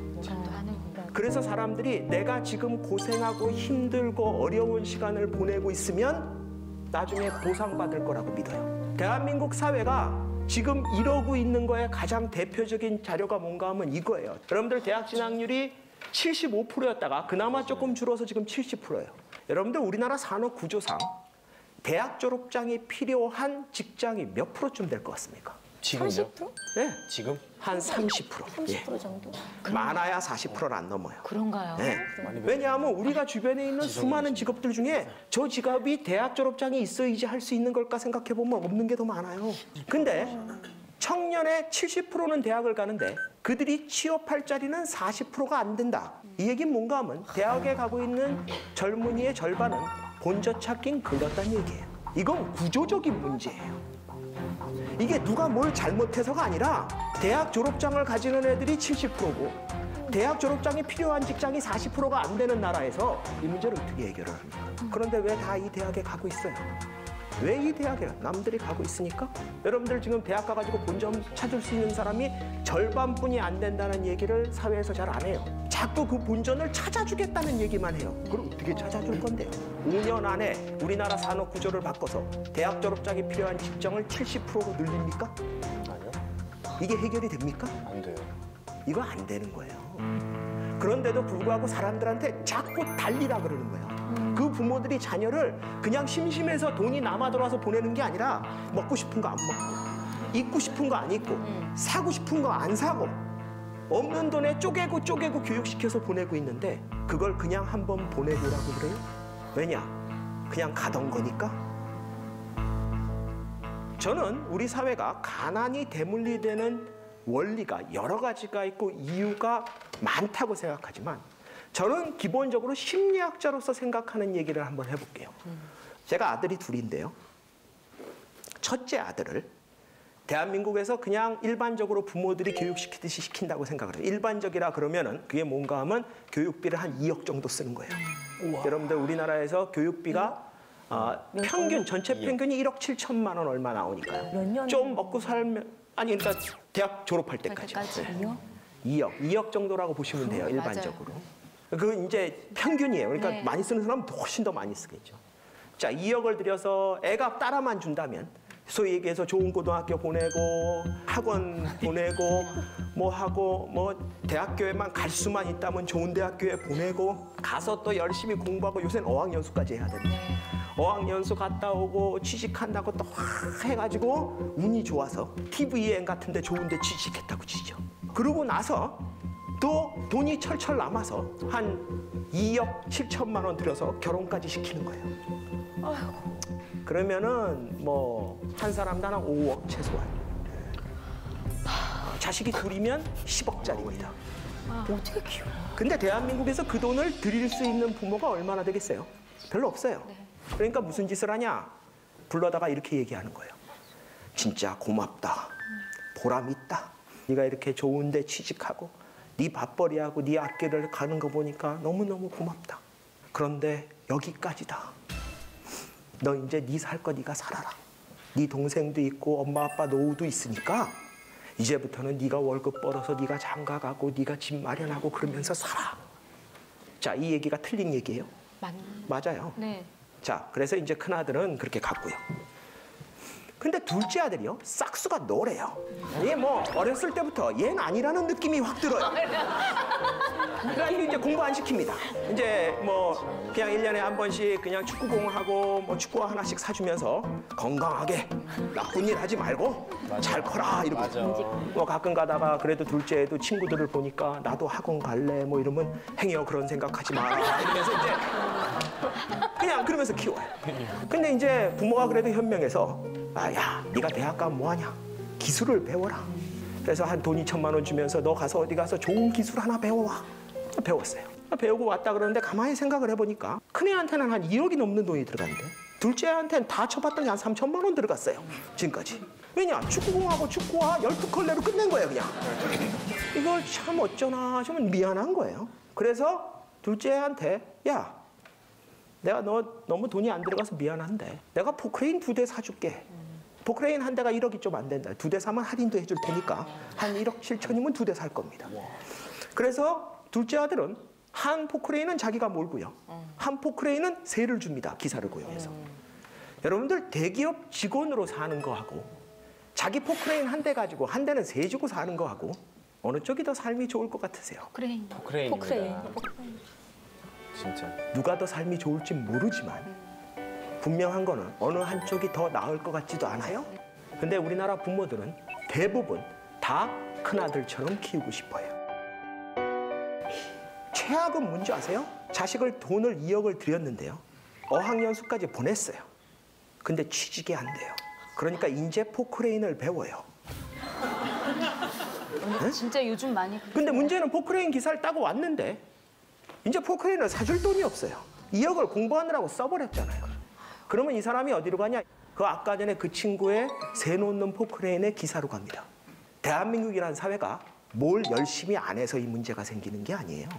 그래서 사람들이 내가 지금 고생하고 힘들고 어려운 시간을 보내고 있으면 나중에 보상받을 거라고 믿어요. 대한민국 사회가 지금 이러고 있는 거에 가장 대표적인 자료가 뭔가 하면 이거예요. 여러분들 대학 진학률이 75%였다가 그나마 조금 줄어서 지금 70%예요. 여러분들 우리나라 산업 구조상 대학 졸업장이 필요한 직장이 몇 프로쯤 될 것 같습니까? 지금요? 네. 지금? 한 30%. 30% 정도? 많아야 40%를 안 넘어요. 그런가요? 네. 왜냐하면 우리가 주변에 있는 수많은 직업들 중에 저 직업이 대학 졸업장이 있어야지 할 수 있는 걸까 생각해보면 없는 게 더 많아요. 근데 청년의 70%는 대학을 가는데 그들이 취업할 자리는 40%가 안 된다. 이 얘기는 뭔가 하면 대학에 가고 있는 젊은이의 절반은 본저 찾긴 글렀다는 얘기예요. 이건 구조적인 문제예요. 이게 누가 뭘 잘못해서가 아니라 대학 졸업장을 가지는 애들이 70%고 대학 졸업장이 필요한 직장이 40%가 안 되는 나라에서 이 문제를 어떻게 해결을 합니까? 그런데 왜 다 이 대학에 가고 있어요? 왜 이 대학에 남들이 가고 있으니까? 여러분들 지금 대학 가가지고 본점 찾을 수 있는 사람이 절반뿐이 안 된다는 얘기를 사회에서 잘 안 해요. 자꾸 그 본전을 찾아주겠다는 얘기만 해요. 그럼 어떻게 찾아줄 건데요? 5년 안에 우리나라 산업 구조를 바꿔서 대학 졸업장이 필요한 직장을 70%로 늘립니까? 아니요. 이게 해결이 됩니까? 안 돼요. 이거 안 되는 거예요. 그런데도 불구하고 사람들한테 자꾸 달리라 그러는 거예요. 그 부모들이 자녀를 그냥 심심해서 돈이 남아 돌아서 보내는 게 아니라 먹고 싶은 거 안 먹고 입고 싶은 거 안 입고 사고 싶은 거 안 사고 없는 돈에 쪼개고 교육시켜서 보내고 있는데 그걸 그냥 한번 보내보라고 그래요? 왜냐? 그냥 가던 거니까? 저는 우리 사회가 가난이 대물리되는 원리가 여러 가지가 있고 이유가 많다고 생각하지만 저는 기본적으로 심리학자로서 생각하는 얘기를 한번 해볼게요. 제가 아들이 둘인데요. 첫째 아들을 대한민국에서 그냥 일반적으로 부모들이 교육시키듯이 시킨다고 생각을 해요. 일반적이라 그러면은 그게 뭔가 하면 교육비를 한 2억 정도 쓰는 거예요. 여러분들 우리나라에서 교육비가 평균 전체 평균이 1억 7천만 원 얼마 나오니까요. 몇 년? 좀 먹고 살면 아니 그러니까 대학 졸업할 때까지. 2억 정도라고 보시면 돼요. 일반적으로. 그 이제 평균이에요. 그러니까 많이 쓰는 사람은 훨씬 더 많이 쓰겠죠. 자, 2억을 들여서 애가 따라만 준다면 소위 얘기해서 좋은 고등학교 보내고 학원 보내고 뭐 하고 뭐 대학교에만 갈 수만 있다면 좋은 대학교에 보내고 가서 또 열심히 공부하고 요새는 어학연수까지 해야 됩니다. 어학연수 갔다 오고 취직한다고 또 해가지고 운이 좋아서 TVN 같은 데 좋은 데 취직했다고 치죠. 그러고 나서 또 돈이 철철 남아서 한 2억 7천만 원 들여서 결혼까지 시키는 거예요. 그러면은 뭐 한 사람당 한 5억 최소한. 자식이 둘이면 10억짜리입니다. 어떻게 키워? 근데 대한민국에서 그 돈을 드릴 수 있는 부모가 얼마나 되겠어요? 별로 없어요. 그러니까 무슨 짓을 하냐? 불러다가 이렇게 얘기하는 거예요. 진짜 고맙다. 보람 있다. 네가 이렇게 좋은 데 취직하고 네 밥벌이하고 네 학교를 가는 거 보니까 너무너무 고맙다. 그런데 여기까지다. 너 이제 네 살 거 네가 살아라. 네 동생도 있고 엄마 아빠 노후도 있으니까 이제부터는 네가 월급 벌어서 네가 장가가고 네가 집 마련하고 그러면서 살아. 자, 이 얘기가 틀린 얘기예요? 맞아요. 네. 자, 그래서 이제 큰아들은 그렇게 갔고요. 근데 둘째 아들이요, 싹수가 노래요. 얘 뭐 어렸을 때부터 얘는 아니라는 느낌이 확 들어요. 그러니까 이제 공부 안 시킵니다. 이제 뭐 그냥 1년에 한 번씩 그냥 축구공을 하고 뭐 축구 하나씩 사주면서 건강하게 나쁜 일 하지 말고 잘 커라 이러고. 뭐 가끔 가다가 그래도 둘째 애도 친구들을 보니까 나도 학원 갈래 뭐 이러면 행여 그런 생각하지 마라 이러면서 이제 그냥 그러면서 키워요. 근데 이제 부모가 그래도 현명해서 야, 네가 대학 가면 뭐하냐? 기술을 배워라. 그래서 한 돈 2천만 원 주면서 너 가서 어디 가서 좋은 기술 하나 배워와. 배웠어요. 배우고 왔다 그러는데 가만히 생각을 해보니까 큰애한테는 한 2억이 넘는 돈이 들어갔는데 둘째한테는 다 쳐봤더니 한 3천만 원 들어갔어요. 지금까지. 왜냐? 축구공하고 축구화 12컬레로 끝낸 거예요, 그냥. 이걸 참 어쩌나 좀 미안한 거예요. 그래서 둘째한테 야, 내가 너 너무 돈이 안 들어가서 미안한데 내가 포크레인 2대 사줄게. 포크레인 한 대가 1억이 좀 안 된다. 2대 사면 할인도 해줄 테니까 한 1억 7천이면 2대 살 겁니다. 그래서 둘째 아들은 한 포크레인은 자기가 몰고요. 한 포크레인은 세를 줍니다. 기사를 고용해서. 여러분들 대기업 직원으로 사는 거하고 자기 포크레인 한 대 가지고 한 대는 세 주고 사는 거하고 어느 쪽이 더 삶이 좋을 것 같으세요? 포크레인입니다. 진짜. 누가 더 삶이 좋을지 모르지만 분명한 거는 어느 한쪽이 더 나을 것 같지도 않아요. 근데 우리나라 부모들은 대부분 다 큰아들처럼 키우고 싶어요. 최악은 뭔지 아세요? 자식을 돈을 2억을 들였는데요. 어학연수까지 보냈어요. 근데 취직이 안 돼요. 그러니까 이제 포크레인을 배워요. 진짜 요즘 많이 근데 문제는 포크레인 기사를 따고 왔는데 이제 포크레인을 사줄 돈이 없어요. 2억을 공부하느라고 써버렸잖아요. 그러면 이 사람이 어디로 가냐? 그 아까 전에 그 친구의 새 놓는 포크레인의 기사로 갑니다. 대한민국이라는 사회가 뭘 열심히 안 해서 이 문제가 생기는 게 아니에요.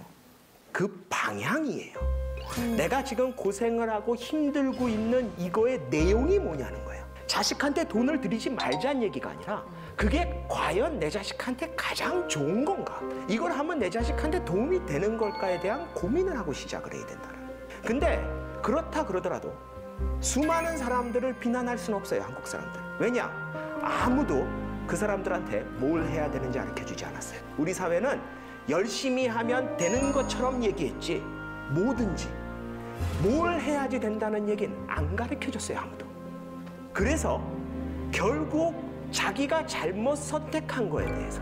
그 방향이에요. 내가 지금 고생을 하고 힘들고 있는 이거의 내용이 뭐냐는 거예요. 자식한테 돈을 들이지 말자는 얘기가 아니라 그게 과연 내 자식한테 가장 좋은 건가? 이걸 하면 내 자식한테 도움이 되는 걸까에 대한 고민을 하고 시작을 해야 된다는 거예요. 근데 그렇다 그러더라도 수많은 사람들을 비난할 수는 없어요. 한국 사람들. 왜냐? 아무도 그 사람들한테 뭘 해야 되는지 가르쳐주지 않았어요. 우리 사회는 열심히 하면 되는 것처럼 얘기했지 뭐든지 뭘 해야지 된다는 얘기는 안 가르쳐줬어요. 아무도. 그래서 결국 자기가 잘못 선택한 거에 대해서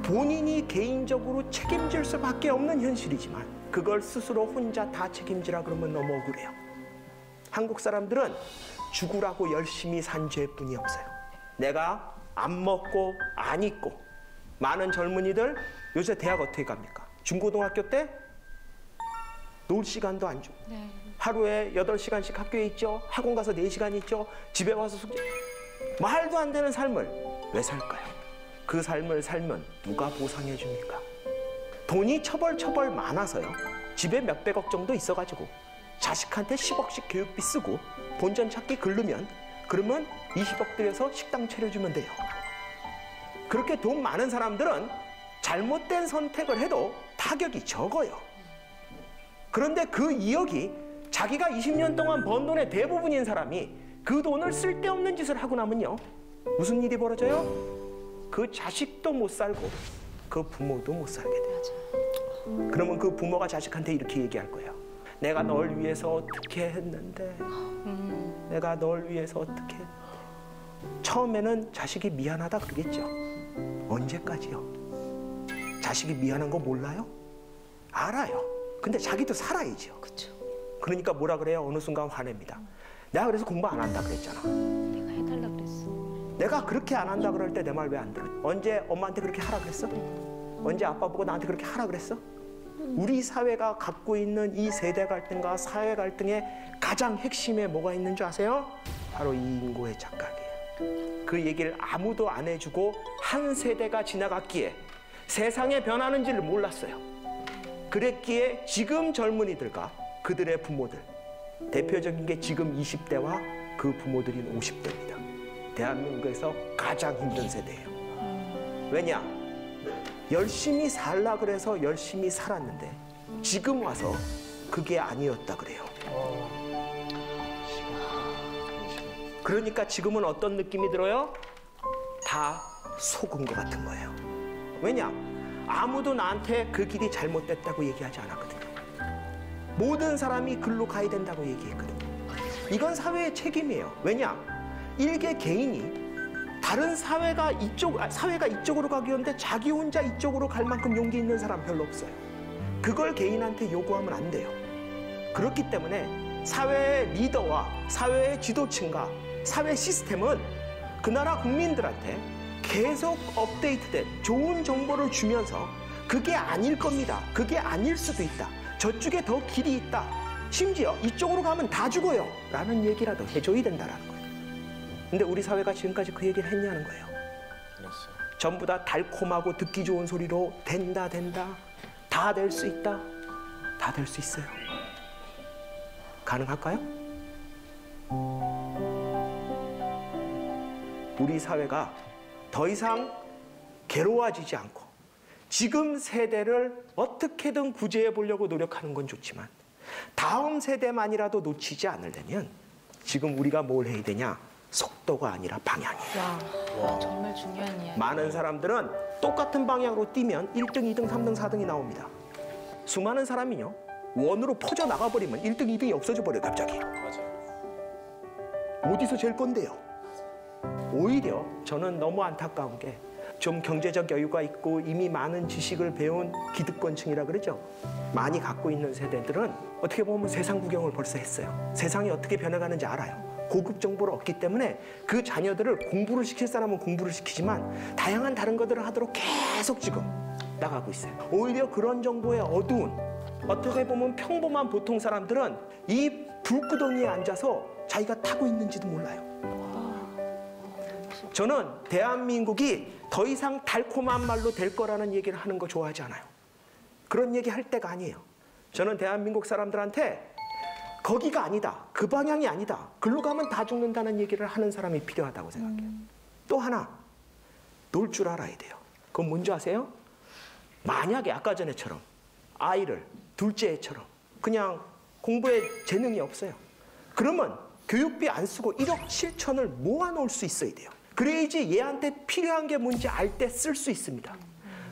본인이 개인적으로 책임질 수밖에 없는 현실이지만 그걸 스스로 혼자 다 책임지라 그러면 너무 억울해요. 한국 사람들은 죽으라고 열심히 산 죄뿐이 없어요. 내가 안 먹고 안 입고 많은 젊은이들 요새 대학 어떻게 갑니까? 중고등학교 때 놀 시간도 안 주고 네. 하루에 8시간씩 학교에 있죠. 학원 가서 4시간 있죠. 집에 와서 숙제. 말도 안 되는 삶을 왜 살까요? 그 삶을 살면 누가 보상해 줍니까? 돈이 처벌 많아서요. 집에 몇백억 정도 있어가지고 자식한테 10억씩 교육비 쓰고 본전 찾기 그러면 20억 들여서 식당 차려주면 돼요. 그렇게 돈 많은 사람들은 잘못된 선택을 해도 타격이 적어요. 그런데 그 2억이 자기가 20년 동안 번 돈의 대부분인 사람이 그 돈을 쓸데없는 짓을 하고 나면요. 무슨 일이 벌어져요? 그 자식도 못 살고 그 부모도 못 살게 돼요. 그러면 그 부모가 자식한테 이렇게 얘기할 거예요. 내가 널 위해서 어떻게 했는데 내가 널 위해서 어떻게 했는데 처음에는 자식이 미안하다 그러겠죠. 언제까지요? 자식이 미안한 거 몰라요? 알아요. 근데 자기도 살아야죠. 그렇죠. 그러니까 뭐라 그래요? 어느 순간 화냅니다. 내가 그래서 공부 안 한다 그랬잖아. 내가 해달라 그랬어. 내가 그렇게 안 한다 그럴 때 내 말 왜 안 들어? 언제 엄마한테 그렇게 하라 그랬어? 언제 아빠 보고 나한테 그렇게 하라 그랬어? 우리 사회가 갖고 있는 이 세대 갈등과 사회 갈등의 가장 핵심에 뭐가 있는 줄 아세요? 바로 이 인고의 착각이에요. 그 얘기를 아무도 안 해주고 한 세대가 지나갔기에 세상에 변하는지를 몰랐어요. 그랬기에 지금 젊은이들과 그들의 부모들, 대표적인 게 지금 20대와 그 부모들인 50대입니다. 대한민국에서 가장 힘든 세대예요. 왜냐? 열심히 살라 그래서 열심히 살았는데 지금 와서 그게 아니었다 그래요. 그러니까 지금은 어떤 느낌이 들어요? 다 속은 것 같은 거예요. 왜냐? 아무도 나한테 그 길이 잘못됐다고 얘기하지 않았거든요. 모든 사람이 글로 가야 된다고 얘기했거든요. 이건 사회의 책임이에요. 왜냐? 일개 개인이 다른 사회가 이쪽으로 가기였는데 자기 혼자 이쪽으로 갈 만큼 용기 있는 사람 별로 없어요. 그걸 개인한테 요구하면 안 돼요. 그렇기 때문에 사회의 리더와 사회의 지도층과 사회 시스템은 그 나라 국민들한테 계속 업데이트된 좋은 정보를 주면서 그게 아닐 겁니다. 그게 아닐 수도 있다. 저쪽에 더 길이 있다. 심지어 이쪽으로 가면 다 죽어요. 라는 얘기라도 해줘야 된다는 거예요. 근데 우리 사회가 지금까지 그 얘기를 했냐는 거예요. 그랬어요. 전부 다 달콤하고 듣기 좋은 소리로 된다. 다 될 수 있다. 다 될 수 있어요. 가능할까요? 우리 사회가 더 이상 괴로워지지 않고 지금 세대를 어떻게든 구제해 보려고 노력하는 건 좋지만 다음 세대만이라도 놓치지 않으려면 지금 우리가 뭘 해야 되냐? 속도가 아니라 방향이에요. 와, 정말 중요한 이야기. 많은 사람들은 똑같은 방향으로 뛰면 1등, 2등, 3등, 4등이 나옵니다. 수많은 사람이요. 원으로 퍼져 나가버리면 1등, 2등이 없어져 버려요, 갑자기. 어디서 잴 건데요? 오히려 저는 너무 안타까운 게 좀 경제적 여유가 있고 이미 많은 지식을 배운 기득권층이라 그러죠. 많이 갖고 있는 세대들은 어떻게 보면 세상 구경을 벌써 했어요. 세상이 어떻게 변해가는지 알아요. 고급 정보를 얻기 때문에 그 자녀들을 공부를 시킬 사람은 공부를 시키지만 다양한 다른 것들을 하도록 계속 지금 나가고 있어요. 오히려 그런 정보에 어두운 어떻게 보면 평범한 보통 사람들은 이 불구덩이에 앉아서 자기가 타고 있는지도 몰라요. 저는 대한민국이 더 이상 달콤한 말로 될 거라는 얘기를 하는 거 좋아하지 않아요. 그런 얘기 할 때가 아니에요. 저는 대한민국 사람들한테 거기가 아니다. 그 방향이 아니다. 글로 가면 다 죽는다는 얘기를 하는 사람이 필요하다고 생각해요. 또 하나, 놀 줄 알아야 돼요. 그건 뭔지 아세요? 만약에 아까 전에처럼 아이를 둘째 애처럼 그냥 공부에 재능이 없어요. 그러면 교육비 안 쓰고 1억 7천을 모아놓을 수 있어야 돼요. 그래야지 얘한테 필요한 게 뭔지 알 때 쓸 수 있습니다.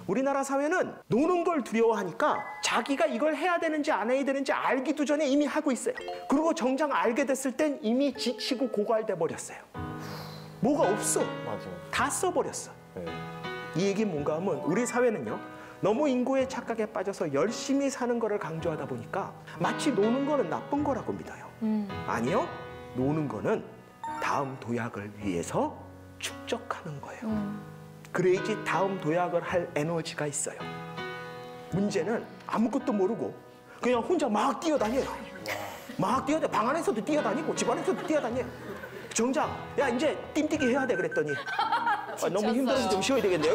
우리나라 사회는 노는 걸 두려워하니까 자기가 이걸 해야 되는지 안 해야 되는지 알기도 전에 이미 하고 있어요. 그리고 정작 알게 됐을 땐 이미 지치고 고갈돼 버렸어요. 뭐가 없어. 맞아요. 다 써버렸어. 네. 이 얘기는 뭔가 하면 우리 사회는요. 너무 인고의 착각에 빠져서 열심히 사는 거를 강조하다 보니까 마치 노는 거는 나쁜 거라고 믿어요. 아니요. 노는 거는 다음 도약을 위해서 축적하는 거예요. 그래야지 다음 도약을 할 에너지가 있어요. 문제는 아무것도 모르고 그냥 혼자 막 뛰어다녀요. 막 뛰어다녀. 방 안에서도 뛰어다니고 집 안에서도 뛰어다녀요. 정작 야 이제 띵뛰기 해야 돼 그랬더니 너무 힘들어서 좀 쉬어야 되겠네요.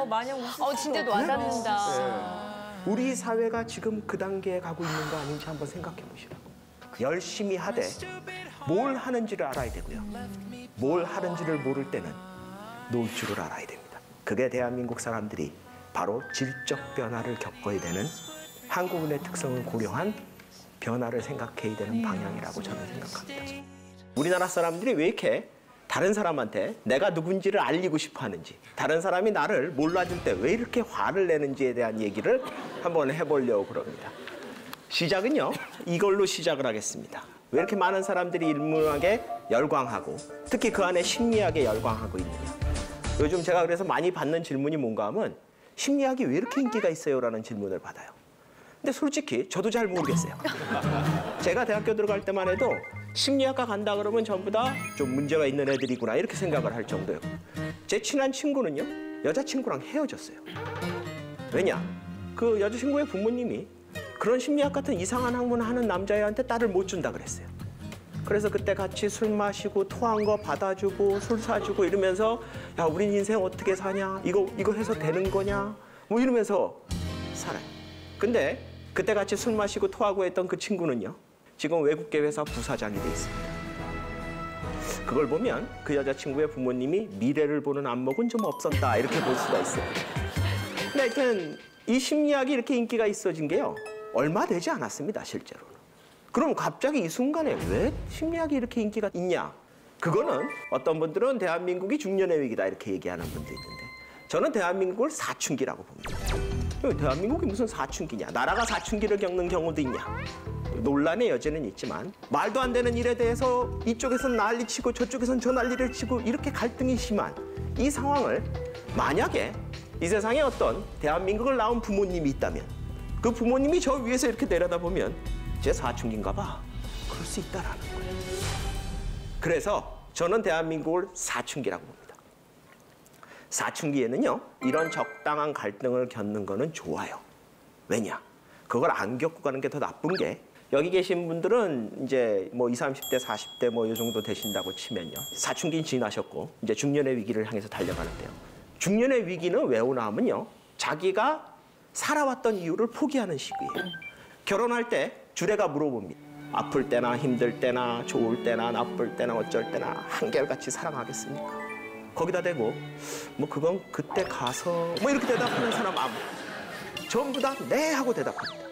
마냥 진짜 와닿는다. 우리 사회가 지금 그 단계에 가고 있는 거 아닌지 한번 생각해 보시라고. 열심히 하되 뭘 하는지를 알아야 되고요. 뭘 하는지를 모를 때는 놀 줄을 알아야 됩니다. 그게 대한민국 사람들이 바로 질적 변화를 겪어야 되는 한국인의 특성을 고려한 변화를 생각해야 되는 방향이라고 저는 생각합니다. 우리나라 사람들이 왜 이렇게 다른 사람한테 내가 누군지를 알리고 싶어 하는지, 다른 사람이 나를 몰라줄 때 왜 이렇게 화를 내는지에 대한 얘기를 한번 해보려고 그럽니다. 시작은요, 이걸로 시작을 하겠습니다. 왜 이렇게 많은 사람들이 인문학에 열광하고 특히 그 안에 심리학에 열광하고 있느냐. 요즘 제가 그래서 많이 받는 질문이 뭔가 하면 심리학이 왜 이렇게 인기가 있어요? 라는 질문을 받아요. 근데 솔직히 저도 잘 모르겠어요. 제가 대학교 들어갈 때만 해도 심리학과 간다 그러면 전부 다 좀 문제가 있는 애들이구나 이렇게 생각을 할 정도였고, 제 친한 친구는요, 여자친구랑 헤어졌어요. 왜냐? 그 여자친구의 부모님이 그런 심리학 같은 이상한 학문 하는 남자애한테 딸을 못 준다 그랬어요. 그래서 그때 같이 술 마시고 토한 거 받아주고 술 사주고 이러면서 야, 우린 인생 어떻게 사냐? 이거 해서 되는 거냐? 뭐 이러면서 살아요. 근데 그때 같이 술 마시고 토하고 했던 그 친구는요, 지금 외국계 회사 부사장이 돼 있습니다. 그걸 보면 그 여자친구의 부모님이 미래를 보는 안목은 좀 없었다 이렇게 볼 수가 있어요. 근데 하여튼 이 심리학이 이렇게 인기가 있어진 게요, 얼마 되지 않았습니다, 실제로는. 그럼 갑자기 이 순간에 왜 심리학이 이렇게 인기가 있냐? 그거는 어떤 분들은 대한민국이 중년의 위기다 이렇게 얘기하는 분도 있는데, 저는 대한민국을 사춘기라고 봅니다. 대한민국이 무슨 사춘기냐? 나라가 사춘기를 겪는 경우도 있냐? 논란의 여지는 있지만 말도 안 되는 일에 대해서 이쪽에선 난리치고 저쪽에선 저 난리를 치고 이렇게 갈등이 심한 이 상황을 만약에 이 세상에 어떤 대한민국을 낳은 부모님이 있다면 그 부모님이 저 위에서 이렇게 내려다보면 제 사춘기인가 봐. 그럴 수 있다라는 거예요. 그래서 저는 대한민국을 사춘기라고 봅니다. 사춘기에는요, 이런 적당한 갈등을 겪는 거는 좋아요. 왜냐? 그걸 안 겪고 가는 게 더 나쁜 게, 여기 계신 분들은 이제 뭐 20, 30대, 40대 뭐 이 정도 되신다고 치면요, 사춘기는 지나셨고 이제 중년의 위기를 향해서 달려가는데요. 중년의 위기는 왜 오나 하면요, 자기가 살아왔던 이유를 포기하는 시기예요. 결혼할 때 주례가 물어봅니다. 아플 때나 힘들 때나 좋을 때나 나쁠 때나 어쩔 때나 한결같이 사랑하겠습니까? 거기다 대고 뭐 그건 그때 가서 뭐 이렇게 대답하는 사람 아무, 전부 다 네 하고 대답합니다.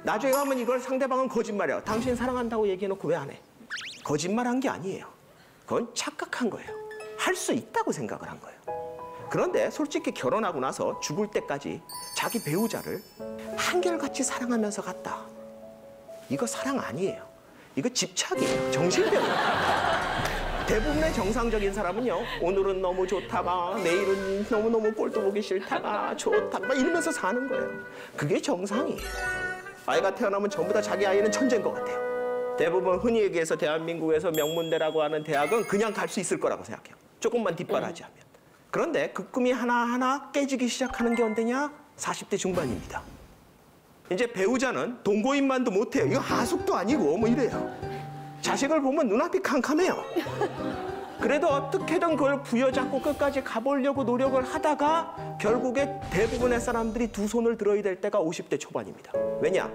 나중에 가면 이걸 상대방은 거짓말이야. 당신 사랑한다고 얘기해놓고 왜 안 해? 거짓말한 게 아니에요. 그건 착각한 거예요. 할 수 있다고 생각을 한 거예요. 그런데 솔직히 결혼하고 나서 죽을 때까지 자기 배우자를 한결같이 사랑하면서 갔다. 이거 사랑 아니에요. 이거 집착이에요. 정신병이에요. 대부분의 정상적인 사람은요, 오늘은 너무 좋다가 내일은 너무너무 꼴도 보기 싫다가 좋다가 막 이러면서 사는 거예요. 그게 정상이에요. 아이가 태어나면 전부 다 자기 아이는 천재인 것 같아요. 대부분 흔히 얘기해서 대한민국에서 명문대라고 하는 대학은 그냥 갈 수 있을 거라고 생각해요. 조금만 뒷바라지하면. 그런데 그 꿈이 하나하나 깨지기 시작하는 게 언제냐? 40대 중반입니다. 이제 배우자는 동거인만도 못해요. 이거 하숙도 아니고 뭐 이래요. 자식을 보면 눈앞이 캄캄해요. 그래도 어떻게든 그걸 부여잡고 끝까지 가보려고 노력을 하다가 결국에 대부분의 사람들이 두 손을 들어야 될 때가 50대 초반입니다. 왜냐?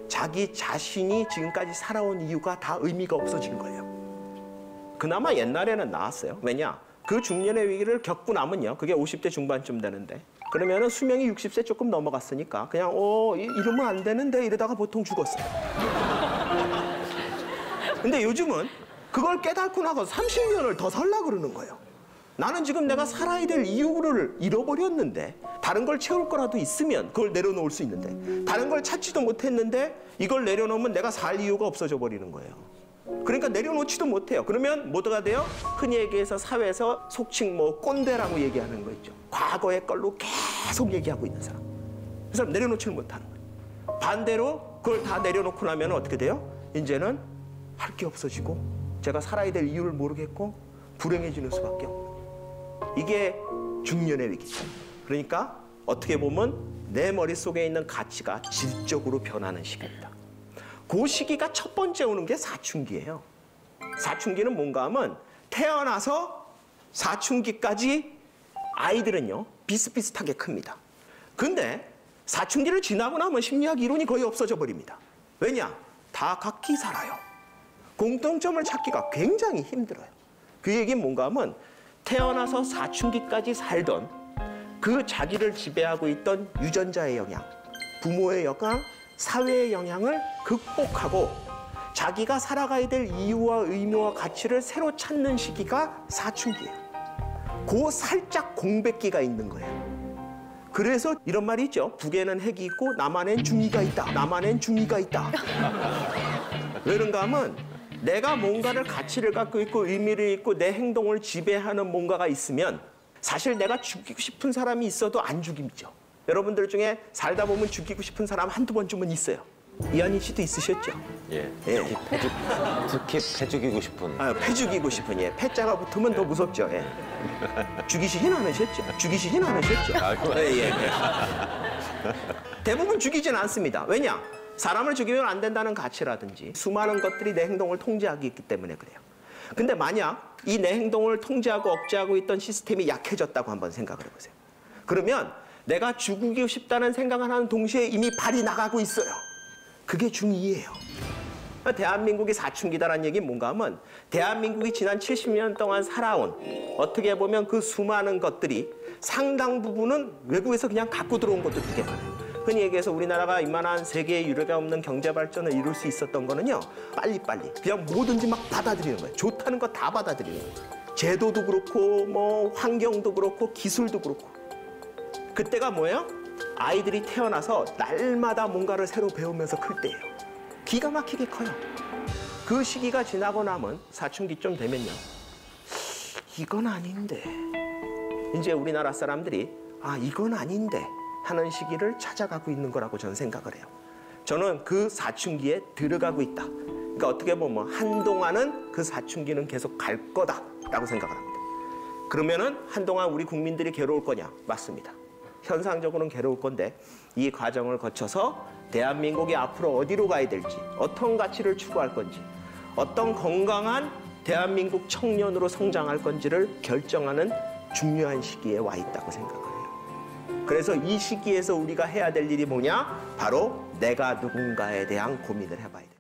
자기 자신이 지금까지 살아온 이유가 다 의미가 없어진 거예요. 그나마 옛날에는 나았어요. 왜냐? 그 중년의 위기를 겪고 나면요, 그게 50대 중반쯤 되는데, 그러면은 수명이 60세 조금 넘어갔으니까 그냥 이러면 안 되는데 이러다가 보통 죽었어요. 근데 요즘은 그걸 깨닫고 나서 30년을 더 살라 그러는 거예요. 나는 지금 내가 살아야 될 이유를 잃어버렸는데, 다른 걸 채울 거라도 있으면 그걸 내려놓을 수 있는데, 다른 걸 찾지도 못했는데 이걸 내려놓으면 내가 살 이유가 없어져 버리는 거예요. 그러니까 내려놓지도 못해요. 그러면 뭐가 돼요? 흔히 얘기해서 사회에서 속칭 뭐 꼰대라고 얘기하는 거 있죠. 과거의 걸로 계속 얘기하고 있는 사람. 그 사람 내려놓지를 못하는 거예요. 반대로 그걸 다 내려놓고 나면 어떻게 돼요? 이제는 할 게 없어지고 제가 살아야 될 이유를 모르겠고 불행해지는 수밖에 없는 거예요. 이게 중년의 위기죠. 그러니까 어떻게 보면 내 머릿속에 있는 가치가 질적으로 변하는 시기입니다. 그 시기가 첫 번째 오는 게 사춘기예요. 사춘기는 뭔가 하면 태어나서 사춘기까지 아이들은요 비슷비슷하게 큽니다. 근데 사춘기를 지나고 나면 심리학 이론이 거의 없어져 버립니다. 왜냐? 다 각기 살아요. 공통점을 찾기가 굉장히 힘들어요. 그 얘기는 뭔가 하면 태어나서 사춘기까지 살던 그 자기를 지배하고 있던 유전자의 영향, 부모의 영향, 사회의 영향을 극복하고 자기가 살아가야 될 이유와 의미와 가치를 새로 찾는 시기가 사춘기예요. 그 살짝 공백기가 있는 거예요. 그래서 이런 말이 있죠. 북에는 핵이 있고 남한엔 중이가 있다. 남한엔 중이가 있다. 왜 그런가 하면 내가 뭔가를 가치를 갖고 있고 의미를 있고 내 행동을 지배하는 뭔가가 있으면 사실 내가 죽이고 싶은 사람이 있어도 안 죽이죠. 여러분들 중에 살다 보면 죽이고 싶은 사람 한두 번쯤은 있어요. 이한희 씨도 있으셨죠? 예. 예. 특히 패 죽이고 싶은. 패 죽이고 싶은, 예. 패자가 붙으면 더 무섭죠. 예. 죽이시진 않으셨죠? 죽이시진 않으셨죠? 예. 대부분 죽이진 않습니다. 왜냐? 사람을 죽이면 안 된다는 가치라든지 수많은 것들이 내 행동을 통제하기 있기 때문에 그래요. 근데 만약 이 내 행동을 통제하고 억제하고 있던 시스템이 약해졌다고 한번 생각을 해보세요. 그러면 내가 죽이고 싶다는 생각을 하는 동시에 이미 발이 나가고 있어요. 그게 중2예요. 대한민국이 사춘기다라는 얘기는 뭔가 하면 대한민국이 지난 70년 동안 살아온 어떻게 보면 그 수많은 것들이 상당 부분은 외국에서 그냥 갖고 들어온 것도 되게 많아요. 흔히 얘기해서 우리나라가 이만한 세계의 유례가 없는 경제 발전을 이룰 수 있었던 거는요. 빨리빨리 그냥 뭐든지 막 받아들이는 거예요. 좋다는 거 다 받아들이는 거예요. 제도도 그렇고 뭐 환경도 그렇고 기술도 그렇고. 그때가 뭐예요? 아이들이 태어나서 날마다 뭔가를 새로 배우면서 클 때예요. 기가 막히게 커요. 그 시기가 지나고 나면 사춘기쯤 되면요. 이건 아닌데. 이제 우리나라 사람들이 이건 아닌데 하는 시기를 찾아가고 있는 거라고 저는 생각을 해요. 저는 그 사춘기에 들어가고 있다. 그러니까 어떻게 보면 한동안은 그 사춘기는 계속 갈 거다라고 생각을 합니다. 그러면은 한동안 우리 국민들이 괴로울 거냐? 맞습니다. 현상적으로는 괴로울 건데 이 과정을 거쳐서 대한민국이 앞으로 어디로 가야 될지, 어떤 가치를 추구할 건지, 어떤 건강한 대한민국 청년으로 성장할 건지를 결정하는 중요한 시기에 와 있다고 생각을 해요. 그래서 이 시기에서 우리가 해야 될 일이 뭐냐? 바로 내가 누군가에 대한 고민을 해봐야 돼요.